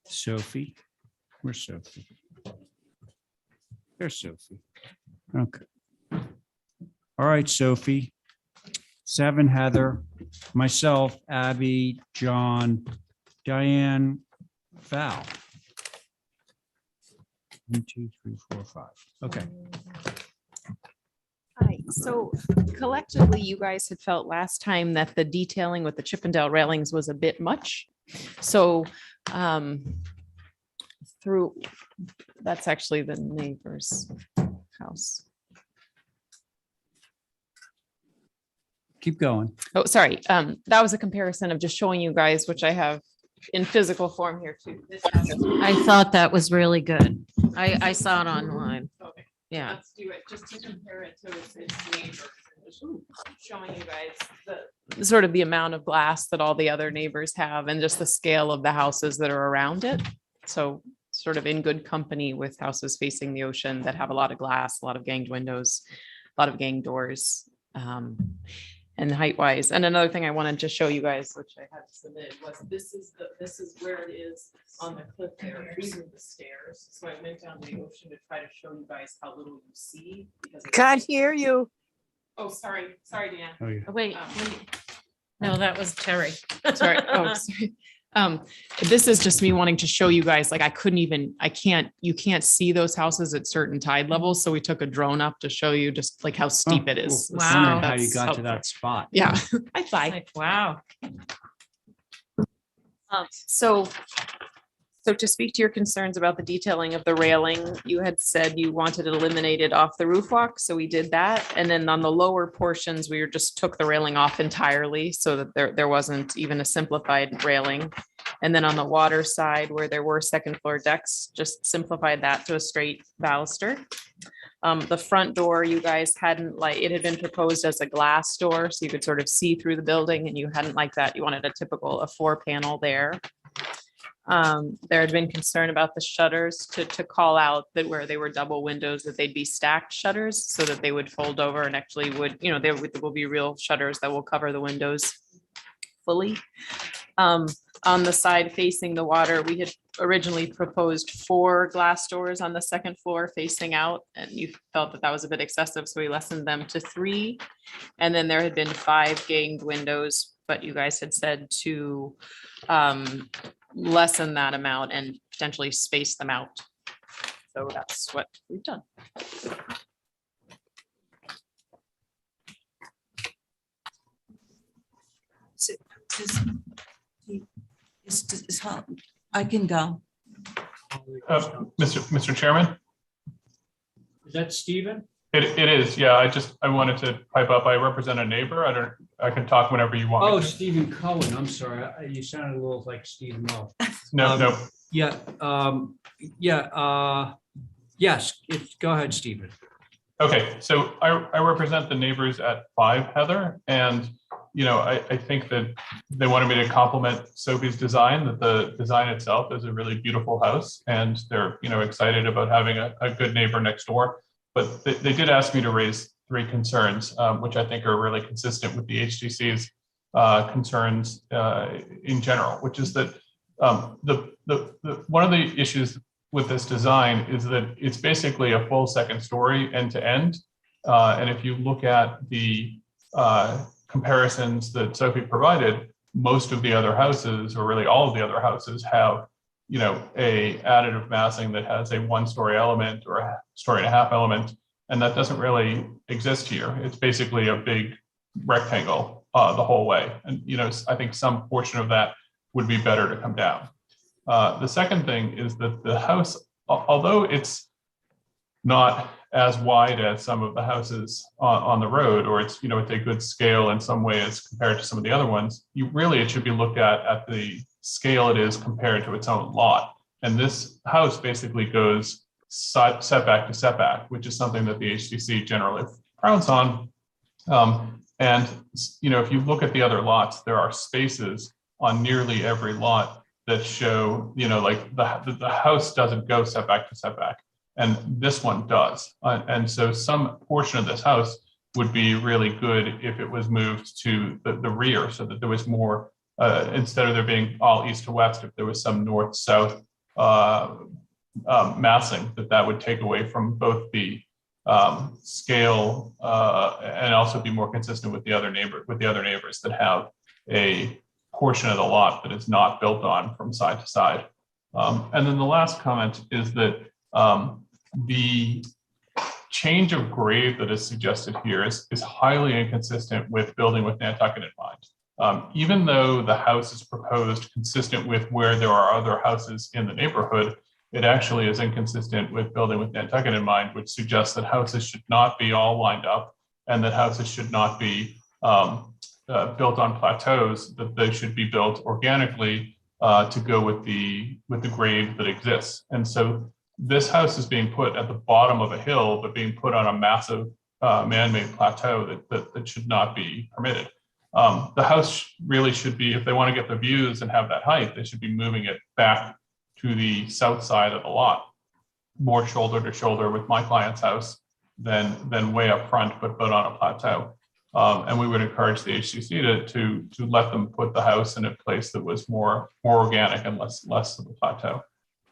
Sophie, where's Sophie? There's Sophie. Okay. All right, Sophie. 7, Heather, myself, Abby, John, Diane, Val. 1, 2, 3, 4, 5. Okay. Hi, so collectively, you guys had felt last time that the detailing with the Chippendale railings was a bit much. So through, that's actually the neighbor's house. Keep going. Oh, sorry. That was a comparison of just showing you guys, which I have in physical form here too. This house is- I thought that was really good. I saw it online. Okay. Yeah. Let's do it just to compare it to its neighbors. and just Showing you guys the sort of the amount of glass that all the other neighbors have and just the scale of the houses that are around it. So sort of in good company with houses facing the ocean that have a lot of glass, a lot of ganged windows, a lot of ganged doors. And height wise. And another thing I wanted to show you guys, which I had submitted, was this is where it is on the cliff there. These are the stairs. So I went down to the ocean to try to show you guys how little you see. Because it's- Can't hear you. Oh, sorry, Dan. Oh, yeah. Wait, no, that was Terry. Sorry. Oh, sorry. This is just me wanting to show you guys, like you can't see those houses at certain tide levels. So we took a drone up to show you just like how steep it is. Cool. I was wondering Wow. how you That's got to helpful. that spot. Yeah. High five. Like, wow. So to speak to your concerns about the detailing of the railing, you had said you wanted it eliminated off the roof walk, so we did that. And then on the lower portions, we just took the railing off entirely so that there wasn't even a simplified railing. And then on the water side, where there were second floor decks, just simplified that to a straight baluster. The front door, you guys hadn't it had been proposed as a glass door, so you could sort of see through the building, and you hadn't liked that. You wanted a 4-panel there. There had been concern about the shutters to call out that where they were double windows, that they'd be stacked shutters so that they would fold over and actually there will be real shutters that will cover the windows fully. On the side facing the water, we had originally proposed 4 glass doors on the second floor facing out, and you felt that was a bit excessive, so we lessened them to 3. And then there had been 5 ganged windows, but you guys had said to lessen that amount and potentially space them out. So that's what we've done. I can go. Mr. Chairman, Is that Stephen? it is, yeah, I wanted to pipe up. I represent a neighbor. I can talk whenever you want. me Oh, to. Stephen Cohen. I'm sorry. You sounded a little like Stephen Lowe. No. Yeah. Yes. Go ahead, Stephen. Okay, so I represent the neighbors at 5 Heather, and I think that they wanted me to compliment Sophie's design, that the design itself is a really beautiful house, and they're excited about having a good neighbor next door. But they did ask me to raise 3 concerns, which I think are really consistent with the HDC's concerns in general, which is that one of the issues with this design is that it's basically a full second story end to end. And if you look at the comparisons that Sophie provided, most of the other houses, or really all of the other houses, have a additive massing that has a 1-story element or a 1.5-story element, and that doesn't really exist here. It's basically a big rectangle the whole way, and I think some portion of that would be better to come down. The second thing is that the house, although it's not as wide as some of the houses on the road, or it's, it's a good scale in some way as compared to some of the other ones, it should be looked at the scale it is compared to its own lot. And this house basically goes setback to setback, which is something that the HDC generally frowns on. And if you look at the other lots, there are spaces on nearly every lot that show, like the house doesn't go setback to setback, and this one does. And so some portion of this house would be really good if it was moved to the rear, so that there was more, instead of there being all east to west, if there was some north-south massing, that would take away from both the scale and also be more consistent with the other neighbors that have a portion of the lot that is not built on from side to side. And then the last comment is that the change of grade that is suggested here is highly inconsistent with building with Nantucket in mind. Even though the house is proposed consistent with where there are other houses in the neighborhood, it actually is inconsistent with building with Nantucket in mind, which suggests that houses should not be all lined up and that houses should not be built on plateaus, that they should be built organically to go with the grade that exists. And so this house is being put at the bottom of a hill, but being put on a massive man-made plateau that should not be permitted. The house really should be, if they want to get the views and have that height, they should be moving it back to the south side of the lot, more shoulder to shoulder with my client's house than way up front, but on a plateau. And we would encourage the HCC to let them put the house in a place that was more organic and less of a plateau.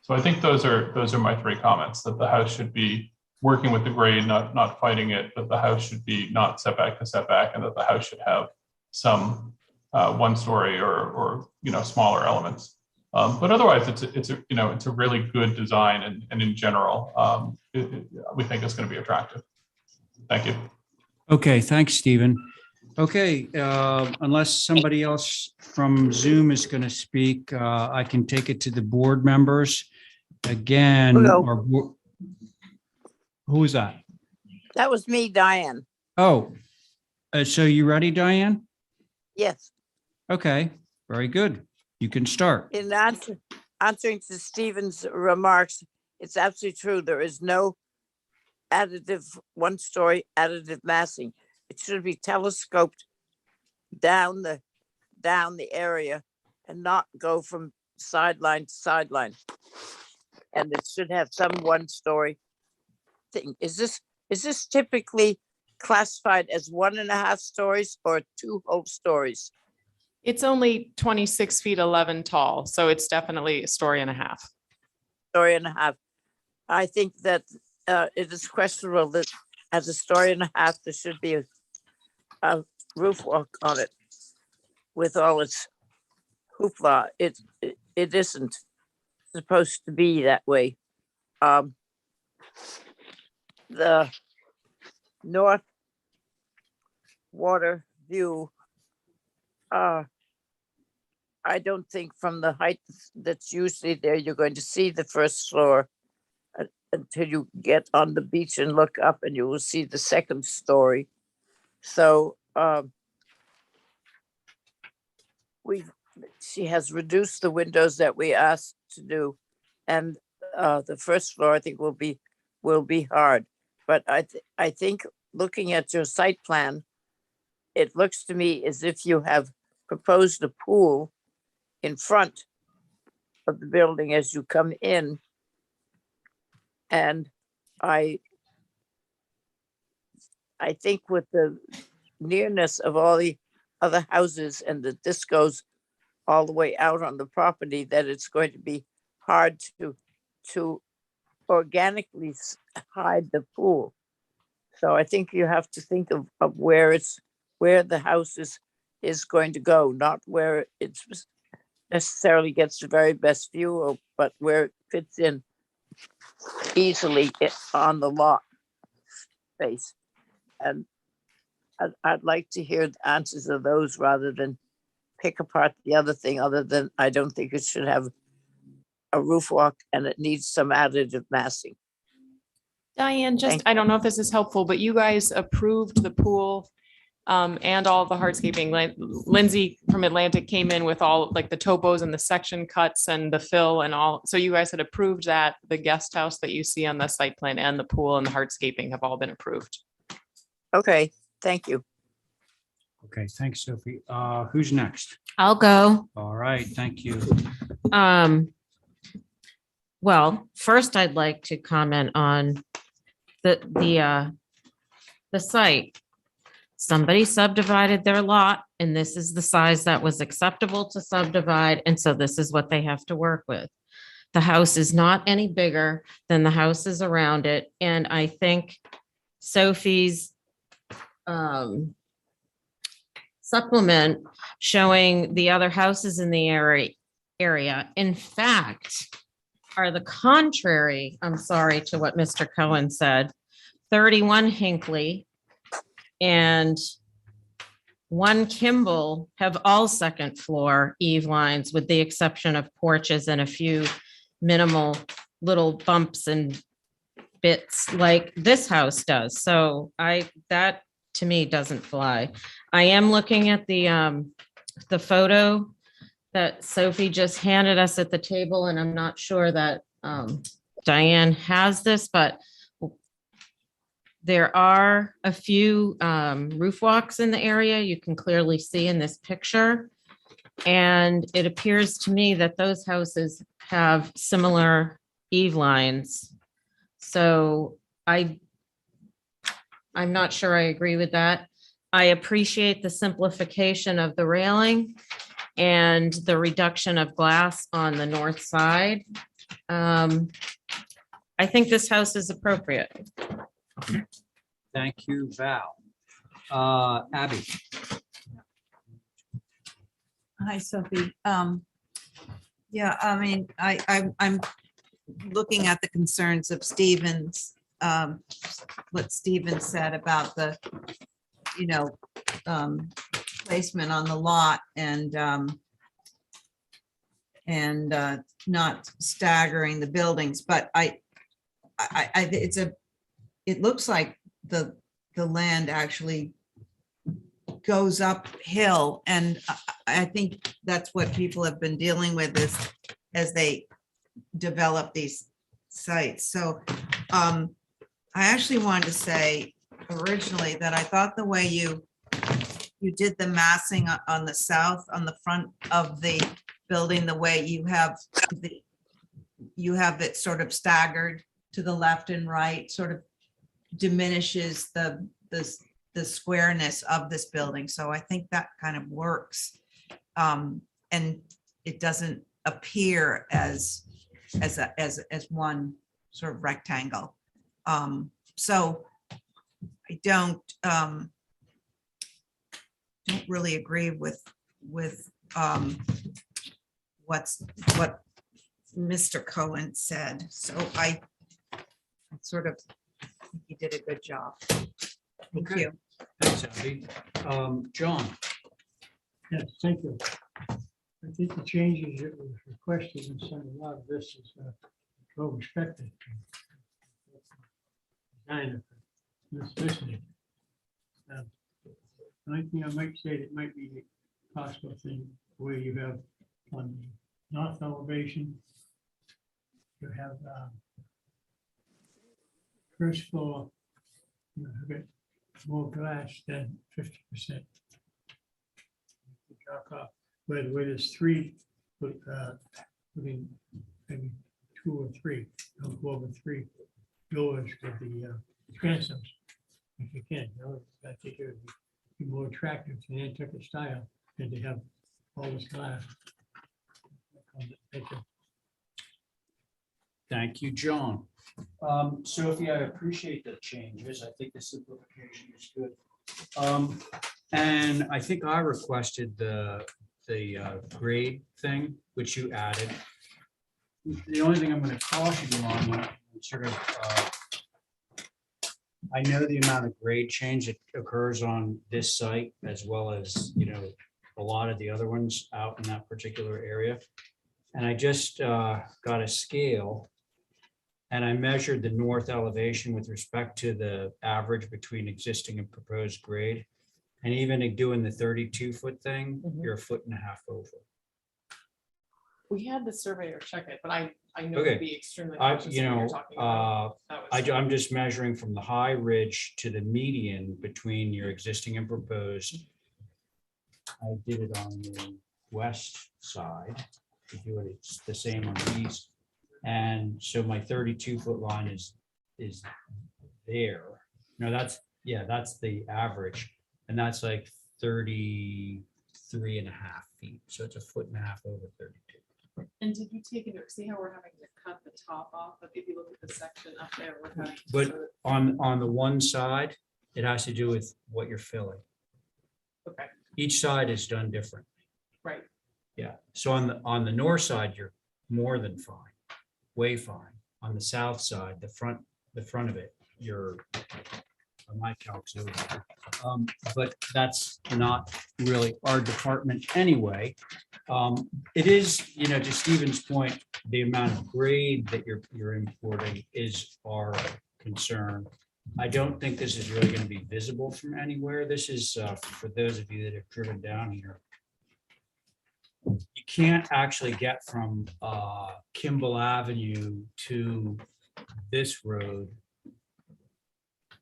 So I think those are my three comments: that the house should be working with the grade, not fighting it; that the house should be not setback to setback, and that the house should have some one story or smaller elements. But otherwise, it's a really good design, and in general, we think it's going to be attractive. Thank you. Okay, thanks, Stephen. Okay, unless somebody else from Zoom is going to speak, I can take it to the board members. Again, Hello. Who is that? That was me, Diane. Oh, so you ready, Diane? Yes. Okay, very good. You can start. In answering to Stephen's remarks, it's absolutely true. There is no additive one-story additive massing. It should be telescoped down the area and not go from sideline to sideline. And it should have some one-story thing. Is this typically classified as 1.5 stories or 2 whole stories? It's only 26 feet 11 tall, so it's definitely a story and a half. Story and a half. I think that it is questionable that as a story and a half, there should be a roof walk on it with all its hoopla. It isn't supposed to be that way. The north water view, I don't think from the height that's usually there, you're going to see the first floor until you get on the beach and look up, and you will see the second story. So she has reduced the windows that we asked to do, and the first floor I think will be hard. But I think looking at your site plan, it looks to me as if you have proposed a pool in front of the building as you come in. And I think with the nearness of all the other houses and that this goes all the way out on the property, that it's going to be hard to organically hide the pool. So I think you have to think of where the house is going to go, not where it's necessarily gets the very best view, but where it fits in easily on the lot space. And I'd like to hear the answers of those rather than pick apart the other thing, other than I don't think it should have a roof walk and it needs some additive massing. Diane, just, I don't know if this is helpful, but you guys approved the pool and all the hardscaping. Lindsay from Atlantic came in with all like the topos and the section cuts and the fill and all. So you guys had approved that. The guest house that you see on the site plan and the pool and the hardscaping have all been approved. Okay, thank you. Okay, thanks, Sophie. Who's next? I'll go. All right, thank you. Well, first I'd like to comment on the site. Somebody subdivided their lot and this is the size that was acceptable to subdivide. And so this is what they have to work with. The house is not any bigger than the houses around it. And I think Sophie's supplement showing the other houses in the area, in fact, are the contrary, I'm sorry, to what Mr. Cohen said. 31 Hinckley and 1 Kimball have all second floor eave lines with the exception of porches and a few minimal little bumps and bits like this house does. So that to me doesn't fly. I am looking at the photo that Sophie just handed us at the table, and I'm not sure that Diane has this, but there are a few roof walks in the area. You can clearly see in this picture. And it appears to me that those houses have similar eave lines. So I'm not sure I agree with that. I appreciate the simplification of the railing and the reduction of glass on the north side. I think this house is appropriate. Thank you, Val. Abby. Hi, Sophie. Yeah, I mean, I'm looking at the concerns of Stevens, what Stevens said about the, placement on the lot and not staggering the buildings, but it looks like the land actually goes uphill, and I think that's what people have been dealing with as they develop these sites. So I actually wanted to say originally that I thought the way you did the massing on the south, on the front of the building, the way you have it sort of staggered to the left and right, sort of diminishes the squareness of this building. So I think that kind of works. And it doesn't appear as one sort of rectangle. So I don't really agree with what Mr. Cohen said. So I sort of think he did a good job. Thank you. Thanks, Abby. John. Yes, thank you. I think the changes that was requested and some, a lot of this is well respected. Kind of listening. The only thing I might say that might be a possible thing where you have on the north elevation, you have first floor, you have it more glass than 50%. Drop off where there's 3, putting maybe 2 or 3, don't go over 3 doors to the transoms if you can. I think it would be more attractive to Nantucket style than to have all this glass. Thank you. Thank you, John. Sophie, I appreciate the changes. I think the simplification is good. And I think I requested the grade thing, which you added. The only thing I'm going to caution you on, sort of, I know the amount of grade change that occurs on this site, as well as, a lot of the other ones out in that particular area. And I just got a scale and I measured the north elevation with respect to the average between existing and proposed grade. And even doing the 32-foot thing, you're a foot and a half over. We had the surveyor check it, but I know Okay. to be extremely I, cautious you of what know, you're talking about. That was- I'm just measuring from the high ridge to the median between your existing and proposed. I did it on the west side. To do it, it's the same on the east. And so my 32-foot line is there. No, that's the average. And that's like 33 and a half feet. So it's a foot and a half over 32. And did you take into, see how we're having to cut the top off, but if you look at the section up there, we're having. But on the one side, it has to do with what you're filling. Okay, Each side is done different. right. Yeah. So on the north side, you're more than fine, way fine. On the south side, the front of it, you're on my calcs over. But that's not really our department anyway. It is, to Stephen's point, the amount of grade that you're importing is our concern. I don't think this is really going to be visible from anywhere. This is for those of you that have driven down here. You can't actually get from Kimball Avenue to this road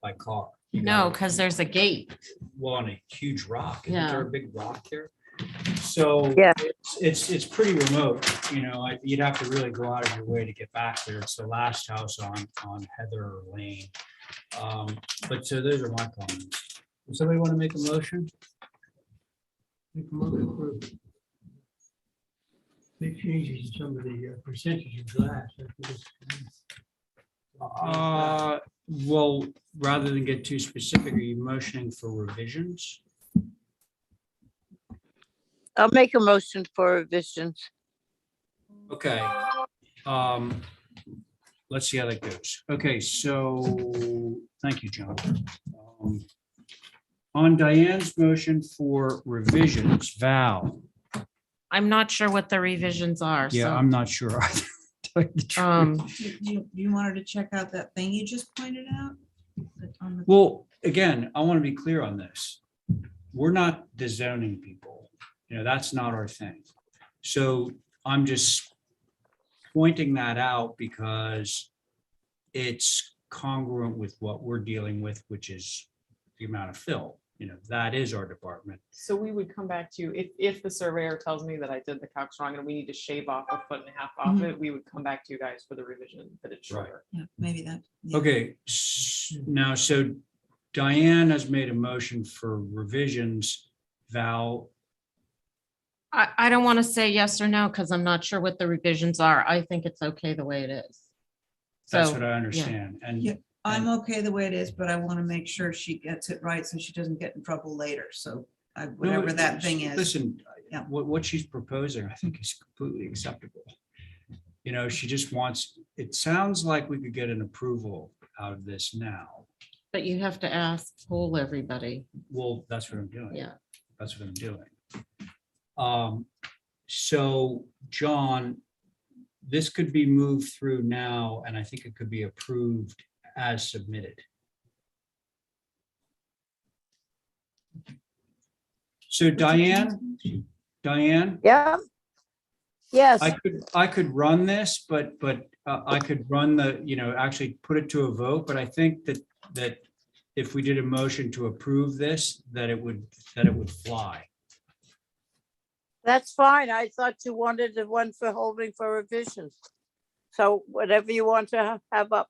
by car. No, because there's a gate. Well, on a huge rock. Isn't Yeah. there a big rock there? So Yeah. it's pretty remote, you'd have to really go out of your way to get back there. It's the last house on Heather Lane. But so those are my comments. Does somebody want to make a motion? Make a motion for big changes in some of the percentage of glass. I think it's- Well, rather than get too specific, are you motioning for revisions? I'll make a motion for revisions. Okay. Let's see how that goes. Okay, so thank you, John. On Diane's motion for revisions, Val. I'm not sure what the revisions are. Yeah, so, I'm not sure either. to tell you the truth. Do you want her to check out that thing you just pointed out? Well, again, I want to be clear on this. We're not the zoning people. That's not our thing. So I'm just pointing that out because it's congruent with what we're dealing with, which is the amount of fill. That is our department. So we would come back to you, if the surveyor tells me that I did the calcs wrong and we need to shave off a foot and a half off it, we would come back to you guys for the revision, but it's shorter. Yeah, maybe that. yeah. Okay, now, so Diane has made a motion for revisions. Val, I don't want to say yes or no because I'm not sure what the revisions are. I think it's okay the way it is. that's So, what I understand. And Yeah, I'm okay the way it is, but I want to make sure she gets it right so she doesn't get in trouble later. So whatever that thing is. Listen, Yeah. what she's proposing, I think is completely acceptable. She just wants, it sounds like we could get an approval out of this now. but you have to ask, poll everybody. Well, that's what I'm doing. Yeah. That's what I'm doing. So, John, this could be moved through now, and I think it could be approved as submitted. So Diane? Yeah. Yes. I could run this, but I could run actually put it to a vote, but I think that if we did a motion to approve this, that it would fly. That's fine. I thought you wanted the one for holding for revisions. So whatever you want to have up.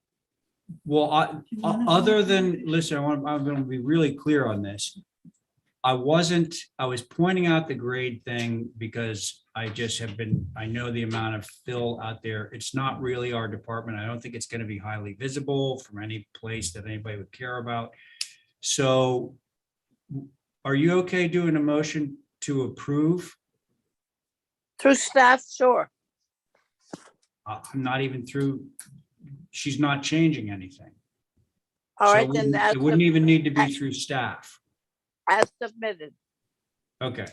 Well, other than, listen, I'm going to be really clear on this. I was pointing out the grade thing because I know the amount of fill out there. It's not really our department. I don't think it's going to be highly visible from any place that anybody would care about. So are you okay doing a motion to approve? Through staff, sure. I'm not even through, she's not changing anything. All So right, then. it wouldn't even need to be through staff. As submitted. Okay.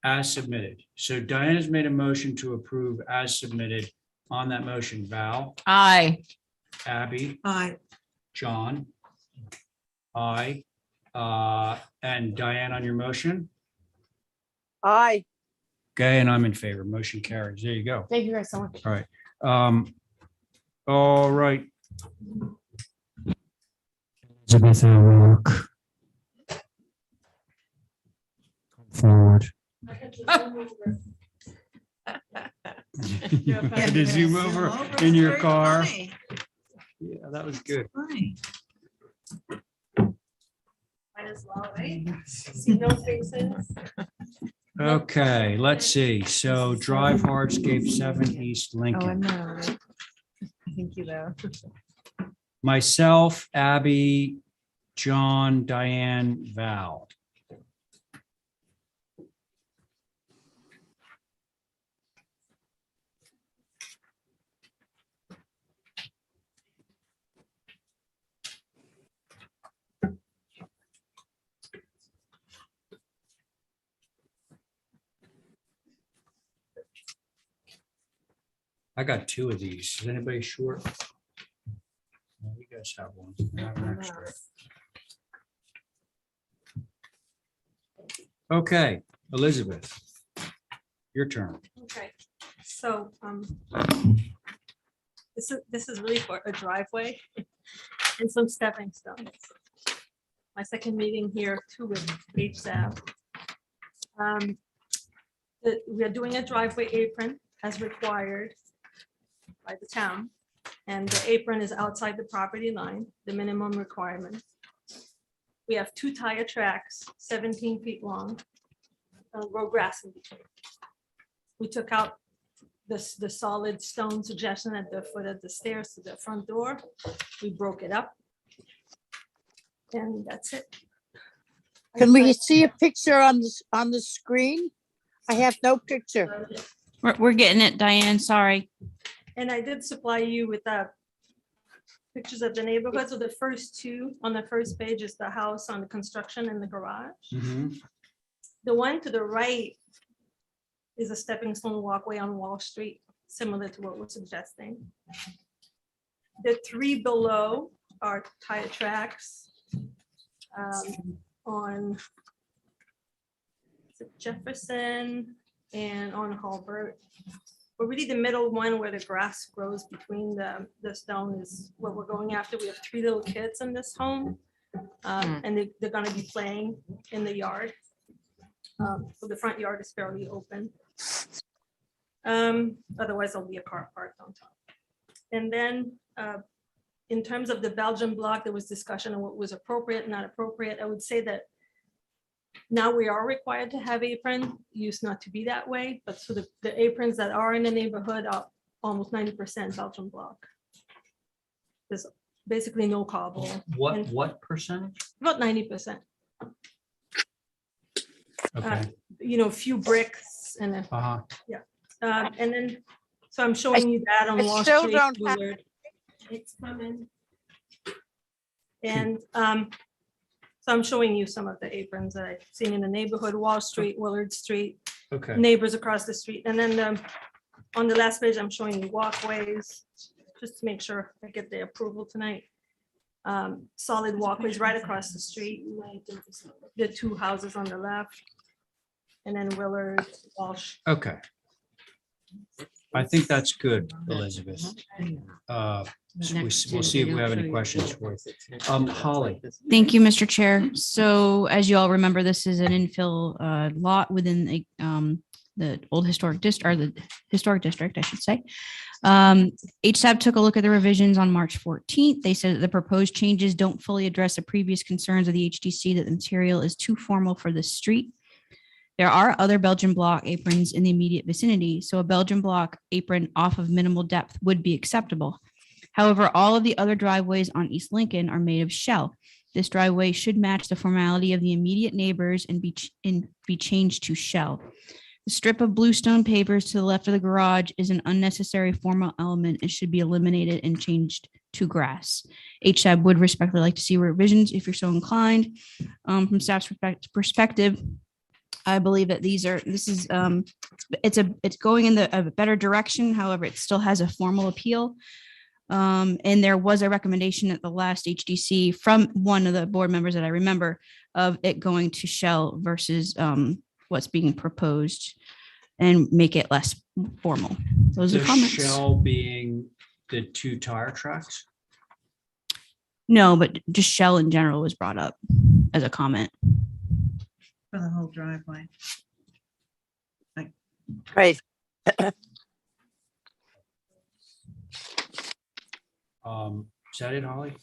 As submitted. So Diana's made a motion to approve as submitted. On that motion, Val, Aye. Abby, Aye. John, I, and Diane on your motion. Aye. Okay, and I'm in favor. Motion carries. There you go. Thank you guys so much. All right. All right. Elizabeth O'Rourke. Come forward. You had to zoom over in your car. Yeah, that was good. Might as well, right? See no faces. Okay, let's see. So Drive Hardscape 7 East Oh, I Lincoln. know. Right? Thank you, though. Myself, Abby, John, Diane, Val. I got 2 of these. Is anybody short? No, you guys have one. I have an extra. Okay, Elizabeth, your turn. Okay, so this is really for a driveway and some stepping stones. My second meeting here too with HSAB. We are doing a driveway apron as required by the town. And the apron is outside the property line, the minimum requirement. We have 2 tire tracks, 17 feet long, grow grass in between. We took out the solid stone suggestion at the foot of the stairs to the front door. We broke it up. And that's it. Can we see a picture on the screen? I have no picture. We're getting it, Diane. Sorry. And I did supply you with pictures of the neighborhood. So the first 2 on the first page is the house on the construction and the garage. The one to the right is a stepping stone walkway on Wall Street, similar to what we're suggesting. The 3 below are tire tracks on Jefferson and on Halbert. But really the middle one where the grass grows between the stone is what we're going after. We have 3 little kids in this home. And they're gonna be playing in the yard. So the front yard is fairly open. Otherwise there'll be a car parked on top. And then in terms of the Belgian block, there was discussion on what was appropriate, not appropriate. I would say that now we are required to have apron, used not to be that way, but so the aprons that are in the neighborhood are almost 90% Belgian block. There's basically no cobble. What percentage? About 90%. Okay. Few bricks and then, yeah. And then, so I'm showing you that on I Wall still Street. don't have- Willard. It's coming. And so I'm showing you some of the aprons that I've seen in the neighborhood, Wall Street, Willard Street, Okay. neighbors across the street. And then on the last page, I'm showing you walkways, just to make sure I get the approval tonight. Solid walkways right across the street. The 2 houses on the left. And then Willard, Walsh. Okay. I think that's good, Elizabeth. So we'll see if we have any questions for you. Holly. Thank you, Mr. Chair. So as you all remember, this is an infill lot within the old historic district, or the historic district, I should say. HSAB took a look at the revisions on March 14th. They said that the proposed changes don't fully address the previous concerns of the HDC that the material is too formal for the street. There are other Belgian block aprons in the immediate vicinity, so a Belgian block apron off of minimal depth would be acceptable. However, all of the other driveways on East Lincoln are made of shell. This driveway should match the formality of the immediate neighbors and be changed to shell. The strip of bluestone pavers to the left of the garage is an unnecessary formal element and should be eliminated and changed to grass. HSAB would respectfully like to see revisions if you're so inclined. From staff's perspective, I believe that it's going in a better direction. However, it still has a formal appeal. And there was a recommendation at the last HDC from one of the board members that I remember of it going to shell versus what's being proposed and make it less formal. Those are The comments. shell being the 2 tire tracks? No, but just shell in general was brought up as a comment. For the whole driveway. Great. Is that it, Holly?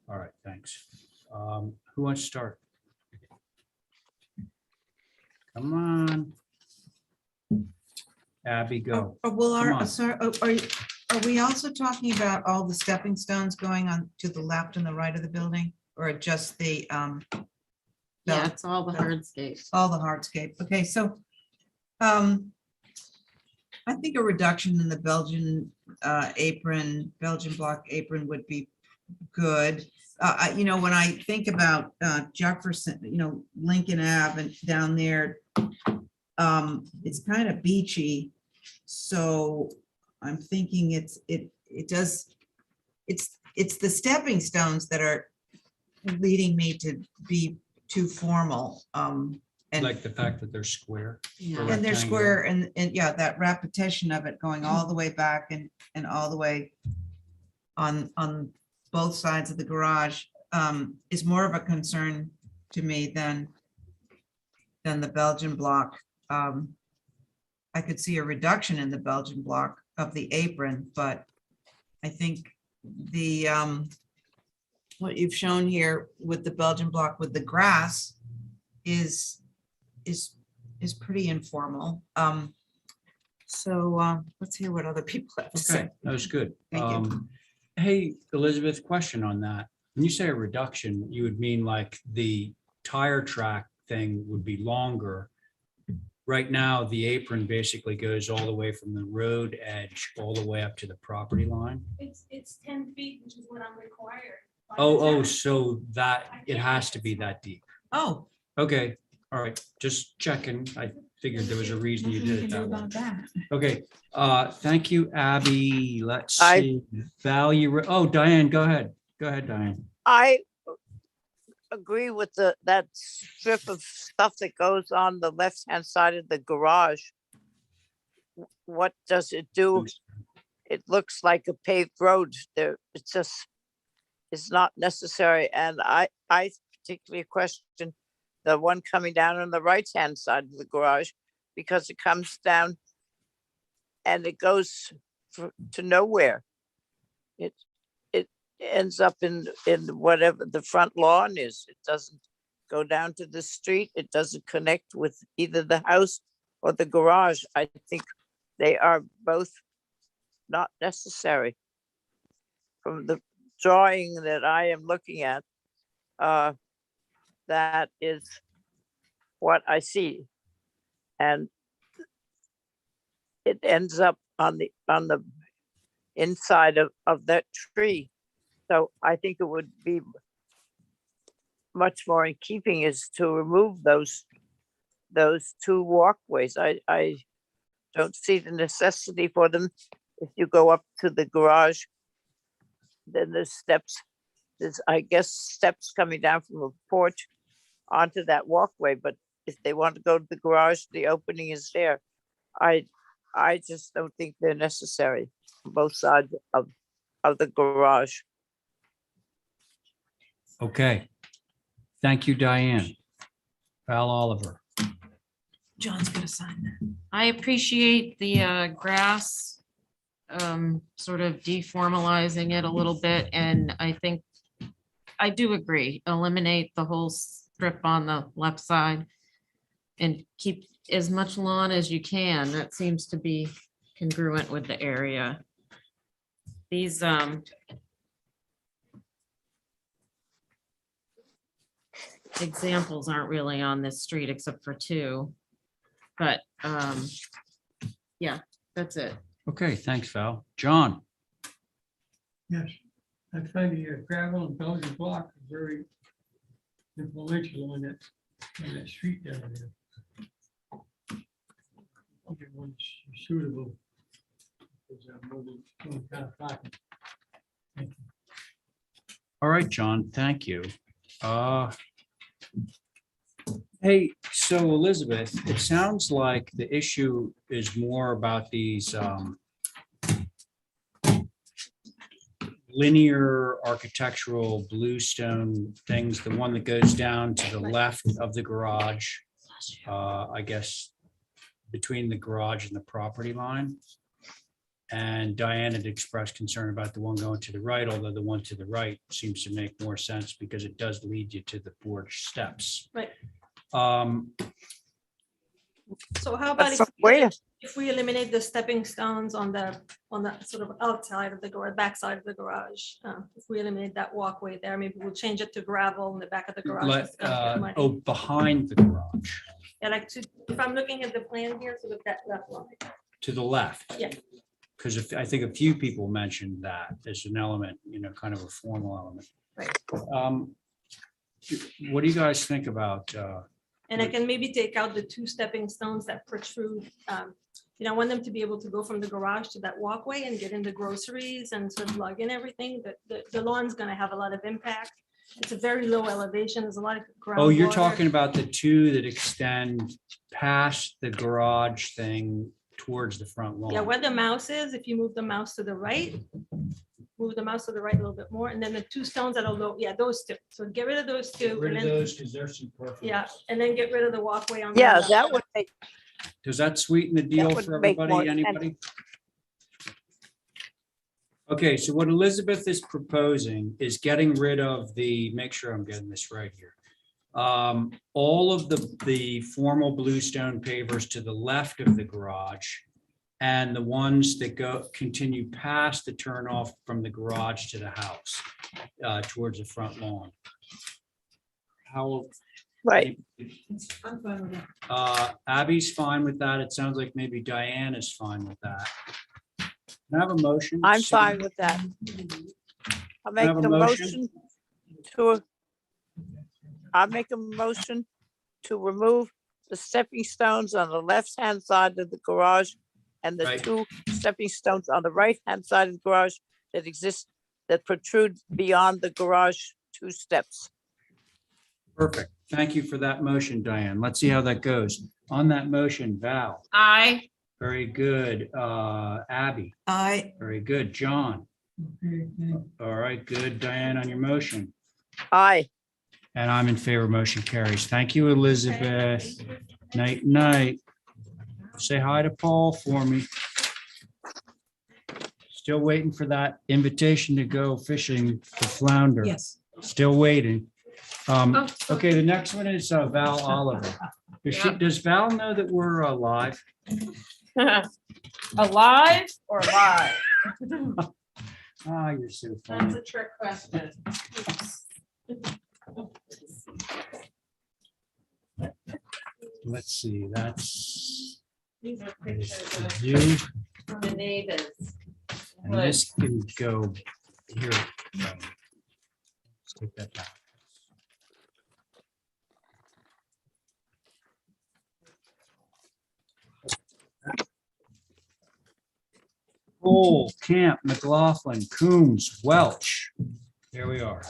All right, thanks. Who wants to start? Come on. Abby, go. Well, Come on. are we also talking about all the stepping stones going on to the left and the right of the building, or just the Yeah, it's all the hardscape. all the hardscape? Okay, so I think a reduction in the Belgian Belgian block apron would be good. When I think about Jefferson, Lincoln Ave and down there, it's kind of beachy. So I'm thinking it's the stepping stones that are leading me to be too formal. And Like the fact that they're square. or and they're rectangular. square and yeah, that repetition of it going all the way back and all the way on both sides of the garage is more of a concern to me than the Belgian block. I could see a reduction in the Belgian block of the apron, but I think the what you've shown here with the Belgian block with the grass is pretty informal. So let's hear what other people have to Okay, say. that was good. Thank you. Hey, Elizabeth, question on that. When you say a reduction, you would mean like the tire track thing would be longer. Right now, the apron basically goes all the way from the road edge all the way up to the property line. It's 10 feet, which is what I'm required. by the Oh, town. so that it has to be that deep. Oh. Okay, all right, just checking. I figured there was a reason you did it that way. that. Okay, thank you, Abby. Let's I- see. Oh, Diane, go ahead. Go ahead, Diane. I agree with that strip of stuff that goes on the left-hand side of the garage. What does it do? It looks like a paved road there. It's not necessary. And I particularly question the one coming down on the right-hand side of the garage because it comes down and it goes to nowhere. It ends up in whatever the front lawn is. It doesn't go down to the street. It doesn't connect with either the house or the garage. I think they are both not necessary. From the drawing that I am looking at, that is what I see. And it ends up on the inside of that tree. So I think it would be much more in keeping is to remove those 2 walkways. I don't see the necessity for them. If you go up to the garage, then there's steps. There's, I guess, steps coming down from a porch onto that walkway. But if they want to go to the garage, the opening is there. I just don't think they're necessary on both sides of the garage. Okay. Thank you, Diane. Val Oliver. John's gonna sign that. I appreciate the grass, sort of deformalizing it a little bit, and I think I do agree, eliminate the whole strip on the left side and keep as much lawn as you can. That seems to be congruent with the area. These examples aren't really on this street except for 2. But yeah, that's it. Okay, thanks, Val. John. Yes, I find the gravel and Belgian block very influential in that street down there. Everyone's suitable. Because I'm moving kind of pocket. Thank you. All right, John, thank you. Hey, so Elizabeth, it sounds like the issue is more about these linear architectural bluestone things, the one that goes down to the left of the garage, I guess, between the garage and the property line. And Diane had expressed concern about the one going to the right, although the one to the right seems to make more sense because it does lead you to the porch steps. Right. So how about That's where, if we eliminate the stepping stones on the sort of outside of the garage, backside of the garage? If we eliminate that walkway there, maybe we'll change it to gravel in the back of the garage. Behind the garage, Yeah, like if I'm looking at the plan here, so with that left line. to the left. Yeah. Because I think a few people mentioned that as an element, kind of a formal element. Right. What do you guys think about? And I can maybe take out the 2 stepping stones that protrude. I want them to be able to go from the garage to that walkway and get into groceries and sort of lug in everything. The lawn's gonna have a lot of impact. It's a very low elevation. There's a lot of groundwater. Oh, you're talking about the 2 that extend past the garage thing towards the front lawn. Yeah, where the mouse is, if you move the mouse to the right, move the mouse to the right a little bit more, and then the 2 stones that are low, yeah, those 2. So get rid of those 2. Get rid and of then- those because they're superfluous. Yeah, and then get rid of the walkway on. the yeah, left. that would make, Does that sweeten the deal would for make more everybody? Anybody? Okay, so what Elizabeth is proposing is getting rid of make sure I'm getting this right here. All of the formal bluestone pavers to the left of the garage and the ones that continue past the turnoff from the garage to the house towards the front lawn. How? right. I'm fine with that. Abby's fine with that. It sounds like maybe Diane is fine with that. Can I have a motion? I'm fine with that. I'll make have a a motion? I'll make a motion to remove the stepping stones on the left-hand side of the garage and the Right. 2 stepping stones on the right-hand side of the garage that protrude beyond the garage 2 steps. Perfect. Thank you for that motion, Diane. Let's see how that goes. On that motion, Val. Aye. Very good. Abby. Aye. Very good. John. Okay, All right, good. Diane on your motion. Aye. And I'm in favor. Motion carries. Thank you, Elizabeth. Night, night. Say hi to Paul for me. Still waiting for that invitation to go fishing for flounder. Yes. Still waiting. Okay, the next one is Val Oliver. Does Val know that we're live? Alive or alive? Ah, you're so That's funny. a trick question. Let's see, that's These are pictures of you. the neighbors. And this can go here. Let's take that down. Cole, Camp, McLaughlin, Coombs, Welch. Here we are.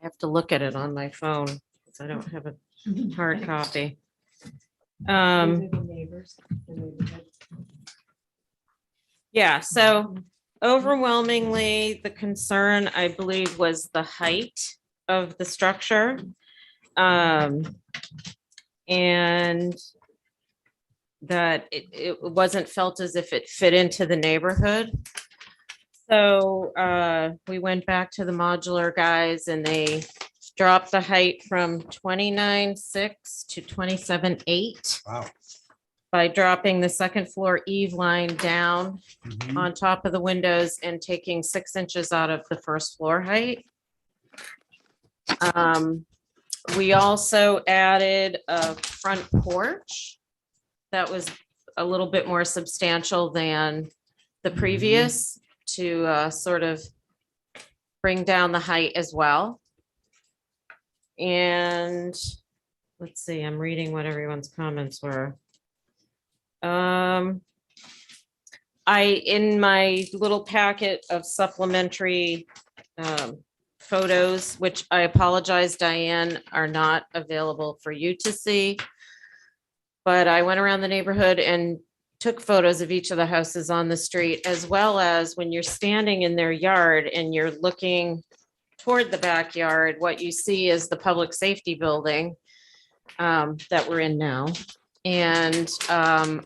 I have to look at it on my phone because I don't have a hard copy. Yeah, so overwhelmingly, the concern, I believe, was the height of the structure. And that it wasn't felt as if it fit into the neighborhood. So we went back to the modular guys and they dropped the height from 29.6 to 27.8. Wow. By dropping the second floor eave line down Mhm. on top of the windows and taking 6 inches out of the first floor height. We also added a front porch that was a little bit more substantial than the previous to sort of bring down the height as well. And let's see, I'm reading what everyone's comments were. In my little packet of supplementary photos, which I apologize, Diane, are not available for you to see. But I went around the neighborhood and took photos of each of the houses on the street, as well as when you're standing in their yard and you're looking toward the backyard, what you see is the public safety building that we're in now. And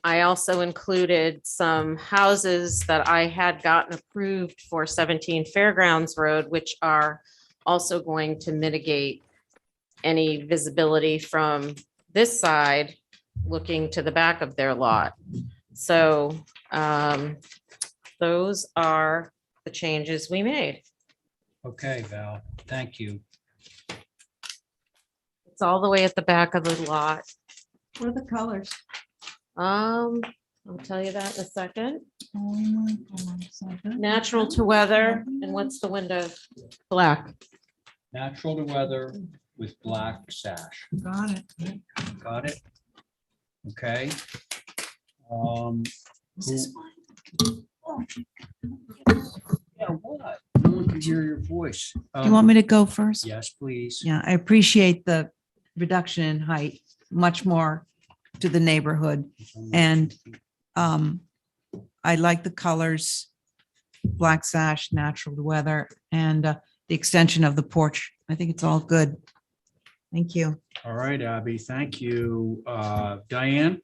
I also included some houses that I had gotten approved for 17 Fairgrounds Road, which are also going to mitigate any visibility from this side looking to the back of their lot. So those are the changes we made. Okay, Val, thank you. It's all the way at the back of the lot. What are the colors? I'll tell you that in a second. Natural to weather, and what's the window? Black. Natural to weather with black sash. Got it. Got it? Okay. Yeah, what? No one can hear your voice. Do you want me to go first? Yes, please. Yeah, I appreciate the reduction in height, much more to the neighborhood. And I like the colors, black sash, natural weather, and the extension of the porch. I think it's all good. Thank you. All right, Abby, thank you. Diane?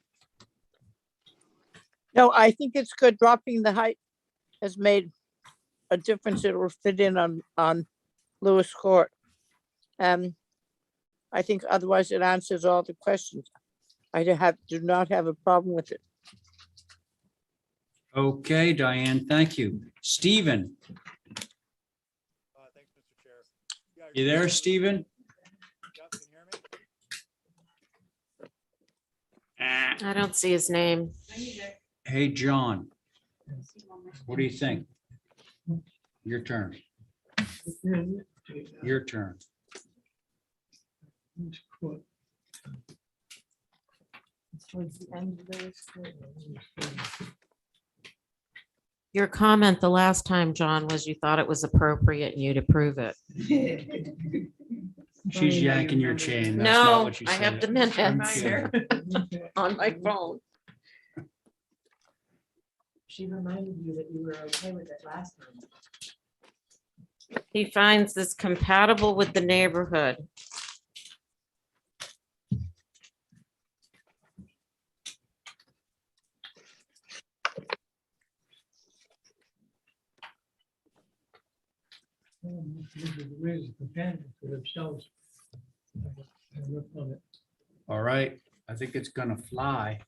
No, I think it's good. Dropping the height has made a difference. It will fit in on Lewis Court. I think otherwise it answers all the questions. I do not have a problem with it. Okay, Diane, thank you. Stephen? You there, Stephen? I don't see his name. Hey, John. What do you think? Your turn. Your turn. Your comment the last time, John, was you thought it was appropriate and you'd approve it. She's yanking your chain. That's not No, what she I have said. the minutes on my phone. She reminded you that you were okay with it last time. He finds this compatible with the neighborhood. All right, I think it's gonna fly.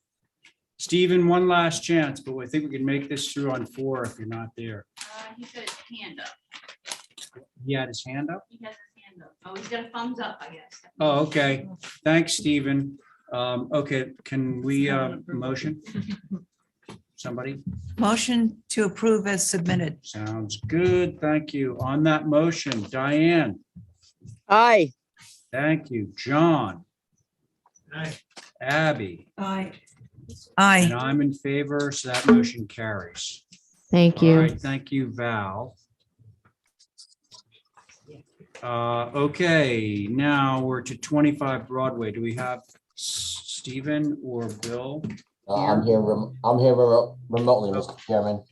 Stephen, one last chance, but I think we can make this through on 4 if you're not there. He's got his hand up. He had his hand up? He has his hand up. Oh, he's got a thumbs up, I guess. Oh, okay. Thanks, Stephen. Okay, can we, motion? Somebody? Motion to approve as submitted. Sounds good. Thank you. On that motion, Diane? Aye. Thank you. John? Aye. Abby? Aye. And I'm in favor, so that motion carries. Thank All you. right, thank you, Val. Okay, now we're to 25 Broadway. Do we have Stephen or Bill? I'm here remotely, Mr. Chairman.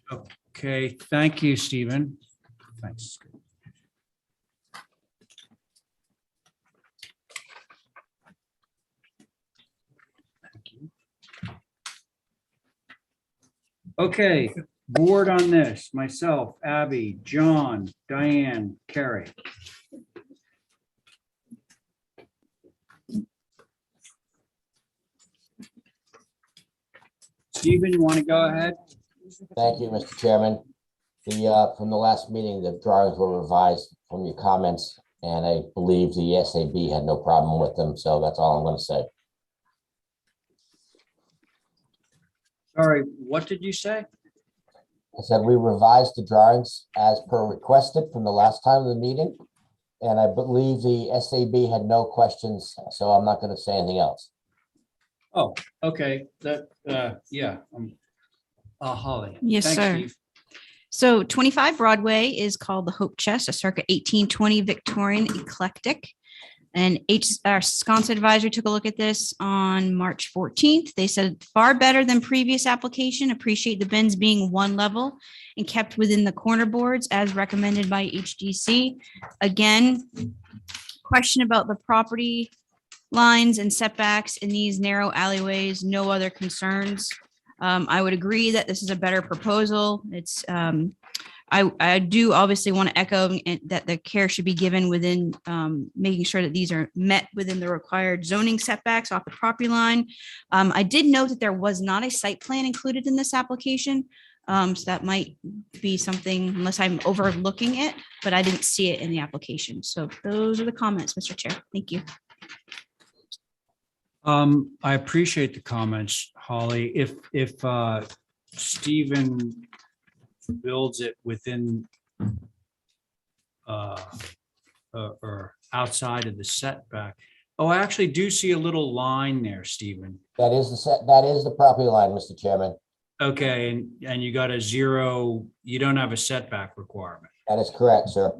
Okay, thank you, Stephen. Thanks. Thank you. Okay, board on this, myself, Abby, John, Diane, Carrie. Stephen, you want to go ahead? Thank you, Mr. Chairman. From the last meeting, the drawings were revised from your comments, and I believe the SAB had no problem with them, so that's all I'm going to say. Sorry, what did you say? I said we revised the drawings as per requested from the last time of the meeting. And I believe the SAB had no questions, so I'm not going to say anything else. Oh, okay, that, yeah. Holly. Yes, Thanks, sir. Steve. So 25 Broadway is called the Hope Chest, a circa 1820 Victorian eclectic. And our sconce advisor took a look at this on March 14th. They said far better than previous application. Appreciate the bins being one level and kept within the corner boards as recommended by HDC. Again, question about the property lines and setbacks in these narrow alleyways, no other concerns. I would agree that this is a better proposal. It's I do obviously want to echo that the care should be given within making sure that these are met within the required zoning setbacks off the property line. I did note that there was not a site plan included in this application. So that might be something, unless I'm overlooking it, but I didn't see it in the application. So those are the comments, Mr. Chair. Thank you. I appreciate the comments, Holly. If Stephen builds it within or outside of the setback. Oh, I actually do see a little line there, Stephen. That is the property line, Mr. Chairman. Okay, and you got a 0, you don't have a setback requirement. That is correct, sir.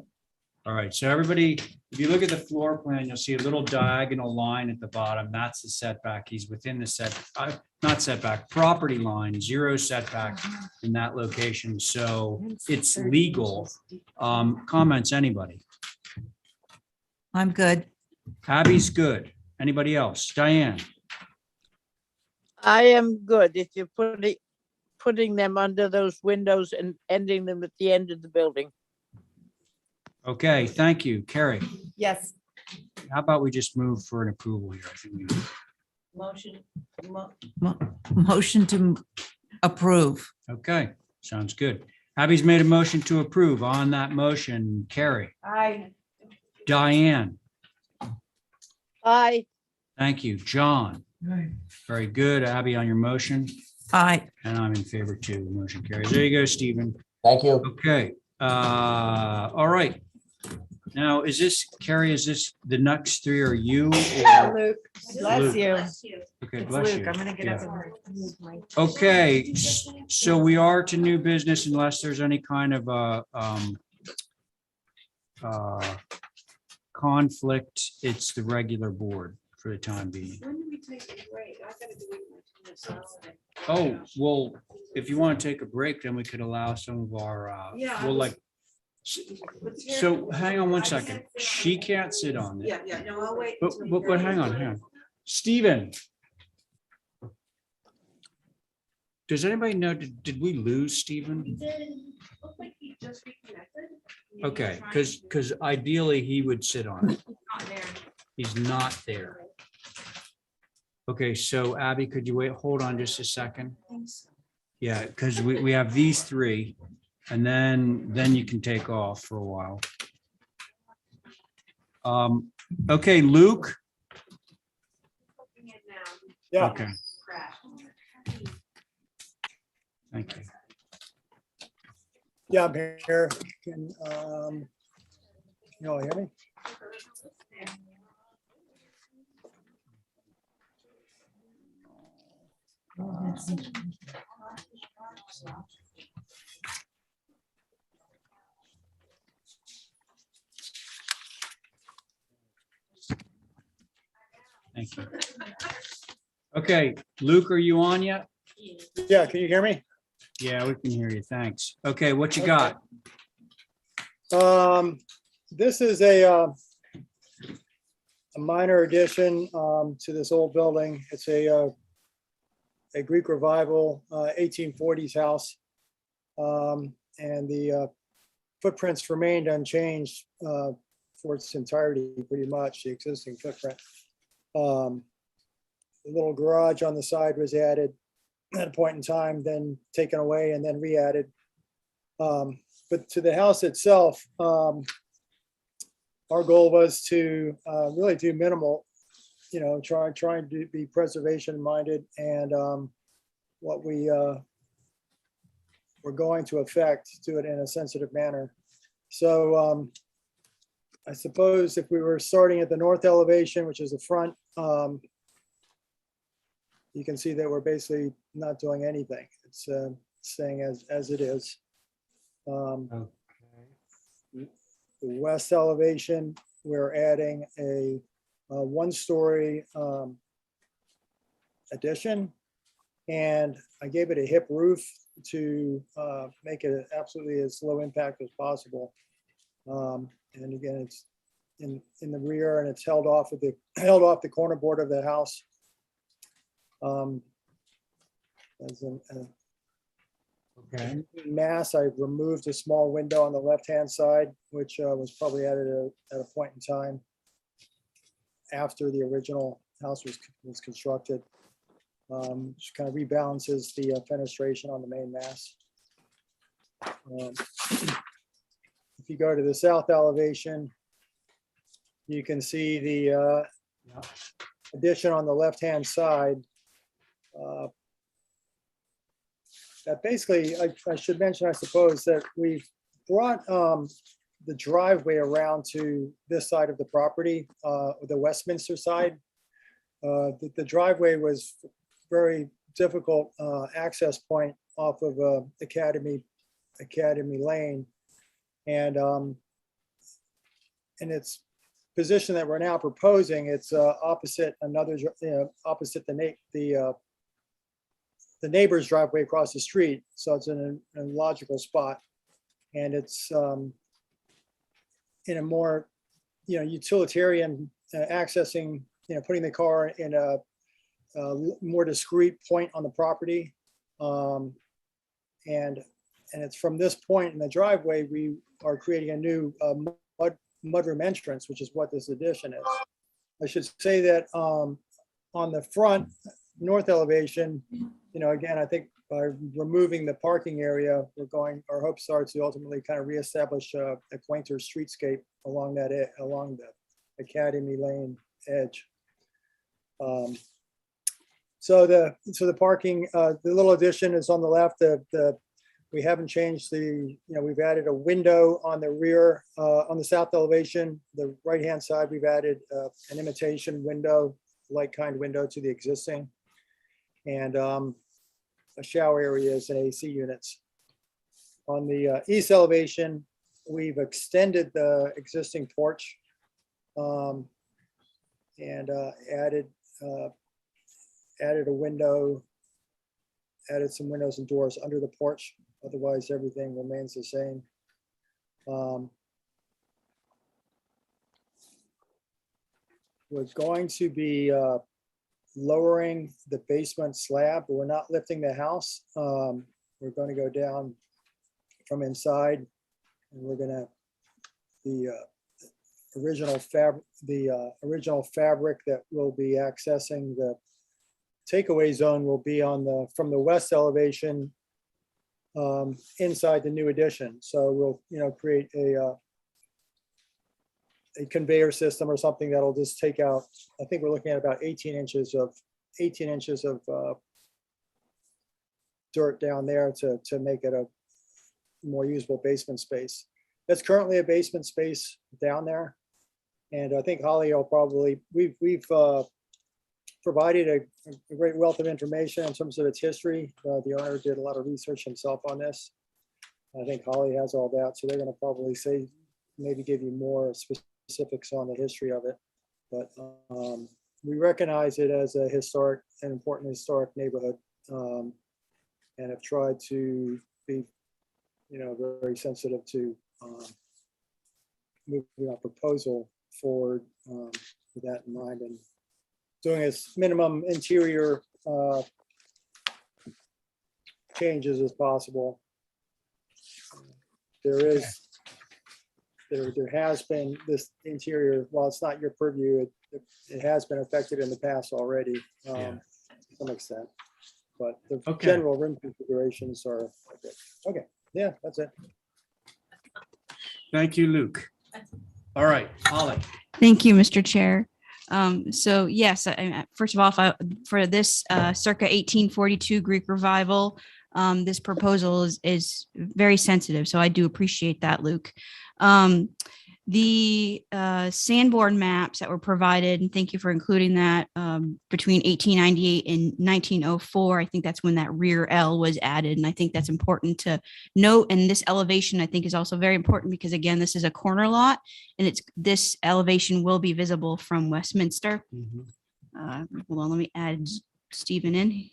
All right, so everybody, if you look at the floor plan, you'll see a little diagonal line at the bottom. That's the setback. He's within the not setback, property line, 0 setback in that location. So it's legal. Comments, anybody? I'm good. Abby's good. Anybody else? Diane? I am good if you're putting them under those windows and ending them at the end of the building. Okay, thank you. Carrie, Yes. how about we just move for an approval here? I think we Motion to approve. Okay, sounds good. Abby's made a motion to approve. On that motion, Carrie, Aye. Diane, Aye. thank you. John, very good. Abby, on your motion, Aye. and I'm in favor too. The motion carries. There you go, Stephen. Thank you. Okay, all right. Now, is this, Carrie, is this the next 3 are you? or- Luke, bless Luke. you. Okay, It's bless Luke. you. I'm gonna get Yeah. up and move my. Okay, so we are to new business unless there's any kind of conflict. It's the regular board for the time being. When do we take a break? I gotta do it myself. Oh, well, if you want to take a break, then we could allow some of our, Yeah, I well, was- like, so hang on one second. She can't sit on it. Yeah, no, I'll wait. But hang on. Stephen. Does anybody know, did we lose Stephen? Look like he just reconnected. Okay, because ideally he would sit on it. Not there. He's not there. Okay, so Abby, could you wait, hold on just a second? Yeah, because we have these 3 and then you can take off for a while. Okay, Luke. Yeah. Okay. Thank you. Yeah, I'm here. Can, you all hear me? Thank you. Okay, Luke, are you on yet? Yeah, can you hear me? Yeah, we can hear you. Thanks. Okay, what you got? This is a minor addition to this old building. It's a Greek revival 1840s house. And the footprints remained unchanged for its entirety, pretty much, the existing footprint. The little garage on the side was added at a point in time, then taken away and then re-added. But to the house itself, our goal was to really do minimal, trying to be preservation minded and what we're going to affect, do it in a sensitive manner. So I suppose if we were starting at the north elevation, which is the front, you can see that we're basically not doing anything. It's staying as it is. The west elevation, we're adding a one-story addition, and I gave it a hip roof to make it absolutely as low impact as possible. And again, it's in the rear, and it's held off the corner board of the house. As Okay. mass, I removed a small window on the left-hand side, which was probably added at a point in time after the original house was constructed. Which kind of rebalances the fenestration on the main mass. If you go to the south elevation, you can see the addition on the left-hand side. That basically, I should mention, I suppose, that we've brought the driveway around to this side of the property, the Westminster side. The driveway was very difficult access point off of Academy Lane, and in its position that we're now proposing, it's opposite opposite the neighbor's driveway across the street, so it's in a logical spot, and it's in a more utilitarian accessing, putting the car in a more discrete point on the property, and it's from this point in the driveway we are creating a new mudroom entrance, which is what this addition is. I should say that on the front north elevation, again, I think by removing the parking area, our hopes are to ultimately kind of reestablish a quainter streetscape along the Academy Lane edge. So the parking, the little addition is on the left. We haven't changed we've added a window on the rear, on the south elevation. The right-hand side, we've added an imitation window, like kind window to the existing. And a shower areas and AC units. On the east elevation, we've extended the existing porch and added a window, added some windows and doors under the porch. Otherwise, everything remains the same. We're going to be lowering the basement slab, but we're not lifting the house. We're going to go down from inside, and we're going to the original fabric that will be accessing the takeaway zone will be from the west elevation inside the new addition. So we'll create a conveyor system or something that'll just take out, I think we're looking at about 18 inches of dirt down there to make it a more usable basement space. That's currently a basement space down there. And I think Holly will probably, we've provided a great wealth of information in terms of its history. The owner did a lot of research himself on this. I think Holly has all that. So they're going to probably maybe give you more specifics on the history of it. But we recognize it as an important historic neighborhood, and have tried to be, very sensitive to moving our proposal forward with that in mind, and doing as minimum interior changes as possible. There has been this interior, while it's not your purview, it has been affected in the past already to some extent. But the general room configurations are good. Okay, yeah, that's it. Thank you, Luke. All right, Holly. Thank you, Mr. Chair. So yes, first of all, for this circa 1842 Greek revival, this proposal is very sensitive. So I do appreciate that, Luke. The Sanborn maps that were provided, and thank you for including that, between 1898 and 1904, I think that's when that rear L was added. And I think that's important to note. And this elevation, I think, is also very important because, again, this is a corner lot, and this elevation will be visible from Westminster. Hold on, let me add Stephen in.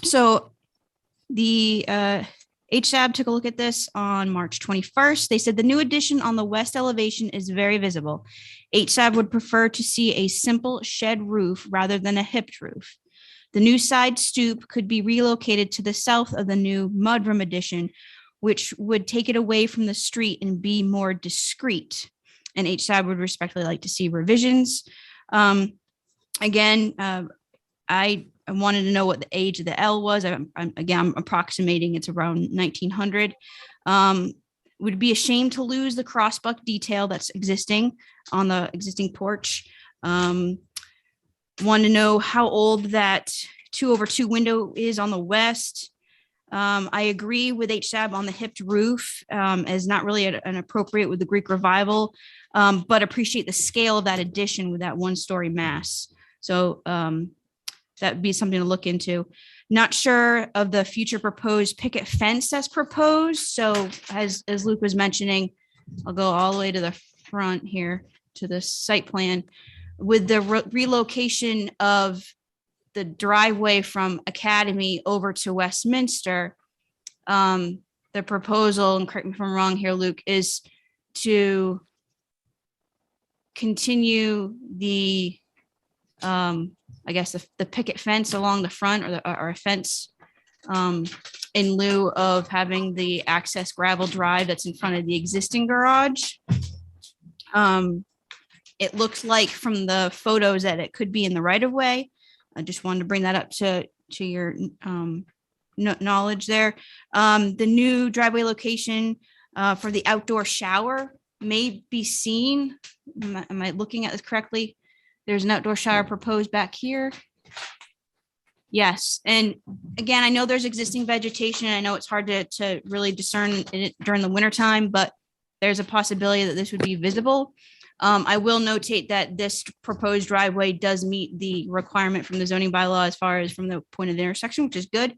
So the HSAB took a look at this on March 21st. They said the new addition on the west elevation is very visible. HSAB would prefer to see a simple shed roof rather than a hipped roof. The new side stoop could be relocated to the south of the new mudroom addition, which would take it away from the street and be more discreet. And HSAB would respectfully like to see revisions. Again, I wanted to know what the age of the L was. I'm approximating it's around 1900. Would be a shame to lose the crossbuck detail that's existing on the existing porch. Want to know how old that 2/2 window is on the west. I agree with HSAB on the hipped roof as not really an appropriate with the Greek revival, but appreciate the scale of that addition with that 1-story mass. So that would be something to look into. Not sure of the future proposed picket fence that's proposed. So as Luke was mentioning, I'll go all the way to the front here to the site plan. With the relocation of the driveway from Academy over to Westminster, the proposal, and correct me if I'm wrong here, Luke, is to continue the I guess the picket fence along the front, or a fence in lieu of having the access gravel drive that's in front of the existing garage. It looks like from the photos that it could be in the right of way. I just wanted to bring that up to your knowledge there. The new driveway location for the outdoor shower may be seen. Am I looking at this correctly? There's an outdoor shower proposed back here. Yes, and again, I know there's existing vegetation. I know it's hard to really discern it during the winter time, but there's a possibility that this would be visible. I will notate that this proposed driveway does meet the requirement from the zoning bylaw as far as from the point of the intersection, which is good.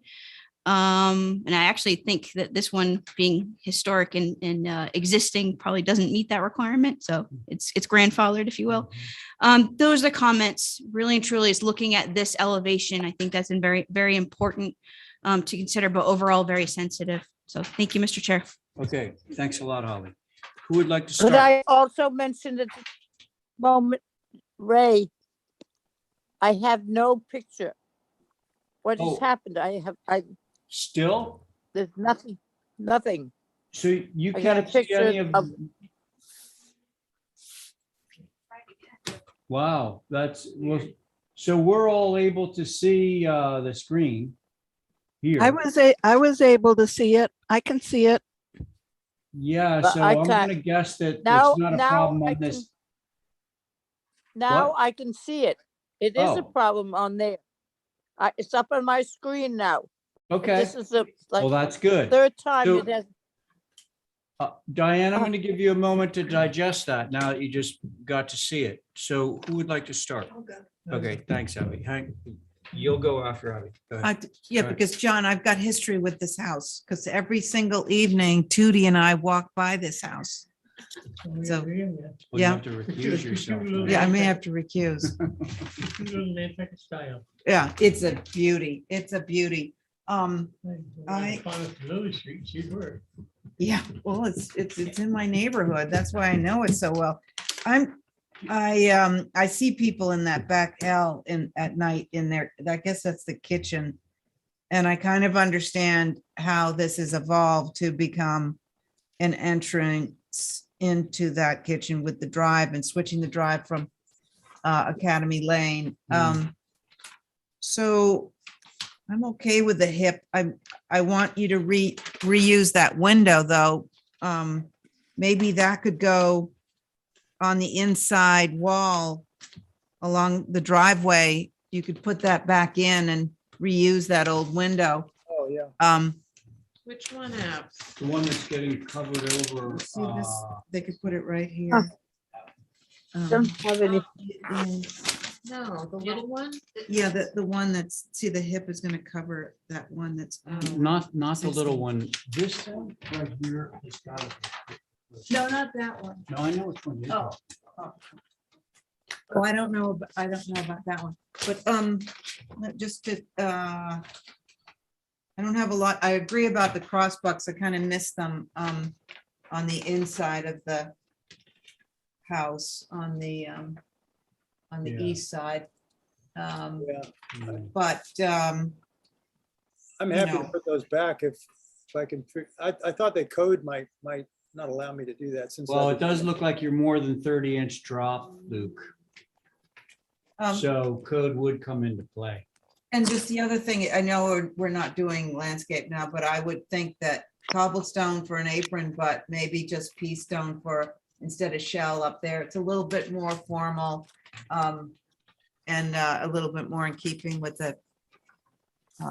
And I actually think that this one being historic and existing probably doesn't meet that requirement. So it's grandfathered, if you will. Those are the comments. Really and truly is looking at this elevation. I think that's very, very important to consider, but overall very sensitive. So thank you, Mr. Chair. Okay, thanks a lot, Holly. Who would like to Could start? I also mention that, moment, Ray, I have no picture. What has happened? Still? There's nothing. So you I got a can't see any picture of. Wow, so we're all able to see the screen here. I was able to see it. I can see it. Yeah, But so I I'm can't- gonna guess that Now- it's not a now problem I on this. Now What? I can see it. It is a Oh. problem on there. It's up on my screen now. Okay, This is the well, that's good. third time So- it has. Diane, I'm gonna give you a moment to digest that now that you just got to see it. So who would like to start? Okay, thanks, Abby. Hank, you'll go after Abby. Go ahead. Yeah, Go ahead. because John, I've got history with this house, because every single evening Tootie and I walk by this house. So, Well, you yeah. have to recuse yourself. Yeah, I may have to recuse. Nantucket style. Yeah, it's a beauty. It's a beauty. Lily Street, she's where. Yeah, well, it's in my neighborhood. That's why I know it so well. I see people in that back hall at night in there. I guess that's the kitchen. And I kind of understand how this has evolved to become an entrance into that kitchen with the drive and switching the drive from Academy Lane. So I'm okay with the hip. I want you to reuse that window though. Maybe that could go on the inside wall along the driveway, you could put that back in and reuse that old window. Oh, yeah. Which one up? The one that's getting covered over. See this, they could put it right Huh. here. Don't have any. No, the little one? Yeah, the one that's, see, the hip is gonna cover that one that's. Not the little one. This one right here is got. No, not that one. No, I know which one. it is. Oh. Oh, I don't know, I don't know about that one, but, just to, I don't have a lot, I agree about the crossbucks, I kind of missed them, on the inside of the house, on the Yeah. east side. Yeah. But, I'm happy to know. put those back if I can. I thought the code might not allow me to do that since. Well, it does look like you're more than 30-inch drop, Luke. So code would come into play. And just the other thing, I know we're not doing landscape now, but I would think that cobblestone for an apron, but maybe just pea stone for, instead of shell up there. It's a little bit more formal, and a little bit more in keeping with the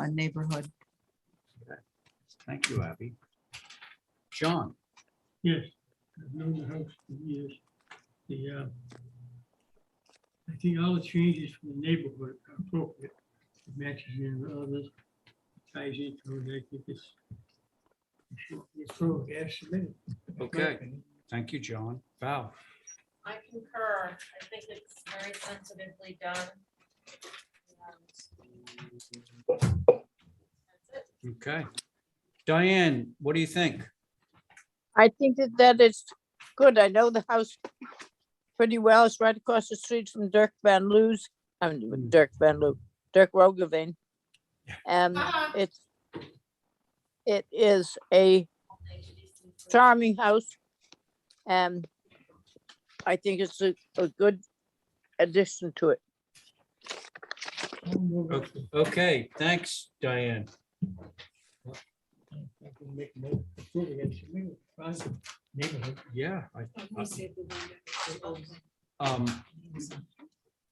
neighborhood. Thank you, Abby. John? Yes, I've known the house for years. I think all the changes from the neighborhood are appropriate. It matches in with others, ties into it. I think it's appropriate as submitted. That's my Okay. opinion. Thank you, John. Val? I concur. I think it's very sensitively done. Okay. Diane, what do you think? I think that is good. I know the house pretty well. It's right across the street from Dirk Van Loo's. Dirk Roggeveen. And it is a charming house. And I think it's a good addition to it. Okay, thanks, Diane. I can make a motion to approve it as submitted. Fine. Neighborhood. Yeah.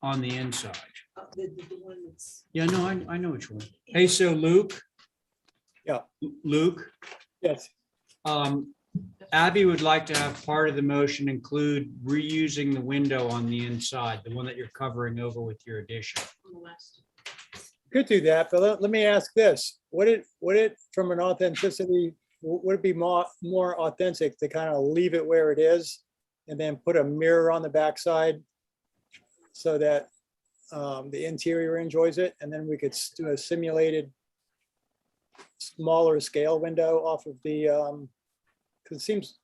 On the inside. Yeah, no, I know which one. Hey, so Luke? Yeah. Luke? Yes. Abby would like to have part of the motion include reusing the window on the inside, the one that you're covering over with your addition. Could do that, but let me ask this. Would it, from an authenticity, would it be more authentic to kind of leave it where it is and then put a mirror on the backside so that the interior enjoys it, and then we could do a simulated smaller scale window off of the, because it seems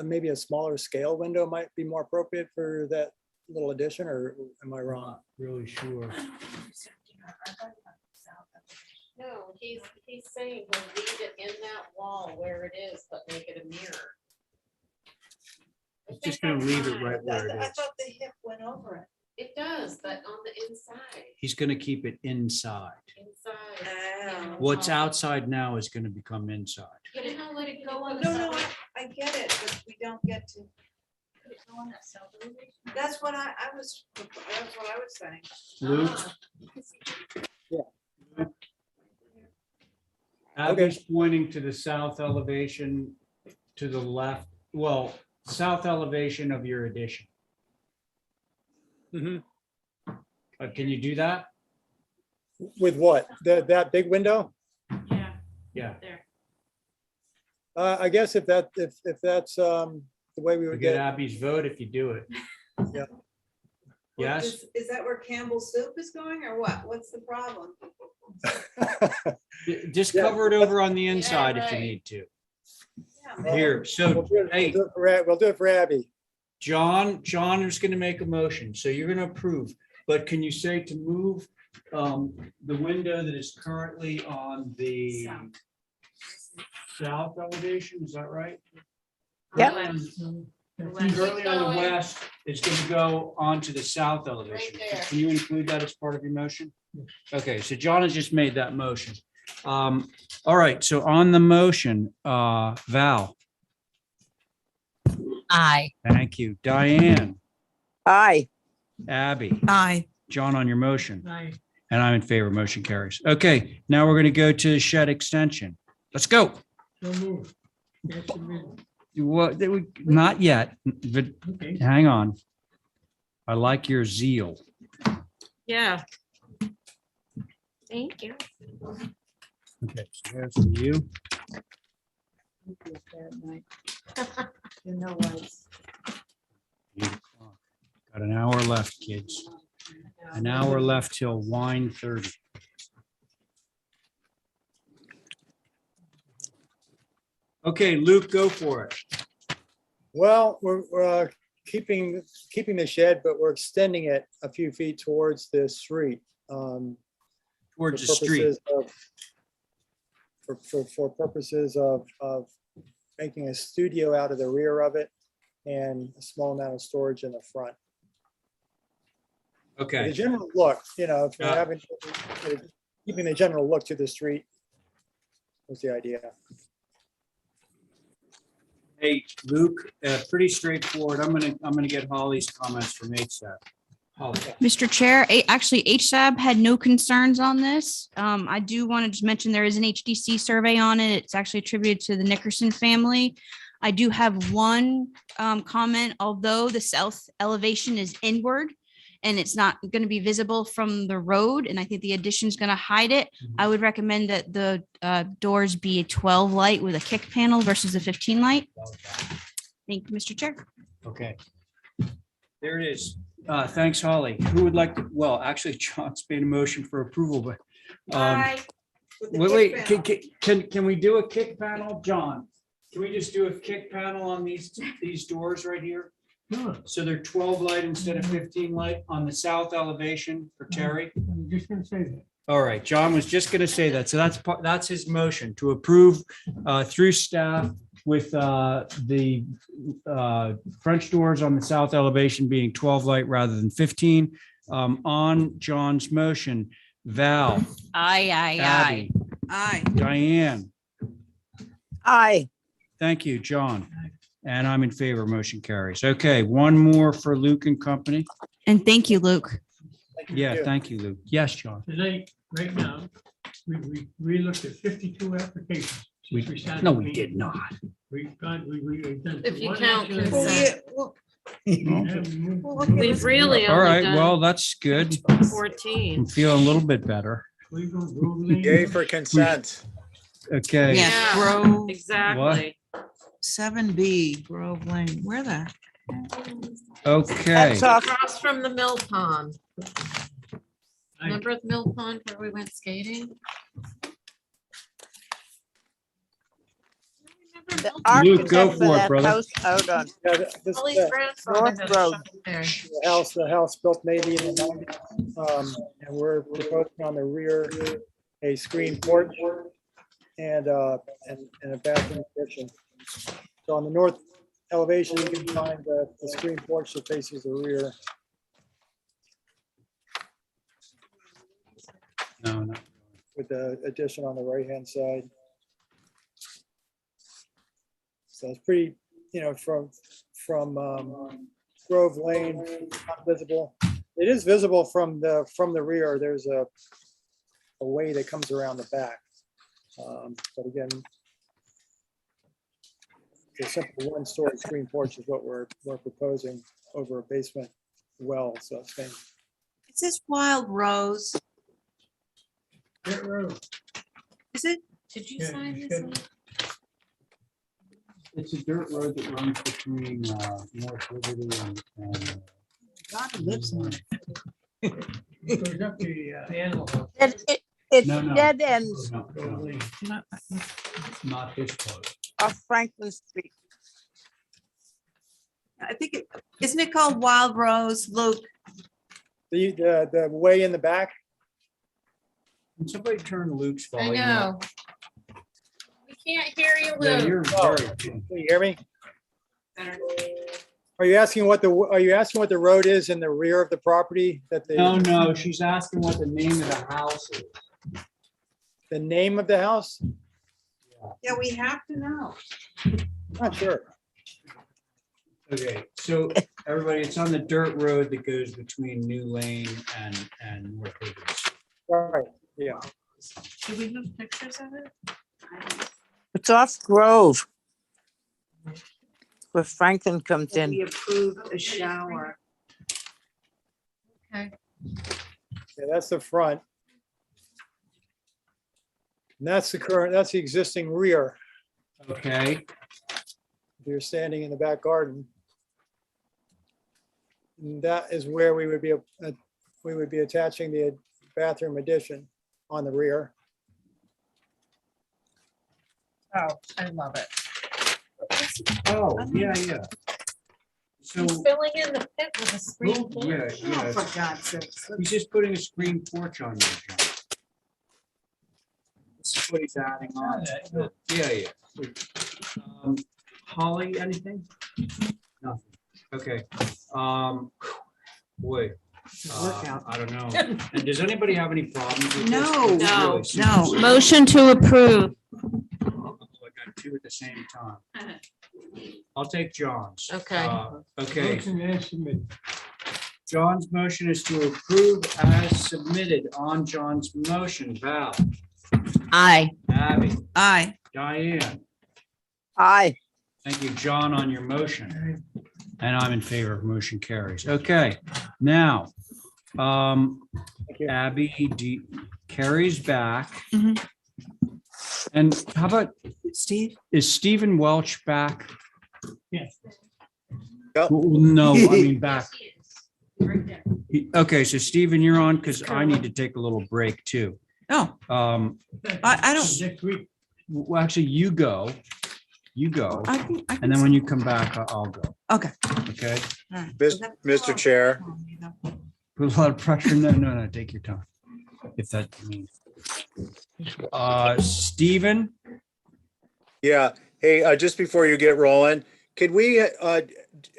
maybe a smaller scale window might be more appropriate for that little addition, or am I wrong? Not really sure. No, he's saying we'll leave it in that wall where it is, but make it a mirror. It's just gonna leave it right where it is. the hip went over it. It does, but on the inside, He's gonna keep it inside. inside. What's outside now is gonna become inside. You know, let it go on the. No, side. I get it, but we don't get to. That's what I was saying. Luke? Yeah. Abby's pointing to the south elevation to the left, well, south elevation of your addition. Mhm. Can you do that? With what? That big window? Yeah. There. I guess if that's the way we You would get get. Abby's vote if you do it. Yeah. Yes? Is that where Campbell's soup is going, or what? What's the problem? Just Yeah. cover it over on the inside if you right. need to. Yeah, Here, We'll so, do it- hey, we'll do it for Abby. John is gonna make a motion, so you're gonna approve, but can you say to move the window that is currently on the south elevation, is that right? Yep. Currently on the west, it's gonna go onto the south elevation. Right there. Can you include that as part of your motion? Okay, so John has just made that motion. All right, so on the motion, Val, Aye. thank you. Diane, Aye. Abby, Aye. John on your motion, Aye. and I'm in favor. Motion carries. Okay, now we're going to go to shed extension. Let's go. So move. Yes, submitted. What, not yet, but Okay. hang on. I like your zeal. Yeah. Thank you. Okay, so there's for you. You know what? 8 o'clock. Got an hour left, kids. An hour left till wine 30. Okay, Luke, go for it. Well, we're keeping the shed, but we're extending it a few feet towards the street. Towards for the street. purposes of- For purposes of making a studio out of the rear of it and a small amount of storage in the front. The Okay, general look, if we're Yeah. having, keeping the general look to the street was the idea. hey, Luke, pretty straightforward. I'm gonna get Holly's comments from HSAP. Holly. Mr. Chair, actually, HSAB had no concerns on this. I do want to just mention there is an HDC survey on it. It's actually attributed to the Nickerson family. I do have one comment, although the south elevation is inward and it's not going to be visible from the road, and I think the addition is going to hide it. I would recommend that the doors be a 12 light with a kick panel versus a 15 light. Thank you, Mr. Chair. Okay. There it is. Thanks, Holly. Who would like to, well, actually, John's made a motion for approval, but. Wait, can we do a kick panel? John, can we just do a kick panel on these doors right here? Sure. So they're 12 light instead of 15 light on the south elevation for Terry? I'm just gonna say that. All right, John was just gonna say that. So that's his motion to approve through staff with the French doors on the south elevation being 12 light rather than 15. On John's motion, Val, Aye, Abby, Aye. Diane, Aye. thank you, John. And I'm in favor. Motion carries. Okay, one more for Luke and company. And thank you, Luke. Yeah, thank you, Luke. Yes, John. Tonight, right now, we looked at 52 applications. since we started No, the we meeting. did not. We've done. If you one count action. consent. Yeah, We've really All only right, done well, that's good. 14. I'm feeling a little bit better. Yay for consent. Okay. Yeah, Yeah, Grove, exactly. 7B, Grove Lane. Where the? Okay. Across from the mill pond. Remember the mill pond where we went skating? The Luke, go architect for it, that brother. house out on Yeah, this, Holly's the grandfather had a Road. shop there. house built maybe in the 90s. And we're proposing on the rear a screen porch and a bathroom kitchen. So on the north elevation, you can find the screen porch that faces the rear. No. With the addition on the right-hand side. So it's pretty, from Grove Lane, not visible. It is visible from the rear. There's a way that comes around the back. But again, the simple one-story screen porch is what we're proposing over a basement well. So it's been It says Wild Rose. Dirt road. Is it? Did you Yeah, sign you this? should. one? It's a dirt road that runs between North Liberty and. God lives in it. It goes up the animal house. It's No, no. dead ends No, not this close. off Franklin Street. I think isn't it called Wild Rose, Luke? the way in the back. Can somebody turn Luke's I volume know. up? We can't hear you, Yeah, Lou. you're Oh, very. Can you hear me? Better. Are you asking what the road is in the rear of the property that No, she's asking what the name of the house is. the name of the house? Yeah, we have to know. Not sure. Okay, so everybody, it's on the dirt road that goes between New Lane and North Higgins. Right, yeah. Do we have pictures of it? It's off Grove. Where Franklin comes in. We approved a shower. Okay. Yeah, that's the front. And that's the existing rear. Okay, If you're standing in the back garden. And that is where we would be attaching the bathroom addition on the rear. Oh, I love it. oh, yeah, yeah. So, He's filling in the pit with a screen yeah, porch. yeah. For God's sakes. He's just putting a screen porch on there, John. This is what he's adding on. Yeah, yeah. Holly, anything? Nothing. Okay. Boy. I don't know. And does anybody have any problems with this? No, It's no, really super no. simple. Motion to approve. I got two at the same time. I'll take John's. Okay. Okay, Motion as submitted. John's motion is to approve as submitted. On John's motion, Val, Aye. Abby, Aye. Diane. Aye. Thank you, John, on your motion. And I'm in favor of motion carries. Okay, now, Abby carries back. Mhm. And how about, Steve? is Stephen Welch back? Yes. Well, no, I mean back. Okay, so Stephen, you're on because I need to take a little break too. Oh, I don't, Next week. Well, actually, you go, I can. and then when you come back, I'll go. Okay. Okay? All right. Mr. Chair, Put a lot of pressure. No, take your time. If that means. Stephen, Yeah. Hey, just before you get rolling, could we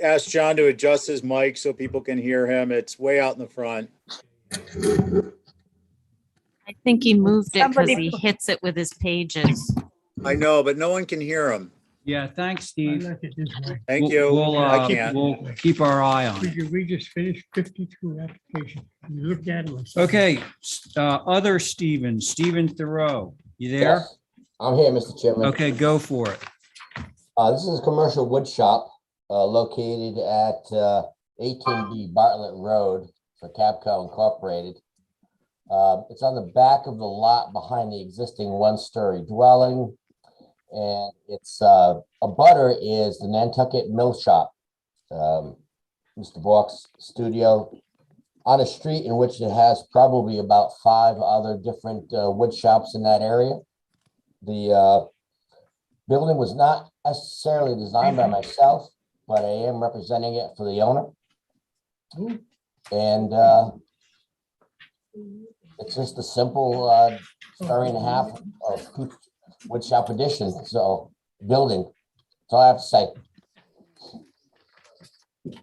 ask John to adjust his mic so people can hear him? It's way out in the front. I think he moved it because Somebody- he hits it with his pages. I know, but no one can hear him. yeah, thanks, I Steve. like it this way. Thank you. We'll, I can't. we'll keep our eye on it. We just finished 52 applications. We looked at them. Okay, other Stephen Thoreau, you there? Yes, I'm here, Mr. Chairman. Okay, go for it. This is a commercial wood shop located at 18B Bartlett Road for Cabco Incorporated. It's on the back of the lot behind the existing one-story dwelling. And it's a butter is the Nantucket Mill Shop, Mr. Bork's studio, on a street in which it has probably about 5 other different wood shops in that area. The building was not necessarily designed by myself, but I am representing it for the owner. And it's just a simple story and a half of wood shop addition, so building. That's all I have to say. Is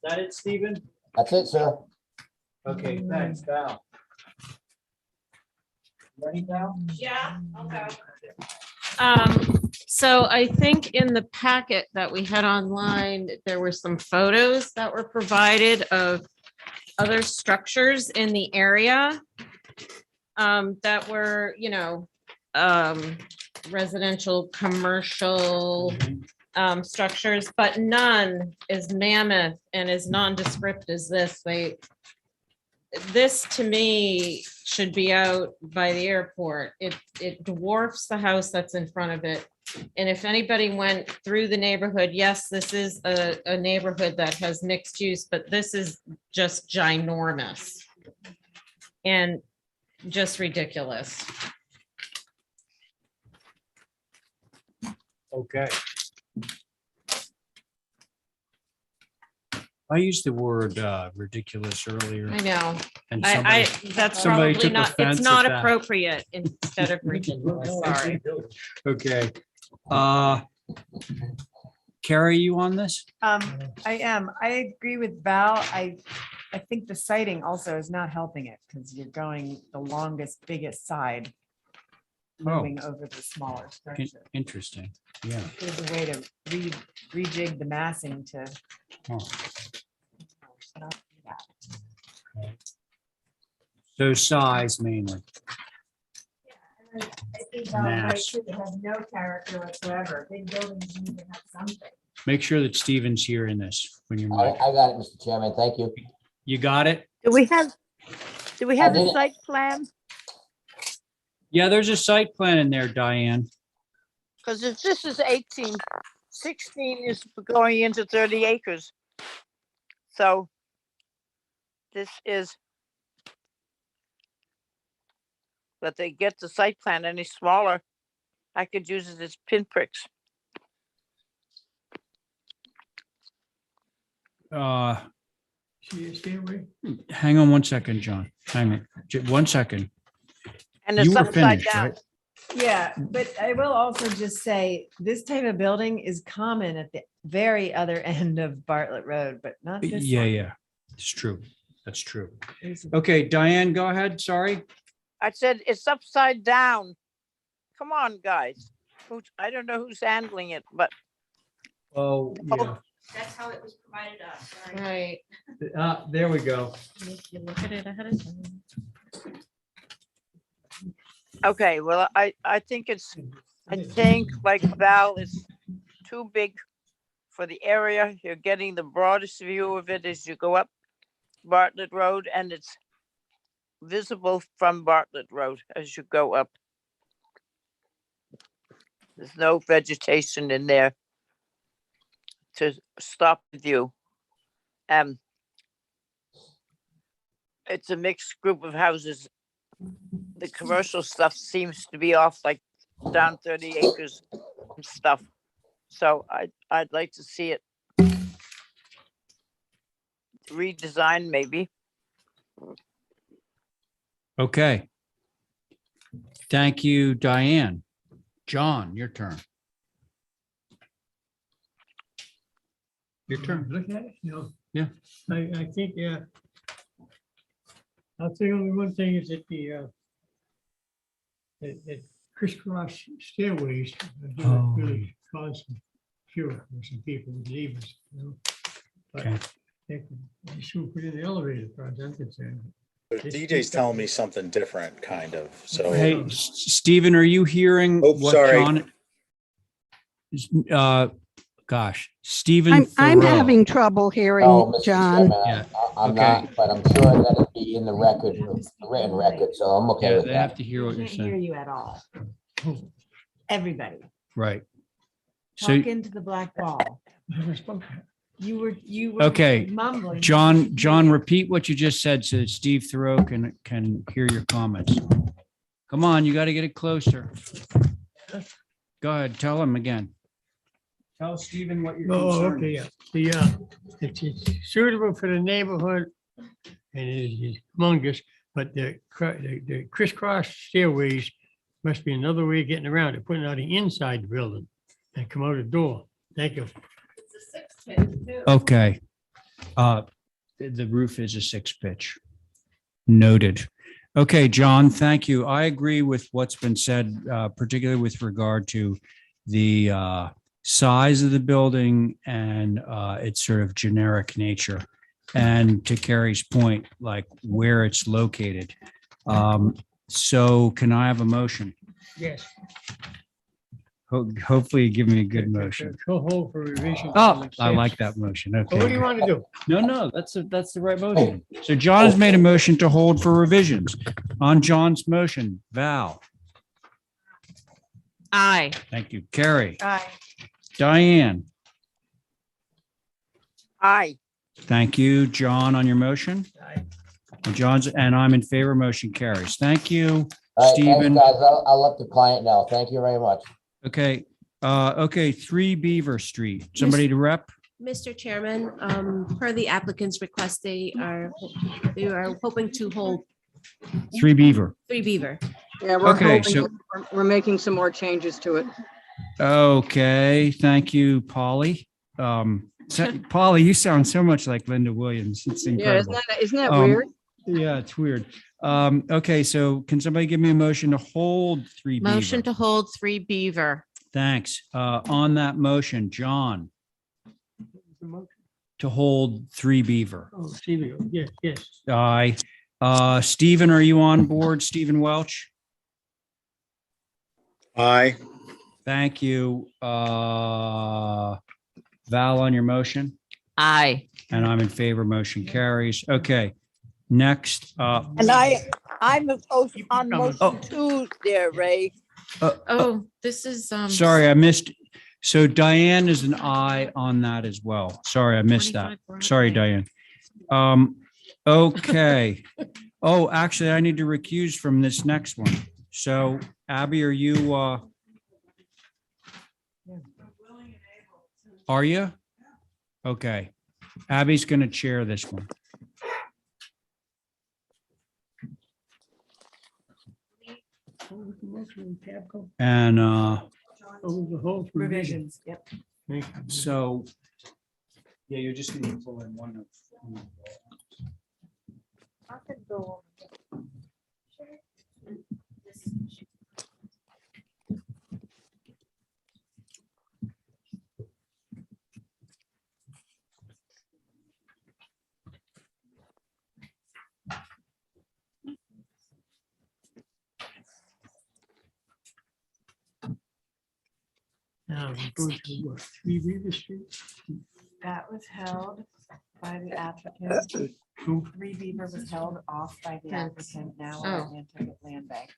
that it, Stephen? That's it, sir. Okay, thanks, Val. Ready, Val? Yeah, okay. So I think in the packet that we had online, there were some photos that were provided of other structures in the area that were, residential, commercial structures, but none is mammoth and as nondescript as this. This to me should be out by the airport. It dwarfs the house that's in front of it. And if anybody went through the neighborhood, yes, this is a neighborhood that has mixed use, but this is just ginormous and just ridiculous. Okay. I used the word ridiculous earlier. I know. And That's somebody probably took not, offense it's at not that. appropriate instead of ridiculous, sorry. Okay. Carrie, you on this? I am. I agree with Val. I think the sighting also is not helping it because you're going the longest, biggest side. moving over the smaller structure. Interesting. Yeah. There's a way to rejig the massing to. Oh. not do that. So size mainly. I think Mass. should have no character whatsoever. Big buildings need to have something. Make sure that Steven's here in this when you're. I got it, Mr. Chairman. Thank you. You got it? Do we have did a it. site plan? Yeah, there's a site plan in there, Diane. Because if this is 18, 16 is going into 30 acres. So this is, but they get the site plan any smaller, I could use it as pinpricks. Stay away. Hang on one second, John. Hang on. 1 second. And You it's were upside finished, down. right? Yeah, but I will also just say, this type of building is common at the very other end of Bartlett Road, but not this Yeah, one. yeah. It's true. That's true. There's- Okay, Diane, go ahead. Sorry. I said it's upside down. Come on, guys. I don't know who's handling it, but Oh, yeah. That's how it was provided to us. Right. There we go. Make you look at it ahead of time. okay, well, I think like Val is too big for the area. You're getting the broadest view of it as you go up Bartlett Road, and it's visible from Bartlett Road as you go up. There's no vegetation in there to stop the view. It's a mixed group of houses. The commercial stuff seems to be off like down 30 acres and stuff. So I'd like to see it redesigned maybe. Okay. Thank you, Diane. John, your turn. Your turn. Look at it, you know. Yeah. I think, yeah. I'll say only one thing is that that crisscross stairways are gonna really cause some fear for some people with neighbors, you know. But Okay. they should put in the elevator, as far as I'm concerned. DJ's telling me something different, kind of, so. Hey, Stephen, are you hearing Oh, what sorry. John? Gosh, Stephen. I'm Thoreau. having trouble hearing Oh, Mr. John. Chairman, Yeah. I'm Okay. not, but I'm sure that it'll be in the record, the written record, so I'm okay Yeah, with they that. have to hear what you're Can't hear saying. you at all. Everybody, Right. So, talk into the black ball. You were okay, mumbling. John, repeat what you just said so that Steve Thoreau can hear your comments. Come on, you got to get it closer. Go ahead, tell him again. Tell Stephen what your Oh, concern okay, is. yeah. It's suitable for the neighborhood and it is humongous, but the crisscross stairways must be another way of getting around it, putting out the inside the building and come out the door. Thank you. Okay. The roof is a 6 pitch. Noted. Okay, John, thank you. I agree with what's been said, particularly with regard to the size of the building and its sort of generic nature. And to Carrie's point, like where it's located. So can I have a motion? Yes. Hopefully you give me a good motion. Go hold for revision. Oh, I like that motion. Okay. What do you want to do? No, that's the right motion. So John has made a motion to hold for revisions. On John's motion, Val. Aye. Thank you. Carrie. Aye. Diane. Aye. Thank you. John on your motion. And I'm in favor. Motion carries. Thank you, All right, thanks, Stephen. guys. I'll let the client know. Thank you very much. Okay. Okay. 3 Beaver Street. Somebody to rep? Mr. Chairman, per the applicant's request, they are hoping to hold 3 Beaver. 3 Beaver. Yeah, we're Okay, hoping, so- we're making some more changes to it. Okay. Thank you, Polly. Polly, you sound so much like Linda Williams. It's Yeah, incredible. isn't that Um, weird? Yeah, it's weird. Okay, so can somebody give me a motion to hold three Motion Beaver? to hold 3 Beaver. Thanks. On that motion, John, to hold 3 Beaver. Oh, Stevie, yes, yes. Aye. Stephen, are you on board? Stephen Welch? Aye. Thank you. Val, on your motion? Aye. And I'm in favor. Motion carries. Okay. Next up. And I'm on motion two there, Ray. Oh, this is, Sorry, I missed. So Diane is an aye on that as well. Sorry, I missed that. 25 Sorry, Broadway. Diane. Okay. Oh, actually, I need to recuse from this next one. So Abby, are you, are you? Okay. Abby's going to chair this one. And, Revisions, yep. so, yeah, you're just going to pull in one of. Now, we're going to what, 3 Beaver Street? That was held by the applicant. 3 Beaver was held off by the applicant, now we're at Nantucket Land Bank.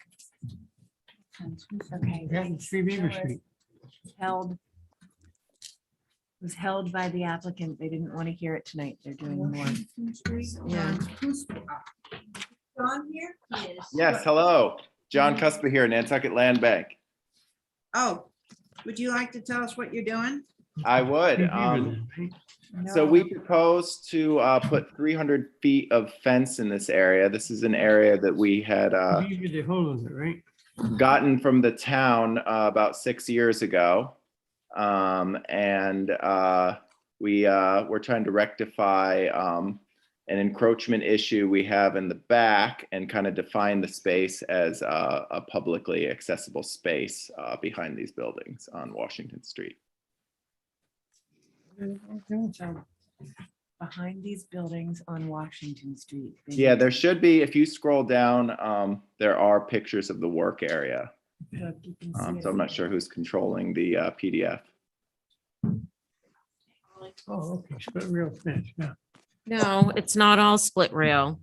Okay. Yeah, 3 Beaver Street. Held. Was held by the applicant. They didn't want to hear it tonight. They're doing more. Yeah. John here? Yes, hello. John Cusper here, Nantucket Land Bank. Oh, would you like to tell us what you're doing? I would. So we propose to put 300 feet of fence in this area. This is an area that we had Beaver, they're holding it, right? gotten from the town about 6 years ago. We're trying to rectify an encroachment issue we have in the back and kind of define the space as a publicly accessible space behind these buildings on Washington Street. Behind these buildings on Washington Street. Yeah, there should be, if you scroll down, there are pictures of the work area. So I'm not sure who's controlling the PDF. Oh, okay, split rail fence, yeah. No, it's not all split rail.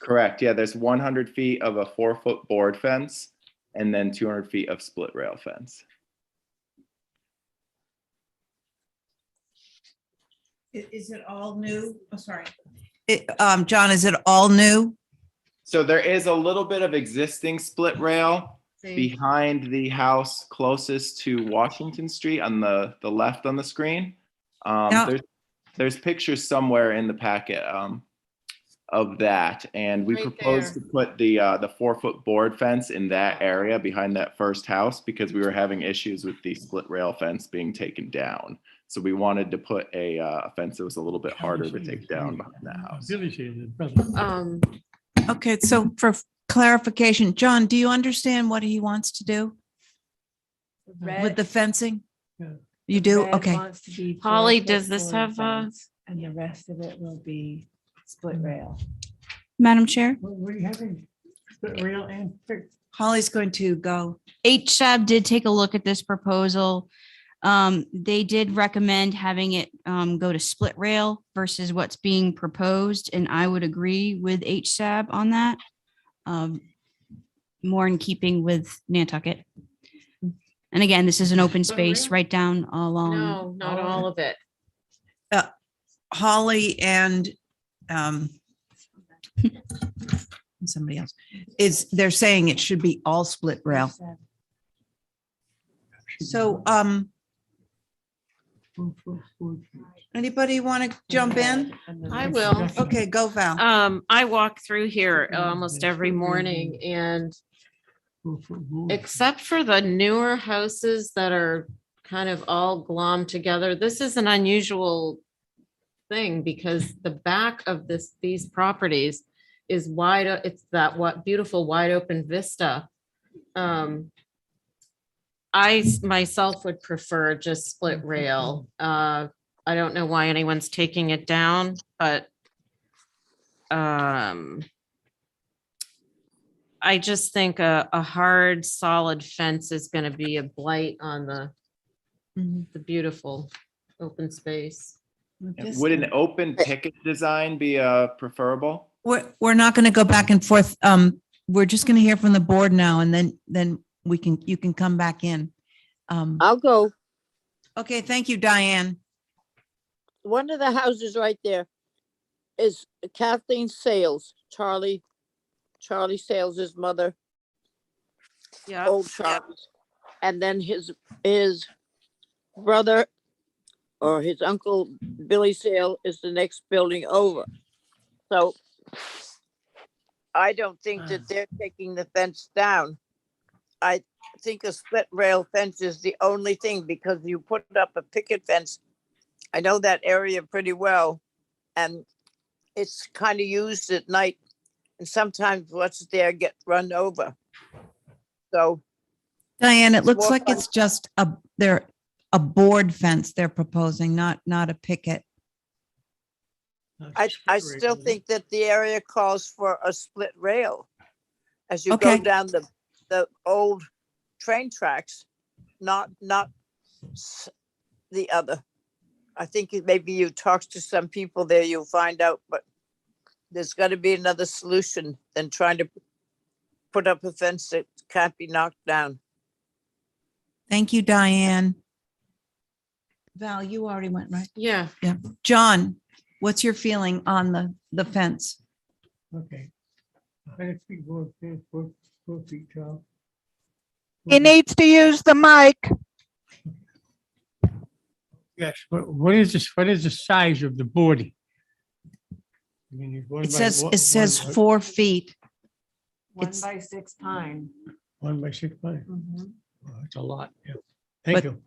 Correct. Yeah, there's 100 feet of a 4-foot board fence and then 200 feet of split rail fence. Is it all new? Oh, sorry. John, is it all new? So there is a little bit of existing split rail behind the house closest to Washington Street on the left on the screen. There's pictures somewhere in the packet of that. And we proposed to put the 4-foot board fence in that area behind that first house because we were having issues with the split rail fence being taken down. So we wanted to put a fence that was a little bit harder to take down behind that house. Okay, so for clarification, John, do you understand what he wants to do with the fencing? You do? Okay. Holly, does this have And the rest of it will be split rail. Madam Chair, What are you having? Split rail and fixed? Holly's going to go. HSAB did take a look at this proposal. They did recommend having it go to split rail versus what's being proposed, and I would agree with HSAB on that. More in keeping with Nantucket. And again, this is an open space right down along. No, not all of it. Holly and somebody else they're saying it should be all split rail. So anybody want to jump in? I will. Okay, go Val. I walk through here almost every morning and except for the newer houses that are kind of all glommed together, this is an unusual thing because the back of these properties is wide, it's that what beautiful wide open vista. I myself would prefer just split rail. I don't know why anyone's taking it down, but I just think a hard, solid fence is going to be a blight on the beautiful open space. Would an open picket design be preferable? We're not going to go back and forth. We're just going to hear from the board now, and then you can come back in. I'll go. Okay, thank you, Diane. One of the houses right there is Kathleen Sales, Charlie Sales' mother. Yeah. Old Charlie. And then his brother or his uncle Billy Sale is the next building over. So I don't think that they're taking the fence down. I think a split rail fence is the only thing, because you put up a picket fence. I know that area pretty well, and it's kind of used at night, and sometimes what's there get run over. So Diane, it looks more like fun. it's just a board fence they're proposing, not a picket. I still think that the area calls for a split rail as you Okay. go down the old train tracks, not the other. I think maybe you talk to some people there, you'll find out, but there's got to be another solution than trying to put up a fence that can't be knocked down. Thank you, Diane. Val, you already went, right? Yeah. Yeah. John, what's your feeling on the fence? Okay. 100 feet, 4 feet tall. He needs to use the mic. Yes, what is this, what is the size of the boarding? I mean, It says 4 feet. 1 It's- by 6 pine. 1 by 6 by. Mhm. That's a lot, yeah. Thank But- you.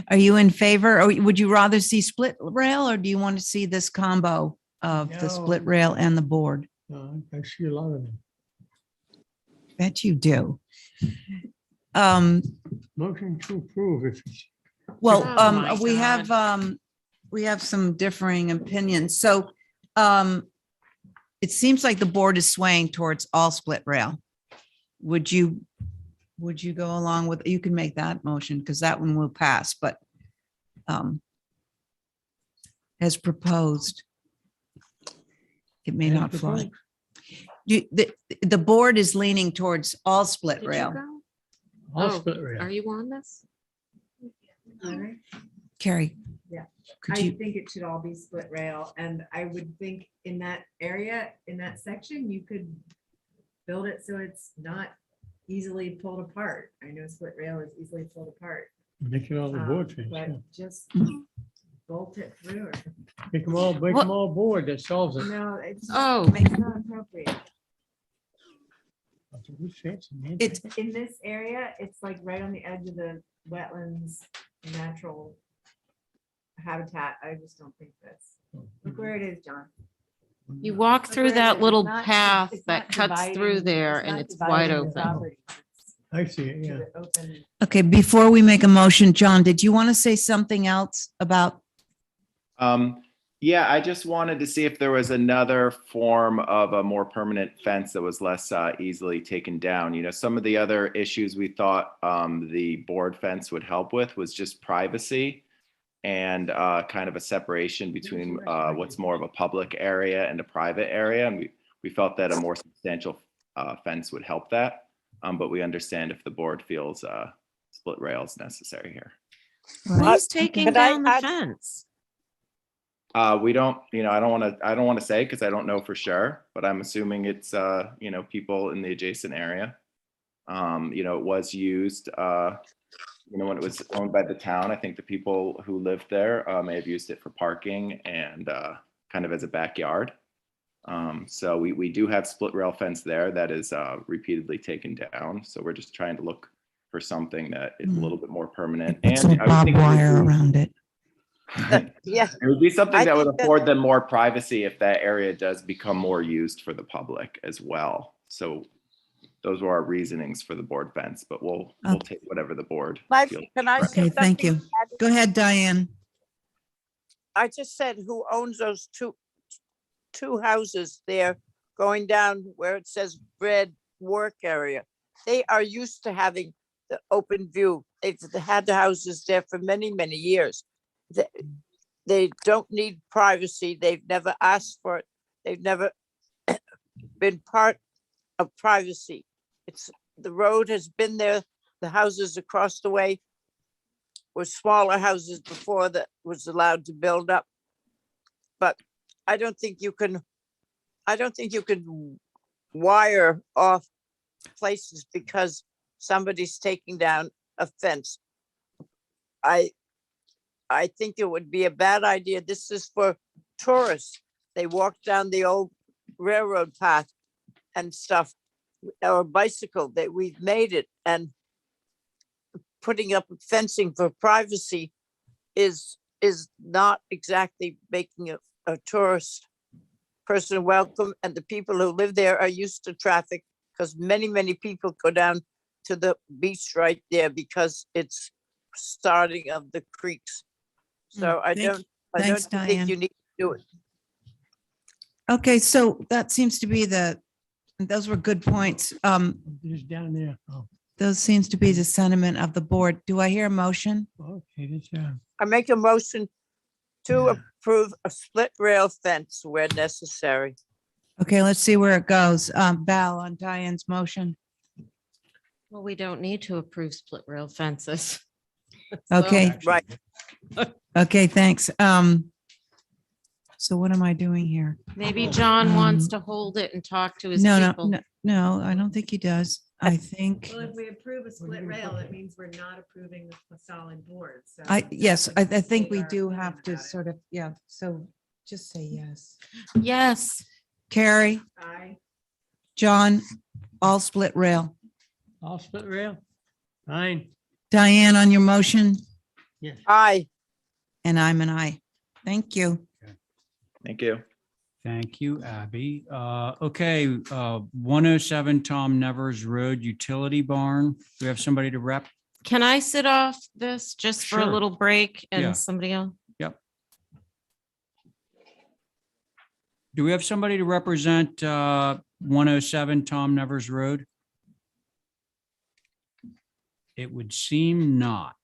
Are you in favor, or would you rather see split rail, or do you want to see this combo of the split No. rail and the board? I see a lot of them. Bet you do. Motion to approve if it's. Well, Oh my we have some differing opinions. So, it seems like the board is swaying towards all split rail. Would you go along with, you can make that motion because that one will pass, but, as proposed, it may As not fly. proposed. The board is leaning towards all split Did you rail. go? All Oh, split rail. Are you on this? Carrie, Yeah, could I you, think it should all be split rail, and I would think in that area, in that section, you could build it so it's not easily pulled apart. I know split rail is easily pulled apart. Making all the board things, But yeah. just bolt it through. Make them all board, that solves it. No, it's Oh. it's not appropriate. That's a good fence, man. it's, In this area, it's like right on the edge of the wetlands, natural habitat. I just don't think that's, look where it is, John. You walk Look through where it that is. little It's not- path it's that not cuts through dividing- there it's and not it's wide dividing the open. property I see it, to yeah. the open. okay, before we make a motion, John, did you want to say something else about, Yeah, I just wanted to see if there was another form of a more permanent fence that was less easily taken down. You know, some of the other issues we thought the board fence would help with was just privacy and kind of a separation between what's more of a public area and a private area. And we felt that a more substantial fence would help that. But we understand if the board feels split rail is necessary here. Who's taking Could I down the add- fence? We don't, you know, I don't want to say because I don't know for sure, but I'm assuming it's, you know, people in the adjacent area. You know, it was used, you know, when it was owned by the town. I think the people who lived there may have used it for parking and kind of as a backyard. So we do have split rail fence there that is repeatedly taken down. So we're just trying to look for something that is a little bit more permanent. put some I would barbed think it would wire be- around it? Yeah. It would be something I that would think that- afford them more privacy if that area does become more used for the public as well. So those were our reasonings for the board fence, but we'll take whatever the board Mike, feels. can I say Okay, thank something, you. Abby? Go ahead, Diane. I just said who owns those two houses there going down where it says red work area. They are used to having the open view. They've had the houses there for many, many years. They don't need privacy. They've never asked for it. They've never been part of privacy. The road has been there. The houses across the way were smaller houses before that was allowed to build up. But I don't think you can wire off places because somebody's taking down a fence. I think it would be a bad idea. This is for tourists. They walk down the old railroad path and stuff, or bicycle, that we've made it, and putting up fencing for privacy is not exactly making a tourist person welcome, and the people who live there are used to traffic because many people go down to the beach right there because it's starting of the creeks. So I don't Thanks, think Diane. you need to do it. Okay, so that seems to be those were good points. Just down there. Oh, Those seems to be the sentiment of the board. Do I hear a motion? okay, this, I make a motion to approve a split rail fence where necessary. Okay, let's see where it goes. Val, on Diane's motion. Well, we don't need to approve split rail fences. Okay, Right. okay, thanks. So what am I doing here? Maybe John wants to hold it and talk to his No, people. no, I don't think he does. I think, Well, if we approve a split rail, that means we're not approving a solid board, so. yes, I think we State our do opinion have to about it. sort of, yeah, so just say yes. Yes. Carrie, Aye. John, all split rail. all split rail. Fine. Diane, on your motion, Yes. Aye. and I'm an aye. Thank you. Thank you. Thank you, Abby. Okay, 107 Tom Nevers Road Utility Barn. Do we have somebody to rep? Can I sit off this just for a Sure. little break Yeah. and somebody else? Yep. Do we have somebody to represent 107 Tom Nevers Road? It would seem not.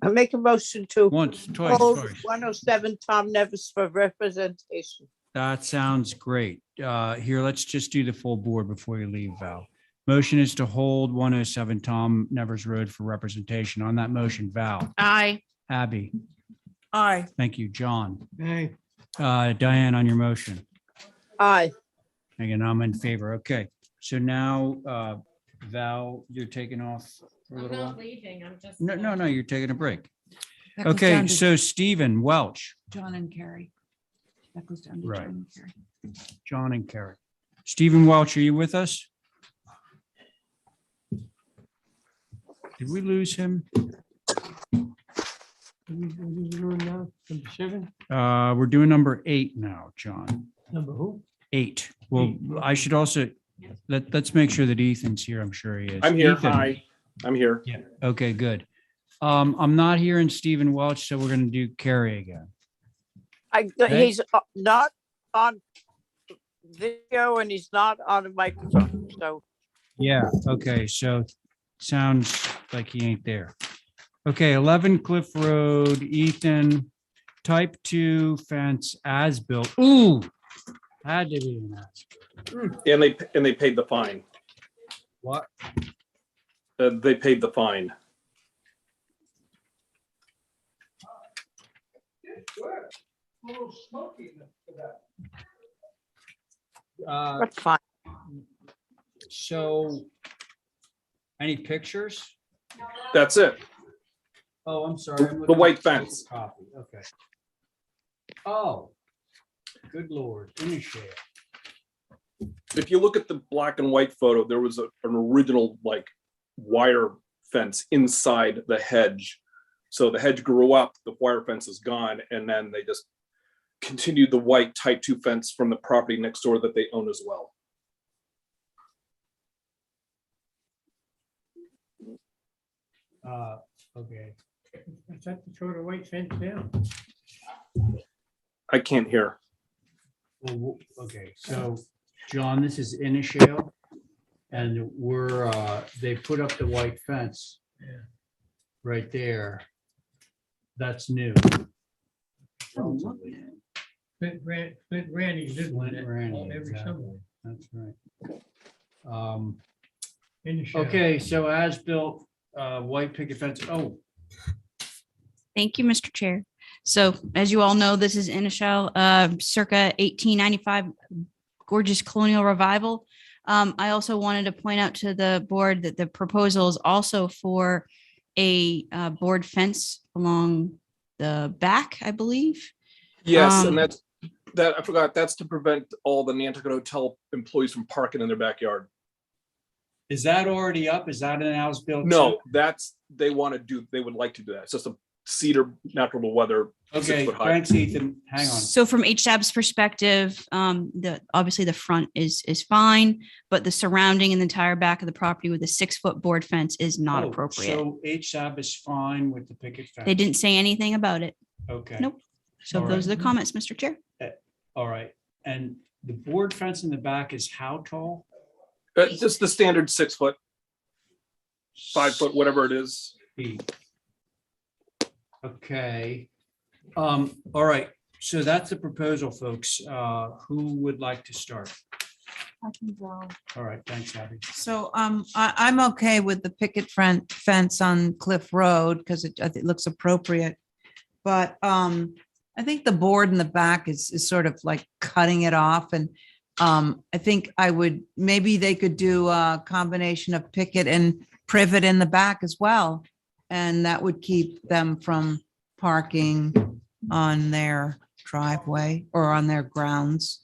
I make a motion to Once, twice, hold twice. 107 Tom Nevis for representation. That sounds great. Here, let's just do the full board before you leave, Val. Motion is to hold 107 Tom Nevers Road for representation. On that motion, Val, Aye. Abby, Aye. thank you, John. Hey, Diane, on your motion. Aye. Again, I'm in favor. Okay, so now, Val, you're taking off for a I'm little not while? leaving, I'm just. No, you're taking a break. That goes Okay, down to so Stephen Welch, John and Carrie. That goes down to Right. John and Carrie. John and Carrie. Stephen Welch, are you with us? Did we lose him? Number 7, We're doing number 8 now, John. number who? 8. Well, I should also, let's make sure that Ethan's here. I'm sure he is. I'm here. Ethan. Hi, I'm here. Yeah, okay, good. I'm not hearing Stephen Welch, so we're gonna do Carrie again. Okay. He's not on video and he's not on a microphone, so. Yeah, okay, so sounds like he ain't there. Okay, 11 Cliff Road, Ethan, type 2 fence as built. Ooh, had to be an as. And they paid the fine. What? They paid the fine. That's fine. So, any pictures? That's it. Oh, I'm sorry. I'm The looking white at the fence. copy. Okay. Oh, good Lord, in a share. If you look at the black and white photo, there was an original like wire fence inside the hedge. So the hedge grew up, the wire fence is gone, and then they just continued the white type 2 fence from the property next door that they own as well. Okay. I thought the sort of white fence down. I can't hear. Well, okay, so John, this is Inishale. And they put up the white fence Yeah. right there. That's new. Flint Randy did one Flint Randy, every exactly. summer. That's right. In the shade. Okay, so as built, white picket fence. Oh, Thank you, Mr. Chair. So as you all know, this is Inishal, circa 1895, gorgeous colonial revival. I also wanted to point out to the board that the proposal is also for a board fence along the back, I believe. Yes, and I forgot, that's to prevent all the Nantucket Hotel employees from parking in their backyard. Is that already up? Is that an as built? No, they would like to do that. It's just a cedar natural weather. Okay, 6 foot high. thanks, Ethan. Hang on. So from HSAB's perspective, obviously the front is fine, but the surrounding and the entire back of the property with a 6-foot board fence is not Oh, appropriate. So HSAB is fine with the picket fence? They didn't say anything about it. Okay. Nope. So All those are right. the comments, Mr. Chair. All right, and the board fence in the back is how tall? Just the standard 6 foot, 5 foot, whatever it is. Feet. Okay. All right, so that's the proposal, folks. Who would like to start? I can go. All right, thanks, Abby. So I'm okay with the picket fence on Cliff Road because it looks appropriate. But I think the board in the back is sort of like cutting it off. And I think maybe they could do a combination of picket and privet in the back as well. And that would keep them from parking on their driveway or on their grounds.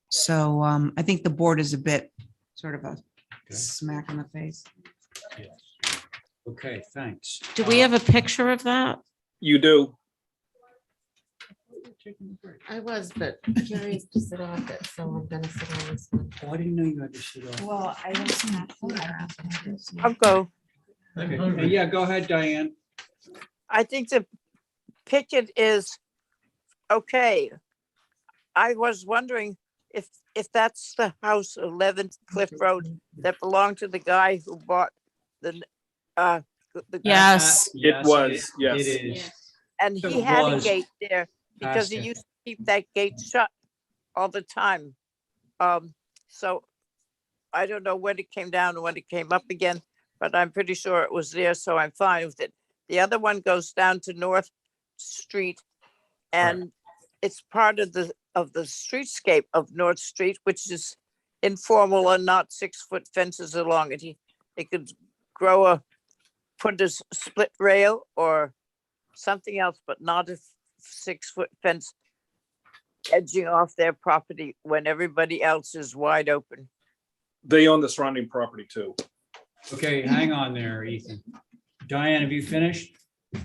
So I think the board is a bit sort of a smack in the face. Okay, thanks. Do we have a picture of that? You do. I was, but curious to sit off it, so I'm gonna sit on this one. Oh, I didn't know you had to sit off. Well, I don't have. I'll go. Okay, yeah, go ahead, Diane. I think the picket is okay. I was wondering if that's the house 11 Cliff Road that belonged to the guy who bought the Yes. It was, yes. It is. and It he had a was. gate there because he Ask him. used to keep that gate shut all the time. So I don't know when it came down and when it came up again, but I'm pretty sure it was there, so I'm fine with it. The other one goes down to North Street, and it's part of the streetscape of North Street, which is informal and not 6-foot fences along it. They could put a split rail or something else, but not a 6-foot fence edging off their property when everybody else is wide open. They own the surrounding property too. Okay, hang on there, Ethan. Diane, have you finished?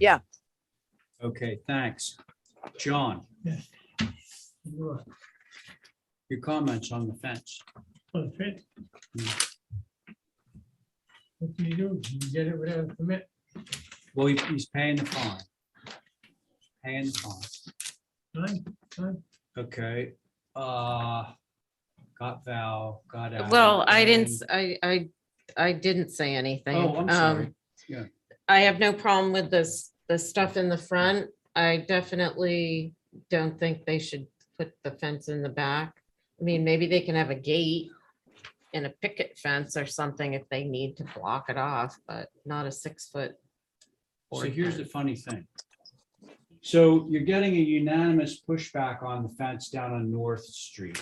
Yeah. Okay, thanks. John, your comments on the fence. On the fence. What can you do? You get it without a permit? Well, he's paying the fine. Paying the fine. Fine. Okay, got Val, got Abby. Well, I didn't, and- I didn't say anything. Oh, I'm sorry. Yeah. I have no problem with the stuff in the front. I definitely don't think they should put the fence in the back. I mean, maybe they can have a gate and a picket fence or something if they need to block it off, but not a 6-foot. So board here's the fence. funny thing. So you're getting a unanimous pushback on the fence down on North Street,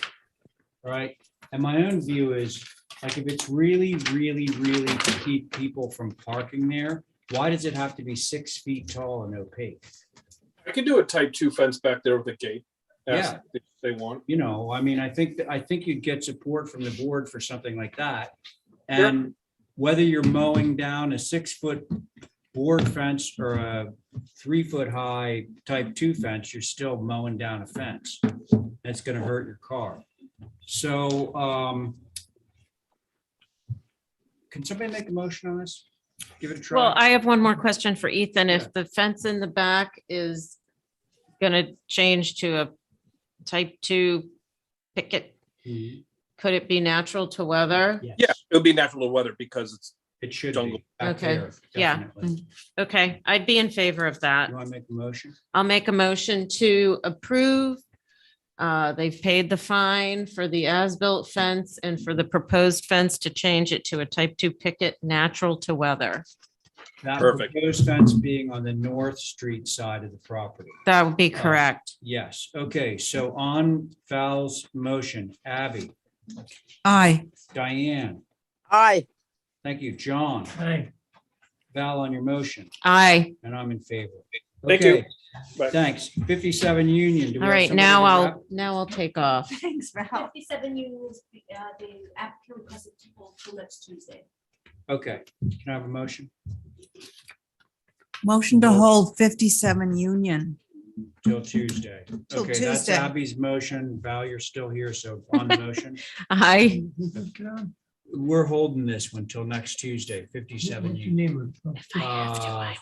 right? And my own view is, like, if it's really to keep people from parking there, why does it have to be 6 feet tall and opaque? I could do a type 2 fence back there with a gate. Yeah. If they want. You know, I mean, I think you'd get support from the board for something like that. And whether you're mowing down a 6-foot board fence or a 3-foot high type 2 fence, you're still mowing down a fence. That's gonna hurt your car. So, can somebody make a motion on this? Give it a try. Well, I have one more question for Ethan. If the fence in the back is gonna change to a type 2 picket, could it be natural to weather? Yeah, it'll be natural weather because it should jungle. be. back Okay, there, yeah. definitely. Okay, I'd be in favor of that. You want to make a motion? I'll make a motion to approve. They've paid the fine for the as-built fence and for the proposed fence to change it to a type 2 picket, natural to weather. That Perfect. proposed fence being on the North Street side of the property. That would be correct. Yes, okay, so on Val's motion, Abby, Aye. Diane, Aye. thank you, John, Aye. Val on your motion, Aye. and I'm in favor. Thank you. Okay, thanks. 57 Union. Do we All have right, somebody now to wrap? I'll take off. Thanks, Val. 57 unions, the applicant requested to hold till next Tuesday. Okay, can I have a motion? Motion to hold 57 Union. Till Tuesday. Till Okay, that's Tuesday. Abby's motion. Val, you're still here, so on the motion. Aye. We're holding this one till next Tuesday, 57 What's your Union. name?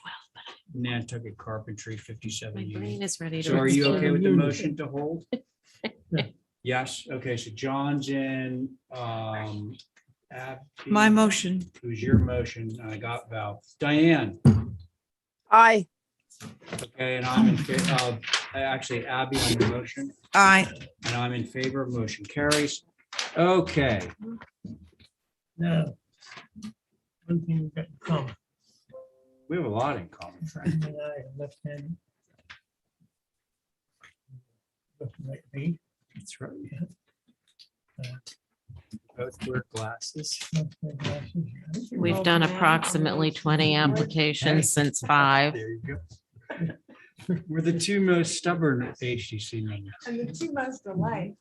Nantucket Carpentry, 57 My Union. brain is ready to. So are you okay with the Union. motion to hold? Yes, okay, so John's in, Abby, My motion. who's your motion? I got Val. Diane, Aye. okay, and I'm in favor, actually Abby on the motion, Aye. and I'm in favor, motion carries. Okay, Now, one thing we've got in common. we have a lot in common, Frank. You and I are left-handed. Looking like me. That's right. Both wear glasses. We've done approximately 20 applications since 5. There you go. We're the two most stubborn HTC members. And the two most alike.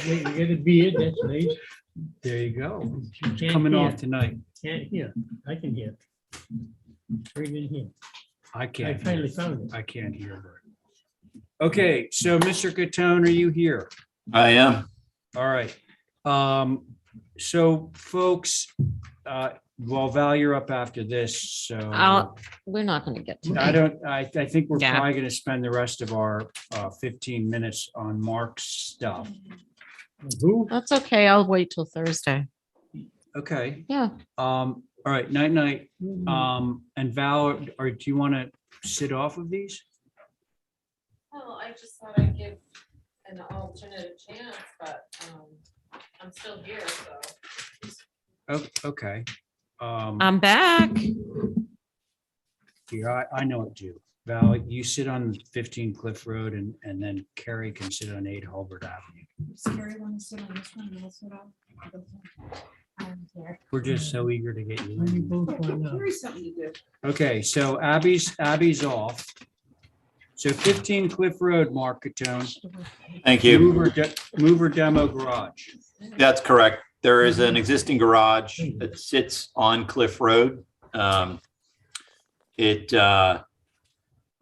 You gotta be it, that's late. There you go. You can't Coming hear. off tonight. Can't hear. I can hear. Bring it here. I can't. I finally hear. found it. I can't hear her. Okay, so Mr. Catone, are you here? I am. All right. So folks, well, Val, you're up after this, so. We're not going to get to I that. don't, I think we're Yeah. probably gonna spend the rest of our 15 minutes on Mark's stuff. Who? That's okay. I'll wait till Thursday. Okay. Yeah. All right, night. And Val, or do you want to sit off of these? Well, I just thought I'd give an alternative chance, but I'm still here, so. Oh, okay. I'm back. Here, I know what to do. Val, you sit on 15 Cliff Road and then Carrie can sit on 8 Hulbert Avenue. Scary one to sit on this one, and this one off. I don't care. We're just so eager to get you Why you in. both want out? Carry something to do. Okay, so Abby's off. So 15 Cliff Road, Mark Catone. Thank you. Mover demo garage. That's correct. There is an existing garage that sits on Cliff Road.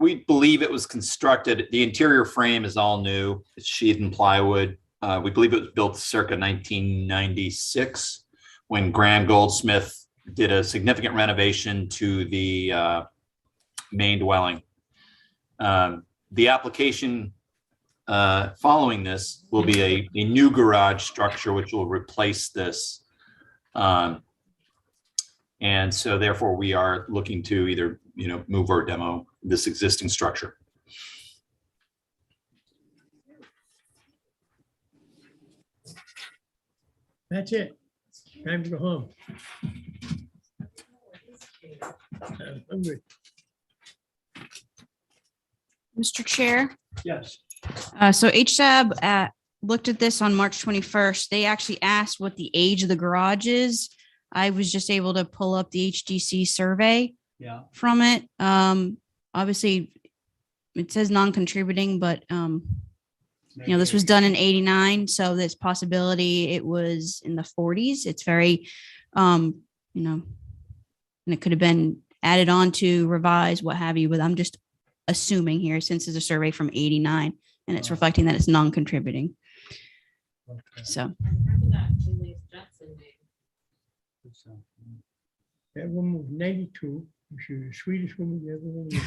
We believe it was constructed, the interior frame is all new. It's sheathed in plywood. We believe it was built circa 1996 when Graham Goldsmith did a significant renovation to the main dwelling. The application following this will be a new garage structure which will replace this. And so therefore we are looking to either, move or demo this existing structure. That's it. Time to go home. I'm hungry. Mr. Chair, Yes. so HSAB looked at this on March 21st. They actually asked what the age of the garage is. I was just able to pull up the HDC survey Yeah. from it. Obviously, it says non-contributing, but this was done in 89, so there's possibility it was in the 40s. It's very, and it could have been added on to, revise, what have you, but I'm just assuming here, since it's a survey from 89 and it's reflecting that it's non-contributing. So. That woman was 92. She was the sweetest woman you ever met.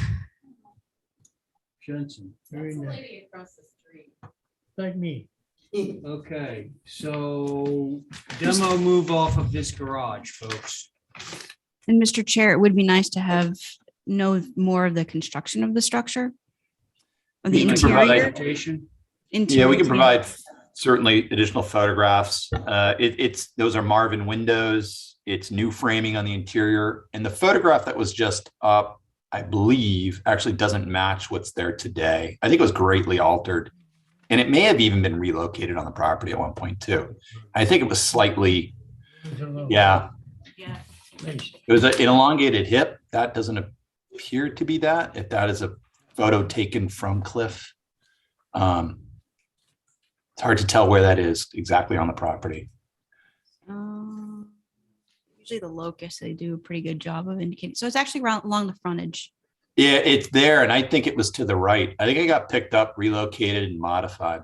Jensen. Very That's the nice. lady across the street. Like me. Okay, so demo move off of this garage, folks. And Mr. Chair, it would be nice to know more of the construction of the structure. Of the We can provide- interior. Yeah, we can provide certainly additional photographs. Those are Marvin windows. It's new framing on the interior. And the photograph that was just up, I believe, actually doesn't match what's there today. I think it was greatly altered. And it may have even been relocated on the property at one point too. I think it was slightly, yeah. It was an elongated hip. That doesn't appear to be that. If that is a photo taken from Cliff. It's hard to tell where that is exactly on the property. Usually the locus, they do a pretty good job of indicating. So it's actually along the frontage. Yeah, it's there. And I think it was to the right. I think it got picked up, relocated and modified.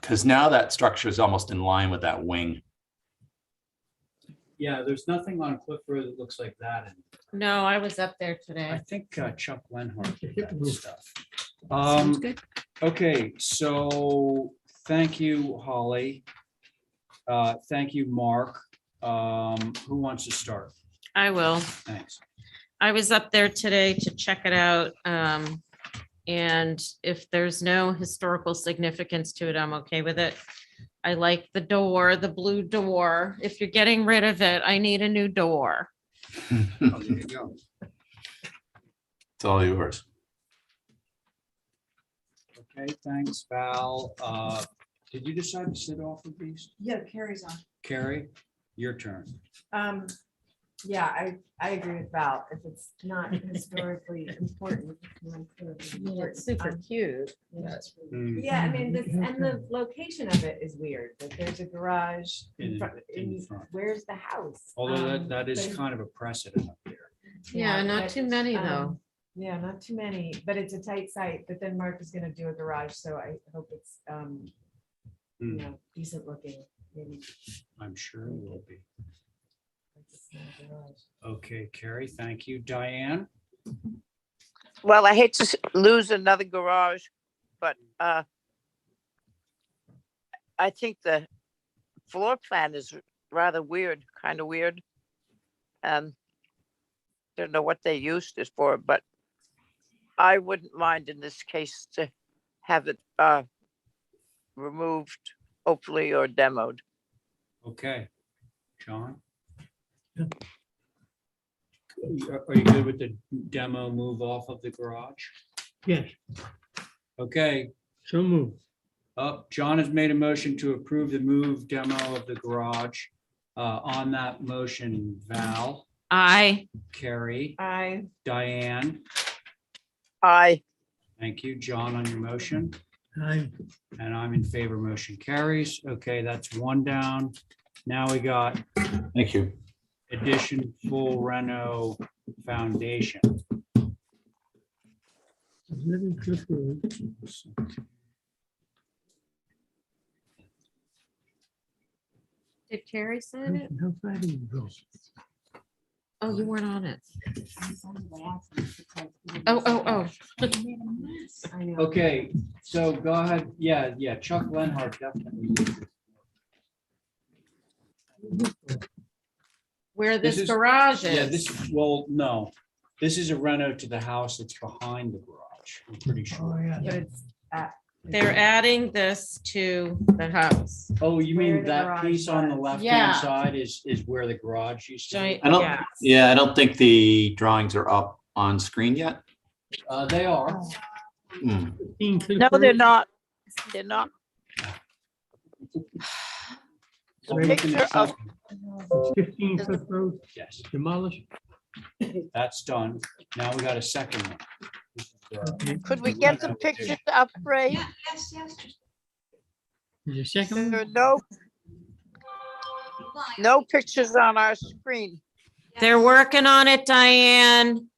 Because now that structure is almost in line with that wing. Yeah, there's nothing on Cliff Road that looks like that. No, I was up there I today. think Chuck Lenhart did that stuff. Sounds good. Okay, so thank you, Holly. Thank you, Mark. Who wants to start? I will. Thanks. I was up there today to check it out. And if there's no historical significance to it, I'm okay with it. I like the door, the blue door. If you're getting rid of it, I need a new door. Oh, there you go. It's all yours. Okay, thanks, Val. Did you decide to sit off of these? Yeah, carries on. Carrie, your turn. Yeah, I agree with Val. If it's not historically important. It's super cute. Mm. Yeah, I mean, and the location of it is weird, that there's a garage In in front. where's the house? Although that is But- kind of a precedent up there. Yeah, not but, too many though. Yeah, not too many, but it's a tight site, but then Mark is gonna do a garage, so I hope it's, decent looking. Maybe I'm sure it will be. like a small garage. Okay, Carrie, thank you. Diane? Well, I hate to lose another garage, but I think the floor plan is rather weird, kind of weird. Don't know what they used it for, but I wouldn't mind in this case to have it removed, hopefully, or demoed. Okay. John? Are you good with the demo move off of the garage? Yes, Okay, so moved. John has made a motion to approve the move demo of the garage. On that motion, Val, Carrie, Diane, Aye. thank you. John on your motion, Aye. and I'm in favor, motion carries. Okay, that's one down. Now we got Thank you. addition full reno foundation. 11 Cliff Road. Did Carrie sign it? How far do you go? Oh, you weren't on it. Oh. I know. Okay, so go ahead. Yeah, Chuck Lenhart definitely. Where This this is- garage Yeah, is. well, no, this is a reno to the house that's behind the garage, I'm pretty Oh, sure. yeah. But it's at. They're adding this to the house. Oh, you Where mean the that garage piece on the was. left-hand Yeah. side is where the garage used to be? I don't, Yes. I don't think the drawings are up on screen yet. They are. Hmm. 15 Cliff No, Road. they're not. They're not. I'm The looking picture at of, something. It's 15 Cliff Road, Yes, demolished. that's done. Now we got a second one. could we get the pictures up, Ray? Is the second There one? are no pictures on our screen. They're working on it, Diane.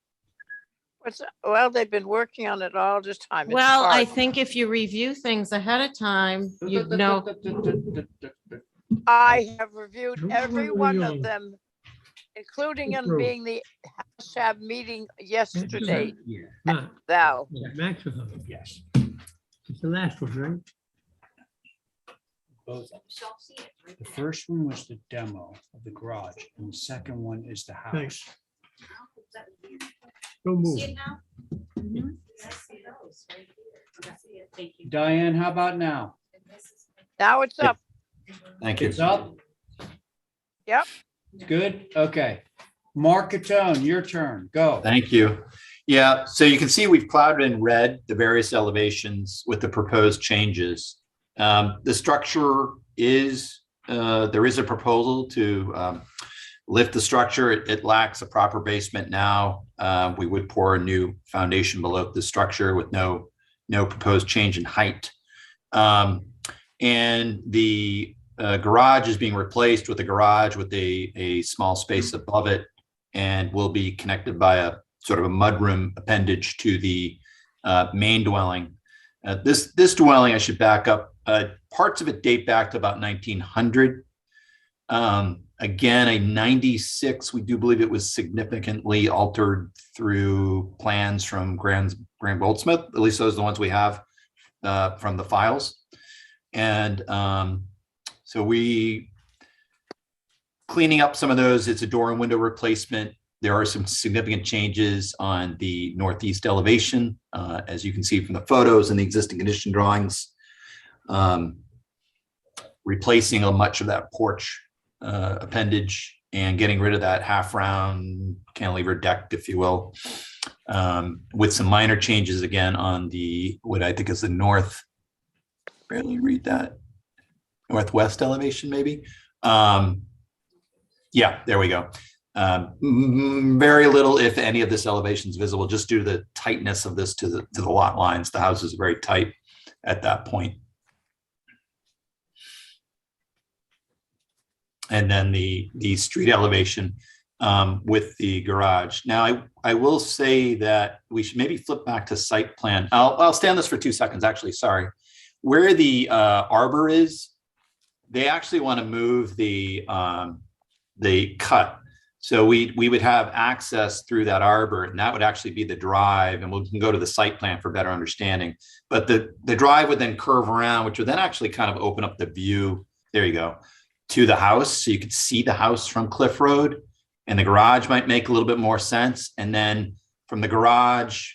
Well, they've been working on it all this time. It's Well, I hard. think if you review things ahead of time, you'd know. I have reviewed every one of them, including them being the HAB meeting yesterday. Val. Maximum. Yes. It's the last one, right? Both. The first one was the demo of the garage, and the second one is the house. Thanks. Don't move. Diane, how about now? Now it's up. Thank you. It's up? Yep. Good? Okay. Mark Catone, your turn. Go. Thank you. Yeah, so you can see we've clouded in red the various elevations with the proposed changes. The structure is, there is a proposal to lift the structure. It lacks a proper basement now. We would pour a new foundation below the structure with no proposed change in height. And the garage is being replaced with a garage with a small space above it, and will be connected by a sort of a mudroom appendage to the main dwelling. This dwelling, I should back up, parts of it date back to about 1900. Again, a 96, we do believe it was significantly altered through plans from Graham Goldsmith. At least those are the ones we have from the files. And so we cleaning up some of those. It's a door and window replacement. There are some significant changes on the northeast elevation, as you can see from the photos and the existing condition drawings, replacing much of that porch appendage and getting rid of that half round cantilever deck, if you will, with some minor changes again on the, what I think is the north, barely read that, northwest elevation maybe. Yeah, there we go. Very little, if any, of this elevation is visible, just due to the tightness of this to the lot lines. The house is very tight at that point. And then the street elevation with the garage. Now, I will say that we should maybe flip back to site plan. I'll stay on this for 2 seconds, actually, sorry. Where the arbor is, they actually want to move the cut. So we would have access through that arbor, and that would actually be the drive, and we can go to the site plan for better understanding. But the drive would then curve around, which would then actually kind of open up the view, there you go, to the house. So you could see the house from Cliff Road, and the garage might make a little bit more sense. And then from the garage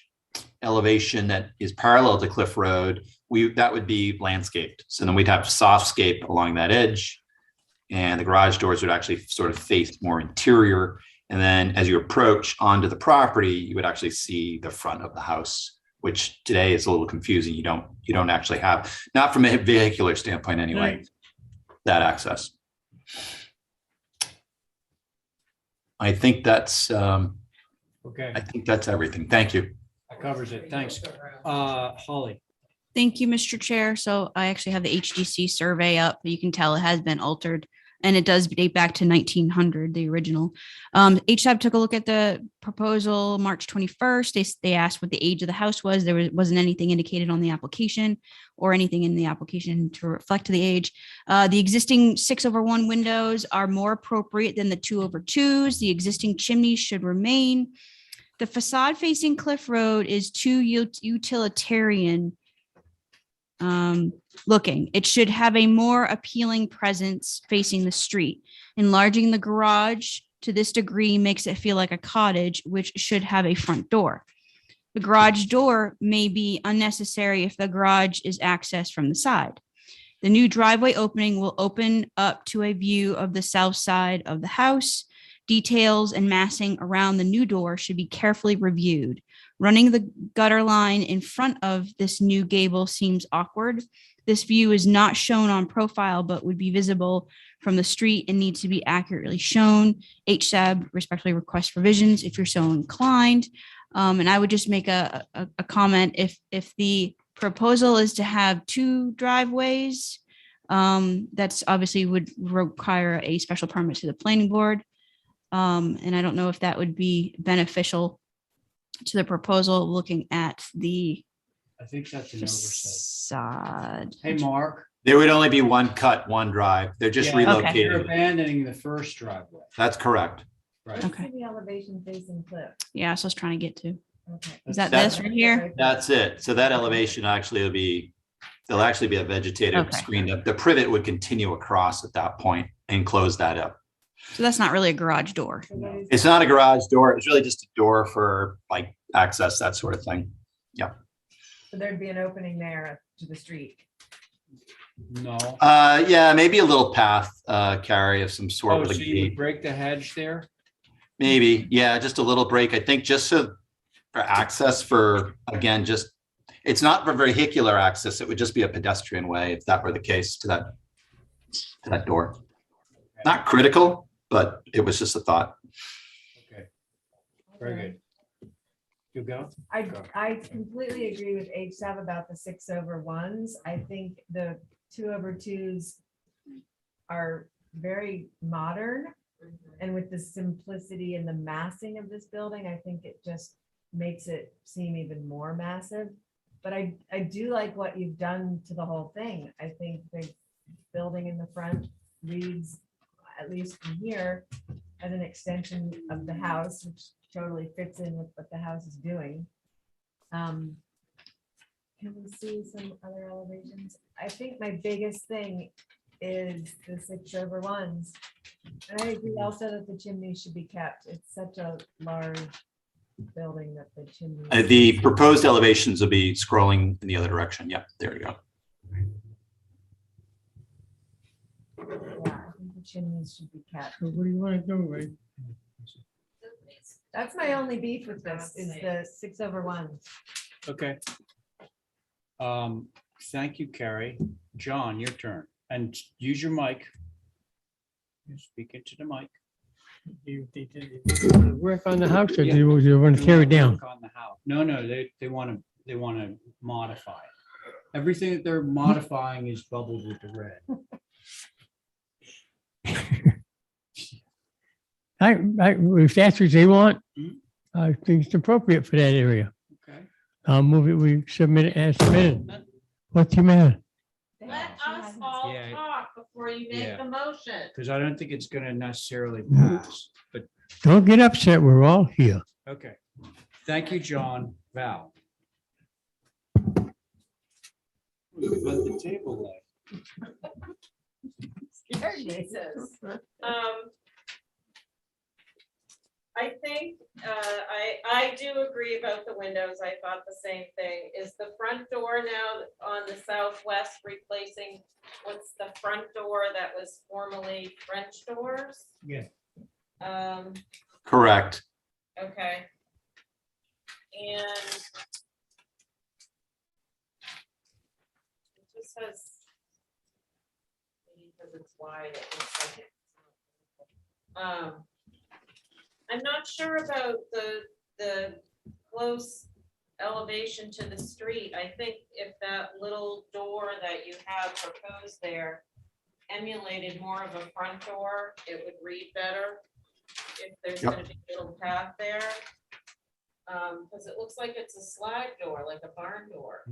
elevation that is parallel to Cliff Road, that would be landscaped. So then we'd have softscape along that edge, and the garage doors would actually sort of face more interior. And then as you approach onto the property, you would actually see the front of the house, which today is a little confusing. You don't actually have, not from a vehicular standpoint anyway, that access. I think that's okay. I think that's everything. Thank you. That covers it. Thanks. Holly. Thank you, Mr. Chair. So I actually have the HDC survey up. You can tell it has been altered, and it does date back to 1900, the original. HSAB took a look at the proposal March 21st. They asked what the age of the house was. There wasn't anything indicated on the application or anything in the application to reflect the age. The existing 6/1 windows are more appropriate than the 2/2s. The existing chimneys should remain. The facade facing Cliff Road is too utilitarian looking. It should have a more appealing presence facing the street. Enlarging the garage to this degree makes it feel like a cottage, which should have a front door. The garage door may be unnecessary if the garage is accessed from the side. The new driveway opening will open up to a view of the south side of the house. Details and massing around the new door should be carefully reviewed. Running the gutter line in front of this new gable seems awkward. This view is not shown on profile, but would be visible from the street and needs to be accurately shown. HSAB respectfully requests revisions if you're so inclined. And I would just make a comment, if the proposal is to have 2 driveways, that's obviously would require a special permit to the planning board. And I don't know if that would be beneficial to the proposal, looking at the I think that's an oversight. facade. Hey, Mark. There would only be one cut, one drive. They're just Yeah, They're relocating. abandoning the first driveway. That's correct. Right. Okay. The elevation facing cliff. Yeah, so I was trying to get to. Okay. Is that That's- this right here? That's it. So that elevation actually will be, there'll actually be a vegetative Okay. screen. The privet would continue across at that point and close that up. So that's not really a garage door. It's not a garage door. It's really just a door for like access, that sort of thing. Yeah. So there'd be an opening there to the street. No. Yeah, maybe a little path, Carrie, of some sort Oh, with a so you would gate. break the hedge there? Maybe, yeah, just a little break. I think just so for access for, again, just, it's not for vehicular access. It would just be a pedestrian way if that were the case to that door. Not critical, but it was just a thought. Okay. Very good. You go? I completely agree with H-Sab about the 6/1s. I think the 2/2s are very modern. And with the simplicity and the massing of this building, I think it just makes it seem even more massive. But I do like what you've done to the whole thing. I think the building in the front reads, at least from here, as an extension of the house, which totally fits in with what the house is doing. Can we see some other elevations? I think my biggest thing is the 6/1s. And I agree also that the chimneys should be kept. It's such a large building that the chimney. The proposed elevations will be scrolling in the other direction. Yep, there you go. Yeah, I think the chimneys should be kept. So what do you want to do, Ray? That's my only beef with this, is the 6/1s. Okay. Thank you, Carrie. John, your turn. And use your mic. You speak into the mic. Work on the house or Yeah. do you want to tear it down? Work on the house. No, they want to modify it. Everything that they're modifying is bubbled with the red. If that's what they want, I think it's appropriate for that area. Okay. I'll move it, we submit it as submitted. What's the matter? Let us all Yeah. talk before you Yeah. make the motion. Because I don't think it's going to necessarily pass, but Don't get upset, we're all here. okay. Thank you, John. Val. Let the table lay. Jesus. I think, I do agree about the windows. I thought the same thing. Is the front door now on the southwest replacing what's the front door that was formerly French doors? Yeah. Correct. Okay. And it just has, maybe because it's wide, it looks like it. I'm not sure about the close elevation to the street. I think if that little door that you have proposed there emulated more of a front door, it would read better. If there's Yep. gonna be a little path there. Because it looks like it's a slide door, like a barn door.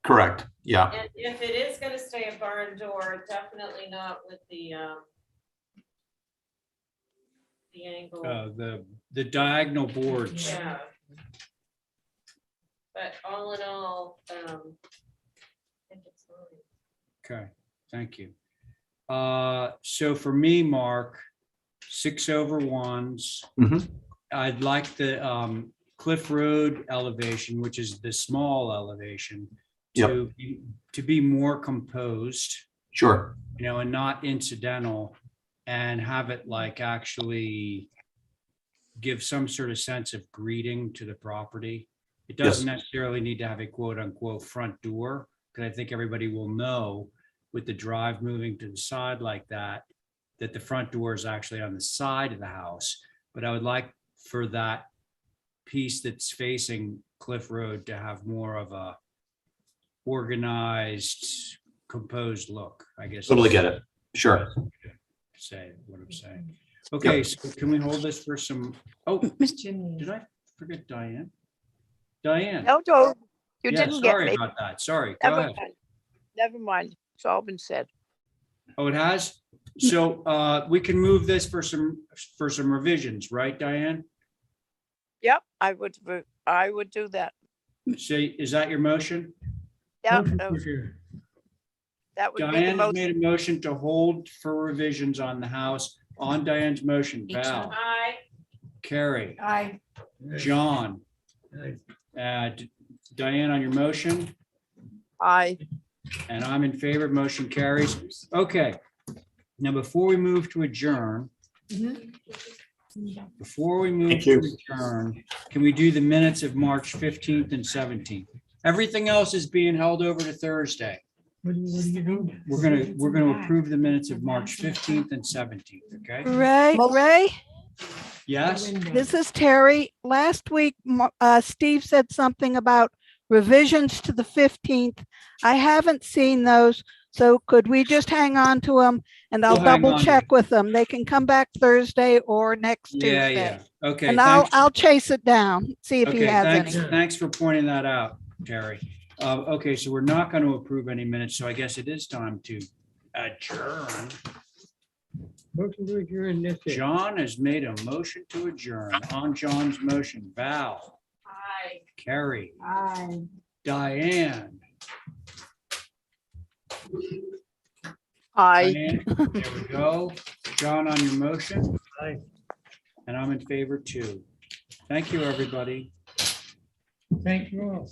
Correct. Yeah. And if it is gonna stay a barn door, definitely not with the angle. The diagonal boards. Yeah. But all in all, I think it's fine. Okay, thank you. So for me, Mark, 6/1s. I'd like the Cliff Road elevation, which is the small elevation, to be more composed. Sure. And not incidental, and have it like actually give some sort of sense of greeting to the property. It doesn't necessarily need to have a quote unquote front door, because I think everybody will know with the drive moving to the side like that, that the front door is actually on the side of the house. But I would like for that piece that's facing Cliff Road to have more of a organized, composed look, I guess. Totally get it. Sure. Say what I'm saying. Okay, so can we hold this for some, oh, Jimmy. did I forget Diane? Diane? No, no, you Yeah, didn't get sorry me. about that. Sorry, go Never ahead. mind. Never mind. It's all been said. Oh, it has? So we can move this for some revisions, right, Diane? Yep, I would do that. Say, is that your motion? Yep, Motion that to was- adjourn. that would be the Diane has most. made a motion to hold for revisions on the house. On Diane's motion, Val, Aye. Carrie, Aye. John, Diane on your motion, Aye. and I'm in favor. Motion carries. Okay. Now, before we move to adjourn, Thank you. can we do the minutes of March 15th and 17th? Everything else is being held over to Thursday. What are you doing? We're gonna approve the minutes of March 15th and 17th, okay? Ray, Yes? this is Terry. Last week, Steve said something about revisions to the 15th. I haven't seen those, so could we just hang on to them? And I'll We'll hang double on to check with them. They can come back Thursday or next Yeah, Tuesday. yeah. Okay. And I'll thanks. chase it down, see if he Okay, has thanks, any. thanks for pointing that out, Terry. Okay, so we're not going to approve any minutes, so I guess it is time to adjourn. Motion to adjourn, that's it. John has made a motion to adjourn. On John's motion, Val, Aye. Carrie, Aye. Diane. Aye. Diane, there we go. John on your motion. Aye. And I'm in favor too. Thank you, everybody. Thank you all.